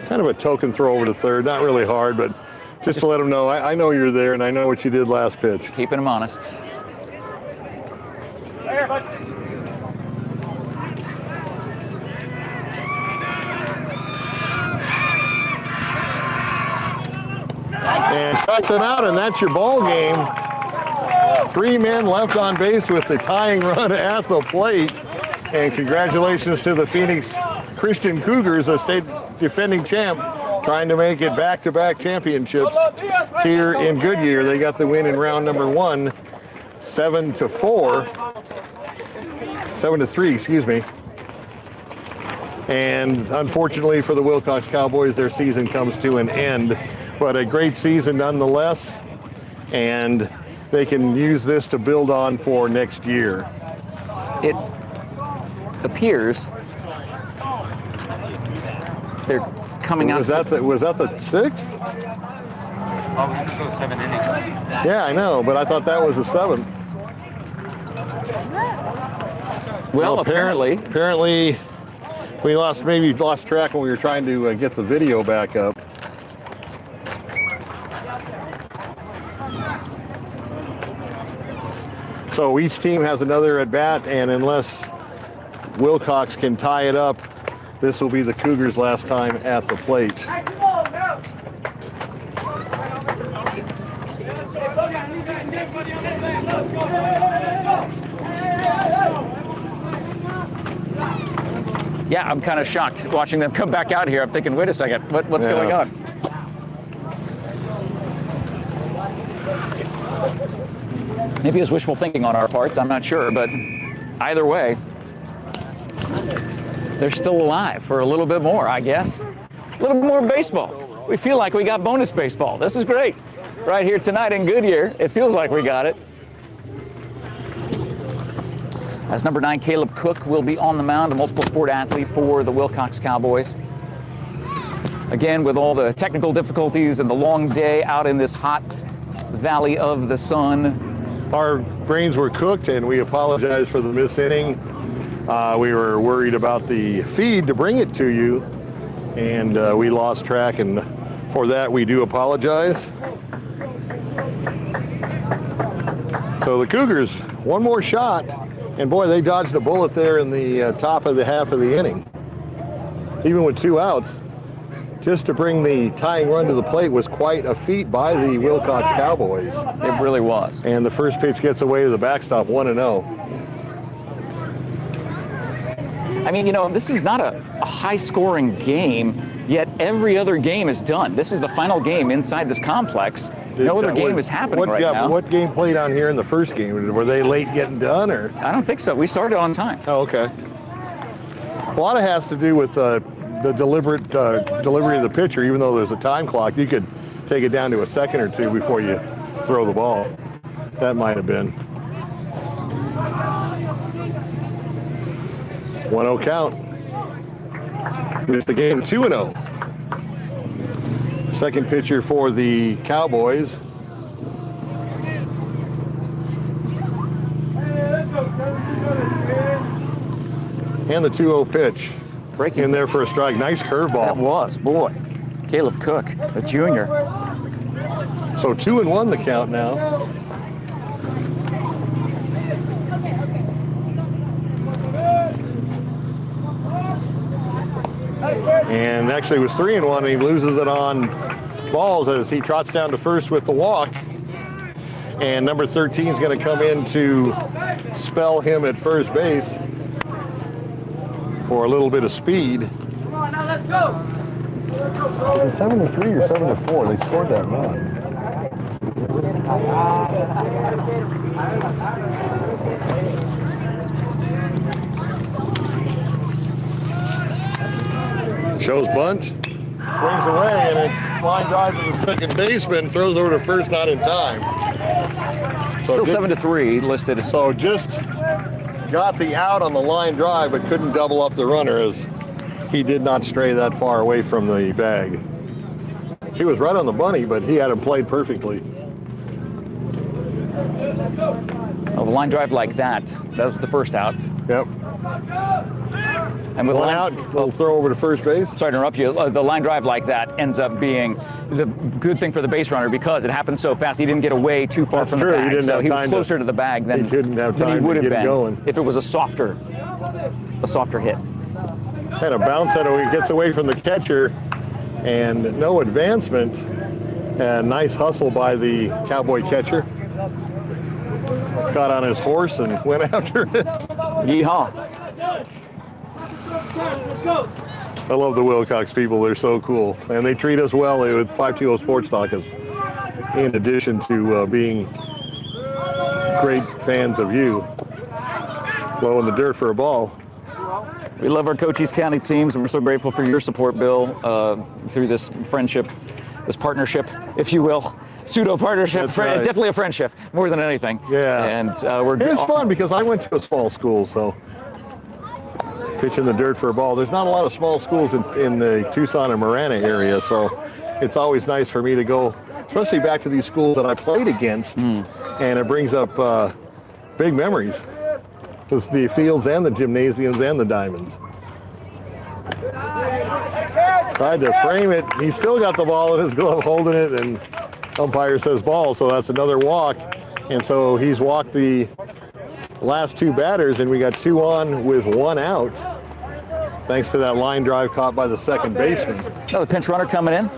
Kind of a token throw over to third. Not really hard, but just to let them know, I know you're there and I know what you did last pitch. Keeping him honest. And strikes him out, and that's your ball game. 3 men left on base with the tying run at the plate. And congratulations to the Phoenix Christian Cougars, a state defending champ, trying to make it back-to-back championships here in Goodyear. They got the win in round number 1, 7-4. 7-3, excuse me. And unfortunately for the Willcox Cowboys, their season comes to an end. But a great season nonetheless, and they can use this to build on for next year. It appears they're coming out. Was that the 6th? Oh, we have to go 7 innings. Yeah, I know, but I thought that was the 7th. Well, apparently we lost track when we were trying to get the video back up. So each team has another at bat, and unless Willcox can tie it up, this will be the Cougars' last time at the plate. Yeah, I'm kind of shocked watching them come back out here. I'm thinking, wait a second, what's going on? Maybe it's wishful thinking on our parts, I'm not sure, but either way, they're still alive for a little bit more, I guess. A little bit more baseball. We feel like we got bonus baseball. This is great. Right here tonight in Goodyear, it feels like we got it. As number 9, Caleb Cook will be on the mound, a multiple sport athlete for the Willcox Cowboys. Again, with all the technical difficulties and the long day out in this hot Valley of the Sun. Our brains were cooked, and we apologize for the missed inning. We were worried about the feed to bring it to you, and we lost track, and for that we do apologize. So the Cougars, one more shot, and boy, they dodged a bullet there in the top of the half of the inning. Even with 2 outs, just to bring the tying run to the plate was quite a feat by the Willcox Cowboys. It really was. And the first pitch gets away to the backstop, 1-0. I mean, you know, this is not a high-scoring game, yet every other game is done. This is the final game inside this complex. No other game is happening right now. What game played on here in the first game? Were they late getting done, or? I don't think so. We started on time. Oh, okay. A lot of it has to do with the deliberate delivery of the pitcher. Even though there's a time clock, you could take it down to a second or two before you throw the ball. That might have been. 1-0 count. It's the game 2-0. Second pitcher for the Cowboys. And the 2-0 pitch. Breaking in there for a strike. Nice curveball. That was, boy. Caleb Cook, a junior. So 2-1 the count now. And actually it was 3-1, and he loses it on balls as he trots down to first with the walk. And number 13 is going to come in to spell him at first base for a little bit of speed. Come on, now let's go. Is it 7-3 or 7-4? They scored that run. Shows bunt. Swings away, and it's line drive to the second baseman. Throws over to first, not in time. So Still 7-3 listed. So just got the out on the line drive, but couldn't double up the runner as he did not stray that far away from the bag. He was right on the bunny, but he had him played perfectly. A line drive like that, that was the first out. Yep. And with One line, out, little throw over to first base. sorry to interrupt you, the line drive like that ends up being the good thing for the base runner because it happened so fast. He didn't get away too far That's from true. the He bag, didn't so have he was time closer to the bag than he didn't have than he time would to have get it been going. if it was a softer hit. Had a bounce that he gets away from the catcher, and no advancement. And nice hustle by the Cowboy catcher. Got on his horse and went after it. Yeehaw. I love the Willcox people. They're so cool. And they treat us well with 520 Sports Talk, in addition to being great fans of you. Low in the dirt for a ball. We love our Cochise County teams, and we're so grateful for your support, Bill, through this friendship, this partnership, if you will. Pseudo partnership, That's right. Definitely a friendship, more than anything. Yeah. And we're It's fun because I went to a small school, so pitch in the dirt for a ball. There's not a lot of small schools in the Tucson and Marana area, so it's always nice for me to go, especially back to these schools that I played against, and it brings up big memories. With the fields and the gymnasiums and the diamonds. Tried to frame it. He's still got the ball in his glove holding it, and umpire says ball, so that's another walk. And so he's walked the last two batters, and we got 2 on with 1 out. Thanks to that line drive caught by the second baseman. another pinch runner coming in.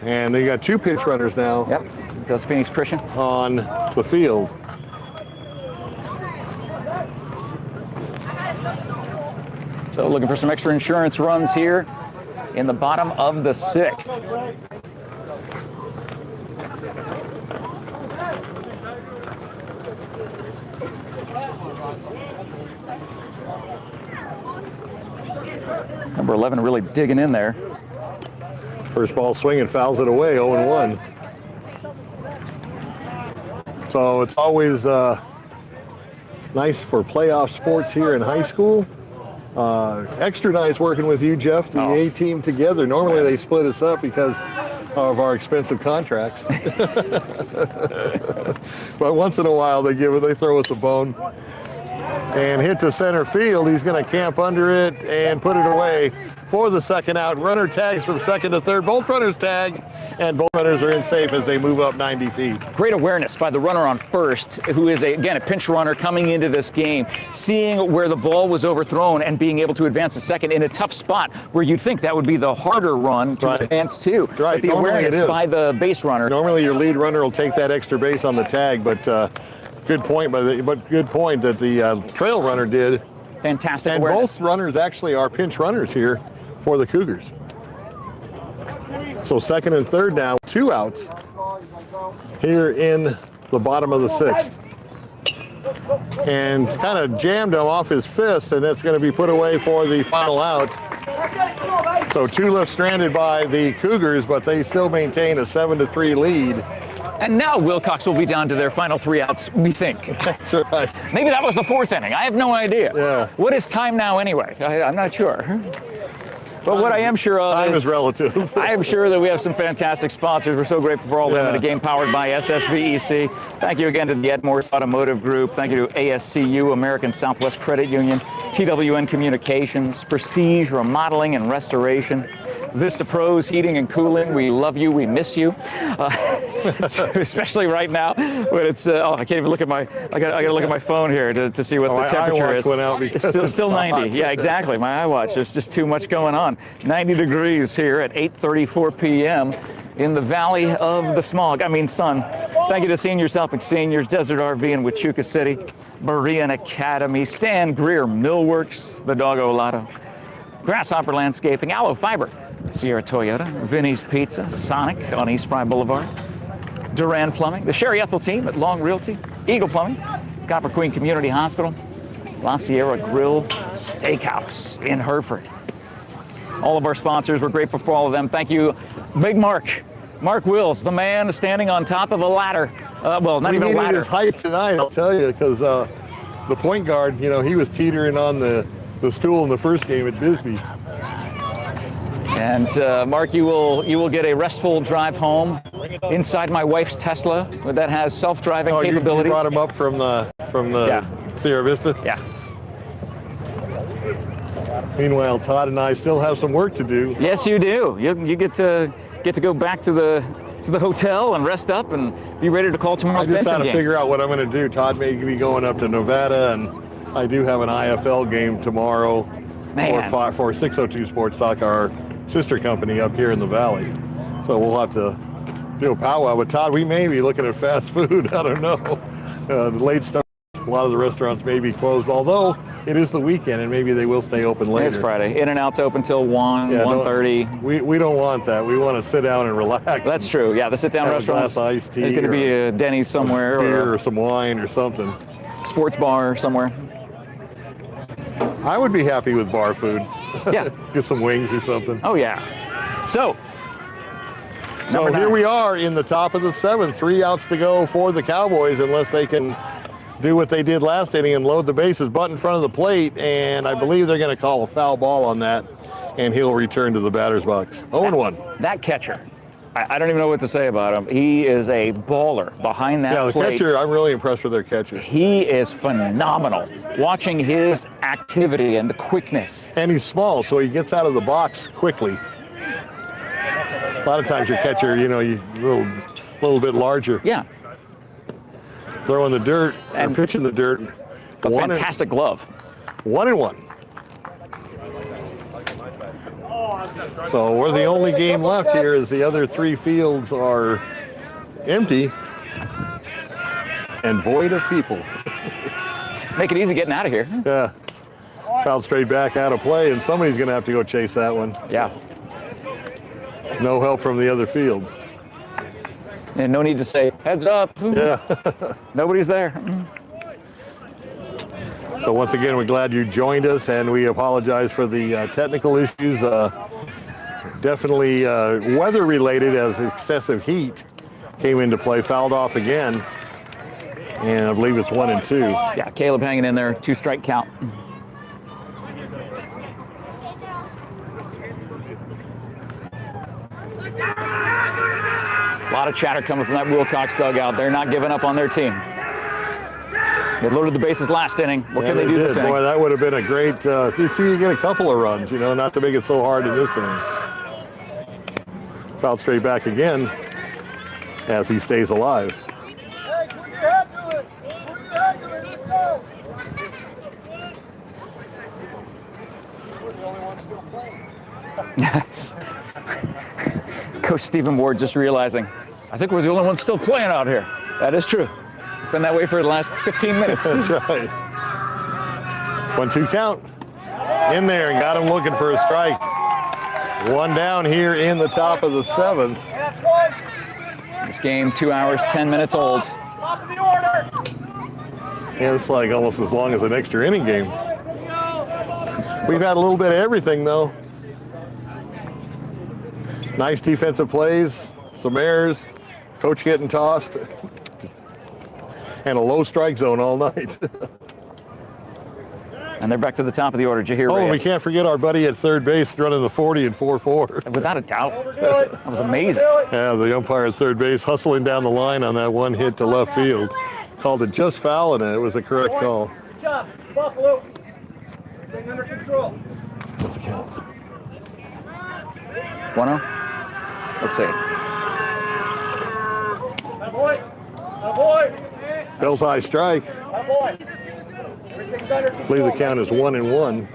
And they got 2 pinch runners now Yep, does Phoenix Christian. on the field. So looking for some extra insurance runs here in the bottom of the 6th. Number 11 really digging in there. First ball swinging, fouls it away, 0-1. So it's always nice for playoff sports here in high school. Extra nice working with you, Jeff, the A team together. Normally they split us up because of our expensive contracts. But once in a while they throw us a bone. And hit to center field. He's going to camp under it and put it away for the second out. Runner tags from second to third. Both runners tag, and both runners are in safe as they move up 90 feet. Great awareness by the runner on first, who is, again, a pinch runner coming into this game, seeing where the ball was overthrown and being able to advance to second in a tough spot where you'd think that would be the harder run to advance to. Right. But the Normally awareness it is. by the base runner. Normally your lead runner will take that extra base on the tag, but good point. But good point that the trail runner did. Fantastic And awareness. both runners actually are pinch runners here for the Cougars. So second and third now, 2 outs here in the bottom of the 6th. And kind of jammed him off his fist, and it's going to be put away for the final out. So 2 left stranded by the Cougars, but they still maintain a 7-3 lead. And now Willcox will be down to their final 3 outs, we think. That's right. Maybe that was the 4th inning. I have no idea. Yeah. What is time now anyway? I'm not sure. But what I am sure of Time is relative. I am sure that we have some fantastic sponsors. We're so grateful for all of them in the game, powered by SSVEC. Thank you again to the MORSE Automotive Group. Thank you to ASCU, American Southwest Credit Union, TWN Communications, Prestige Remodeling and Restoration, Vista Pros Heating and Cooling. We love you. We miss you. Especially right now when it's, I can't even look at my, I got to look at my phone here to see what the temperature is. Went out because Still 90. Yeah, exactly. My iWatch. There's just too much going on. 90 degrees here at 8:34 p.m. in the Valley of the Smog. Sun. Thank you to Seniors Helping Seniors, Desert RV in Huachuca City, Berean Academy, Stan Greer Millworks, the Doggo Lotto, Grasshopper Landscaping, Aloe Fiber, Sierra Toyota, Vinny's Pizza, Sonic on East Fry Boulevard, Duran Plumbing, the Sherry Ethel team at Long Realty, Eagle Plumbing, Copper Queen Community Hospital, La Sierra Grill Steakhouse in Hereford. All of our sponsors, we're grateful for all of them. Thank you, Big Mark Wills, the man standing on top of a ladder. Well, not even a ladder. His height tonight, I'll tell you, because the point guard, you know, he was teetering on the stool in the first game at Bisbee. And Mark, you will get a restful drive home inside my wife's Tesla that has self-driving capabilities. You brought him up from the Sierra Vista? Yeah. Meanwhile, Todd and I still have some work to do. Yes, you do. You get to go back to the hotel and rest up and be ready to call tomorrow's Benson game. I just got to figure out what I'm going to do. Todd may be going up to Nevada, and I do have an IFL game tomorrow for 602 Sports Talk, our sister company up here in the Valley. So we'll have to do a powwow. But Todd, we may be looking at fast food. I don't know. The late start, a lot of the restaurants may be closed, although it is the weekend and maybe they will stay open later. It's Friday. In-N-Out's open till 1:30. We don't want that. We want to sit down and relax. That's true. Yeah, the sit-down restaurants. Iced tea. There's going to be a Denny's somewhere. Beer or some wine or something. Sports bar somewhere. I would be happy with bar food. Yeah. Get some wings or something. Oh, yeah. So here we are in the top of the 7th. 3 outs to go for the Cowboys, unless they can do what they did last inning and load the bases, butt in front of the plate, and I believe they're going to call a foul ball on that, and he'll return to the batter's box. 0-1. That catcher, I don't even know what to say about him. He is a baller behind that plate. Catcher, I'm really impressed with their catcher. He is phenomenal. Watching his activity and the quickness. And he's small, so he gets out of the box quickly. A lot of times your catcher, you know, you a little bit larger. Yeah. Throwing the dirt and pitching the dirt. A fantastic glove. 1-1. So we're the only game left here, as the other 3 fields are empty and void of people. Make it easy getting out of here. Yeah. Fouled straight back out of play, and somebody's going to have to go chase that one. Yeah. No help from the other fields. And no need to say, heads up. Yeah. Nobody's there. So once again, we're glad you joined us, and we apologize for the technical issues. Definitely weather-related, as excessive heat came into play. Fouled off again, and I believe it's 1-2. Yeah, Caleb hanging in there, 2-strike count. A lot of chatter coming from that Willcox dugout. They're not giving up on their team. They loaded the bases last inning. What can they do this inning? Boy, that would have been a great, you get a couple of runs, you know, not to make it so hard in this inning. Fouled straight back again as he stays alive. Hey, put your head to it. Put your head to it. Let's go. We're the only ones still playing. Coach Stephen Ward just realizing, I think we're the only ones still playing out here. That is true. It's been that way for the last 15 minutes. That's right. 1-2 count. In there and got him looking for a strike. 1 down here in the top of the 7th. This game, 2 hours, 10 minutes old. Top of the order. Yeah, it's like almost as long as an extra inning game. We've had a little bit of everything, though. Nice defensive plays, some errors, coach getting tossed, and a low strike zone all night. And they're back to the top of the order. Jahir Oh, Reyes. we can't forget our buddy at third base running the 40 and 4-4. Without a doubt. That was amazing. Yeah, the umpire at third base hustling down the line on that one hit to left field. Called it just foul, and it was a correct call. Good job, Buffalo. Things under control. 1-0? Let's see. My boy. My boy. Bell's high strike. My boy. Everything's under I believe the count is 1-1.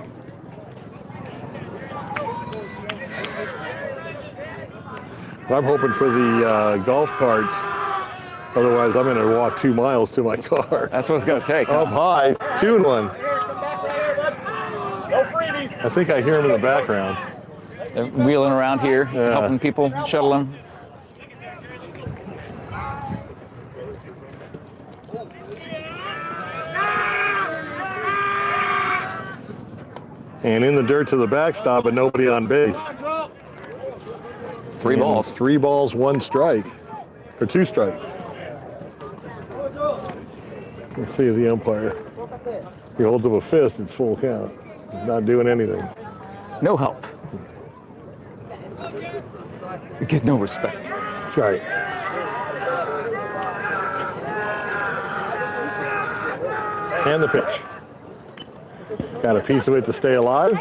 I'm hoping for the golf cart. Otherwise, I'm going to walk 2 miles to my car. That's what it's going to take. Up high, 2-1. Come back right here, bud. No freebies. I think I hear him in the background. They're wheeling around here, helping people shuttle them. And in the dirt to the backstop, but nobody on base. 3 balls. 3 balls, 1 strike, or 2 strikes. Let's see the umpire. He holds up a fist, it's full count. He's not doing anything. No help. You get no respect. That's right. And the pitch. Got a piece of it to stay alive.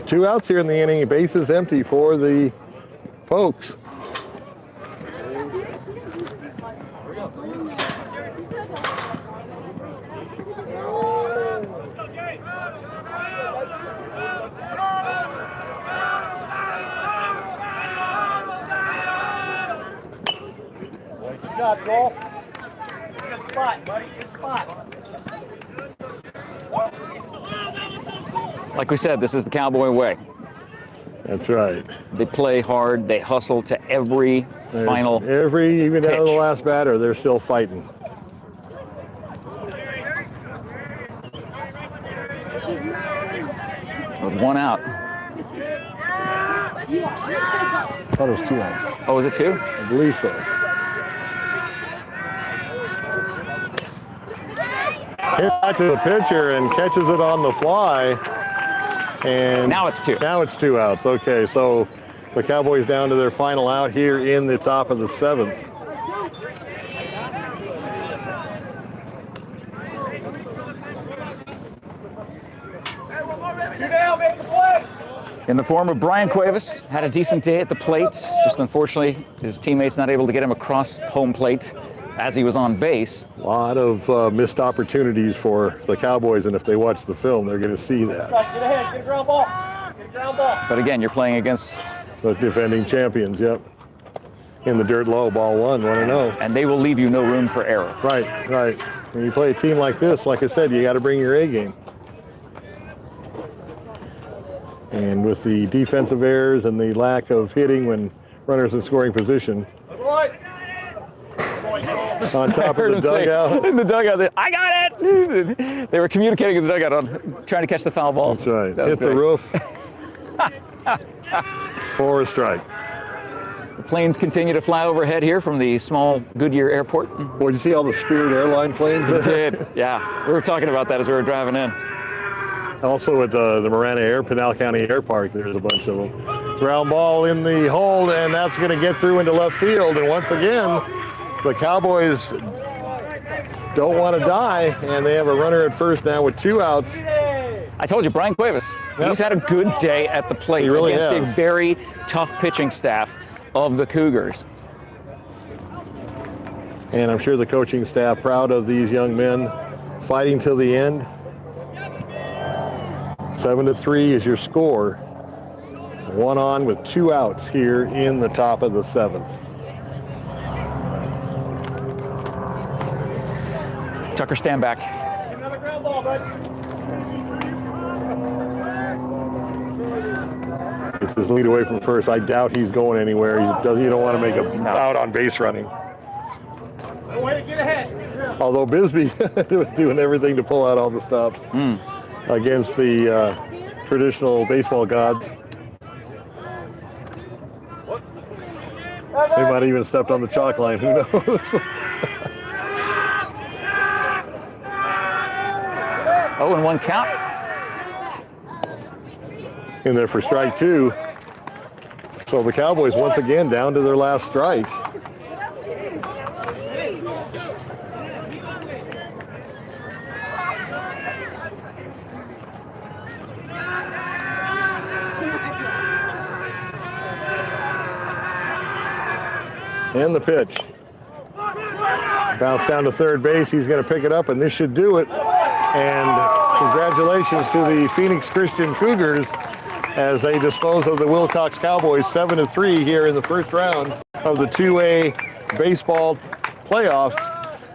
2 outs here in the inning. Bases empty for the Pokes. Good shot, Joel. Good spot, buddy. Good spot. Like we said, this is the Cowboy way. That's right. They play hard. They hustle to every final even down to the pitch. last batter, they're still fighting. With 1 out. I thought it was 2 outs. Oh, was it 2? I believe so. Hit back to the pitcher and catches it on the fly. And Now it's 2. Now it's 2 outs. Okay, so the Cowboys down to their final out here in the top of the 7th. In the form of Brian Cuevas, had a decent day at the plate. Just unfortunately, his teammates not able to get him across home plate as he was on base. A lot of missed opportunities for the Cowboys, and if they watch the film, they're going to see that. Get ahead. Get a ground ball. Get a ground ball. But again, you're playing against, The defending champions, yep. In the dirt low, ball 1, 1-0. and they will leave you no room for error. Right, right. When you play a team like this, like I said, you got to bring your A game. And with the defensive errors and the lack of hitting when runners in scoring position, on top of the dugout. In the dugout, I got it! They were communicating in the dugout on trying to catch the foul ball. That's right. That was Hit the great. roof for a strike. The planes continue to fly overhead here from the small Goodyear Airport. Boy, did you see all the Spirit airline planes? Did, yeah. We were talking about that as we were driving in. Also at the Marana Pinal County Air Park, there's a bunch of them. Ground ball in the hold, and that's going to get through into left field. And once again, the Cowboys don't want to die, and they have a runner at first now with 2 outs. I told you, Brian Cuevas, he's had a good day at the plate He really against has. a very tough pitching staff of the Cougars. And I'm sure the coaching staff proud of these young men fighting till the end. 7-3 is your score. 1 on with 2 outs here in the top of the 7th. Tucker, stand back. Another ground ball, bud. Gets his lead away from first. I doubt he's going anywhere. You don't want to make a out on base running. Way to get ahead. Although Bisbee was doing everything to pull out all the stops against the traditional baseball gods. They might have even stepped on the chalk line. Who knows? Oh, and 1 count. In there for strike 2. So the Cowboys once again down to their last strike. And the pitch. Bounce down to third base. He's going to pick it up, and this should do it. And congratulations to the Phoenix Christian Cougars as they dispose of the Willcox Cowboys 7-3 here in the first round of the 2A baseball playoffs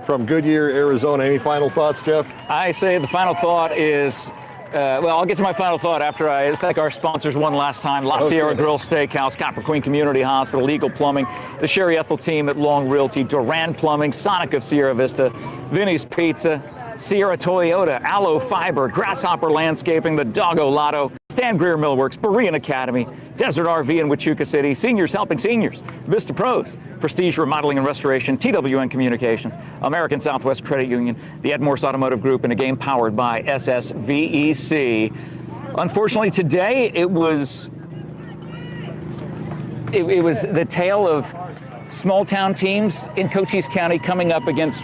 from Goodyear, Arizona. Any final thoughts, Jeff? I say the final thought is Well, I'll get to my final thought after I thank our sponsors one last time. La Sierra Grill Steakhouse, Copper Queen Community Hospital, Eagle Plumbing, the Sherry Ethel team at Long Realty, Duran Plumbing, Sonic of Sierra Vista, Vinny's Pizza, Sierra Toyota, Aloe Fiber, Grasshopper Landscaping, the Doggo Lotto, Stan Greer Millworks, Berean Academy, Desert RV in Huachuca City, Seniors Helping Seniors, Vista Pros, Prestige Remodeling and Restoration, TWN Communications, American Southwest Credit Union, the MORSE Automotive Group, and a game powered by SSVEC. Unfortunately, today it was the tale of small town teams in Cochise County coming up against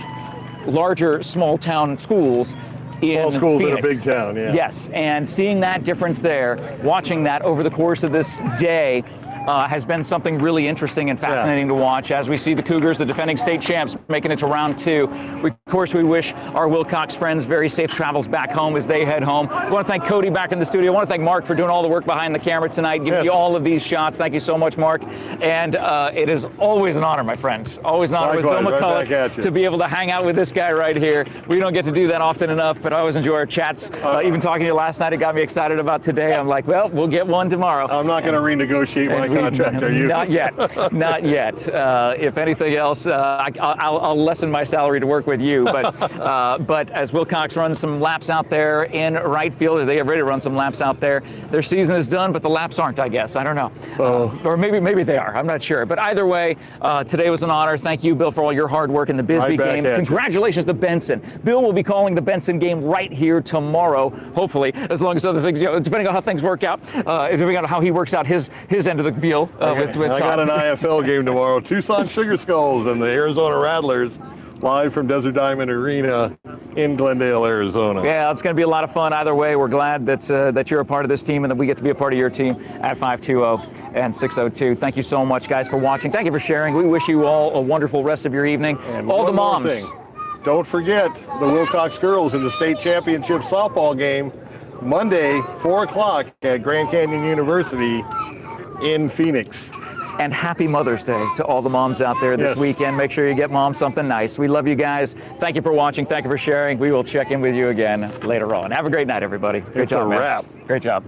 larger small town schools in schools Phoenix. in a big town, yeah. Yes, and seeing that difference there, watching that over the course of this day, has been something really interesting and fascinating to watch as we see the Cougars, the defending state champs, making it to round 2. Of course, we wish our Willcox friends very safe travels back home as they head home. I want to thank Cody back in the studio. I want to thank Mark for doing all the work behind the camera tonight, giving you all of these shots. Thank you so much, Mark. And it is always an honor, my friend. Always an honor with Bill McCullough to be able to hang out with this guy right here. We don't get to do that often enough, but I always enjoy our chats. Even talking to you last night, it got me excited about today. I'm like, well, we'll get one tomorrow. I'm not going to renegotiate my contract, are you? Not yet. Not yet. If anything else, I'll lessen my salary to work with you. But as Willcox runs some laps out there in right field, they get ready to run some laps out there. Their season is done, but the laps aren't, I guess. I don't know. Or maybe they are. I'm not sure. But either way, today was an honor. Thank you, Bill, for all your hard work in the Bisbee game. Congratulations to Benson. Bill will be calling the Benson game right here tomorrow, hopefully, as long as other things, depending on how things work out, depending on how he works out his end of the deal with I got an IFL game tomorrow. Tucson Sugar Skulls and the Arizona Rattlers, live from Desert Diamond Arena in Glendale, Arizona. Yeah, it's going to be a lot of fun. Either way, we're glad that you're a part of this team and that we get to be a part of your team at 520 and 602. Thank you so much, guys, for watching. Thank you for sharing. We wish you all a wonderful rest of your evening. And all the moms. Don't forget the Willcox girls in the state championship softball game Monday, 4 o'clock at Grand Canyon University in Phoenix. And happy Mother's Day to all the moms out there this weekend. Make sure you get mom something nice. We love you guys. Thank you for watching. Thank you for sharing. We will check in with you again later on. Have a great night, everybody. Great job, man. Wrap. Great job.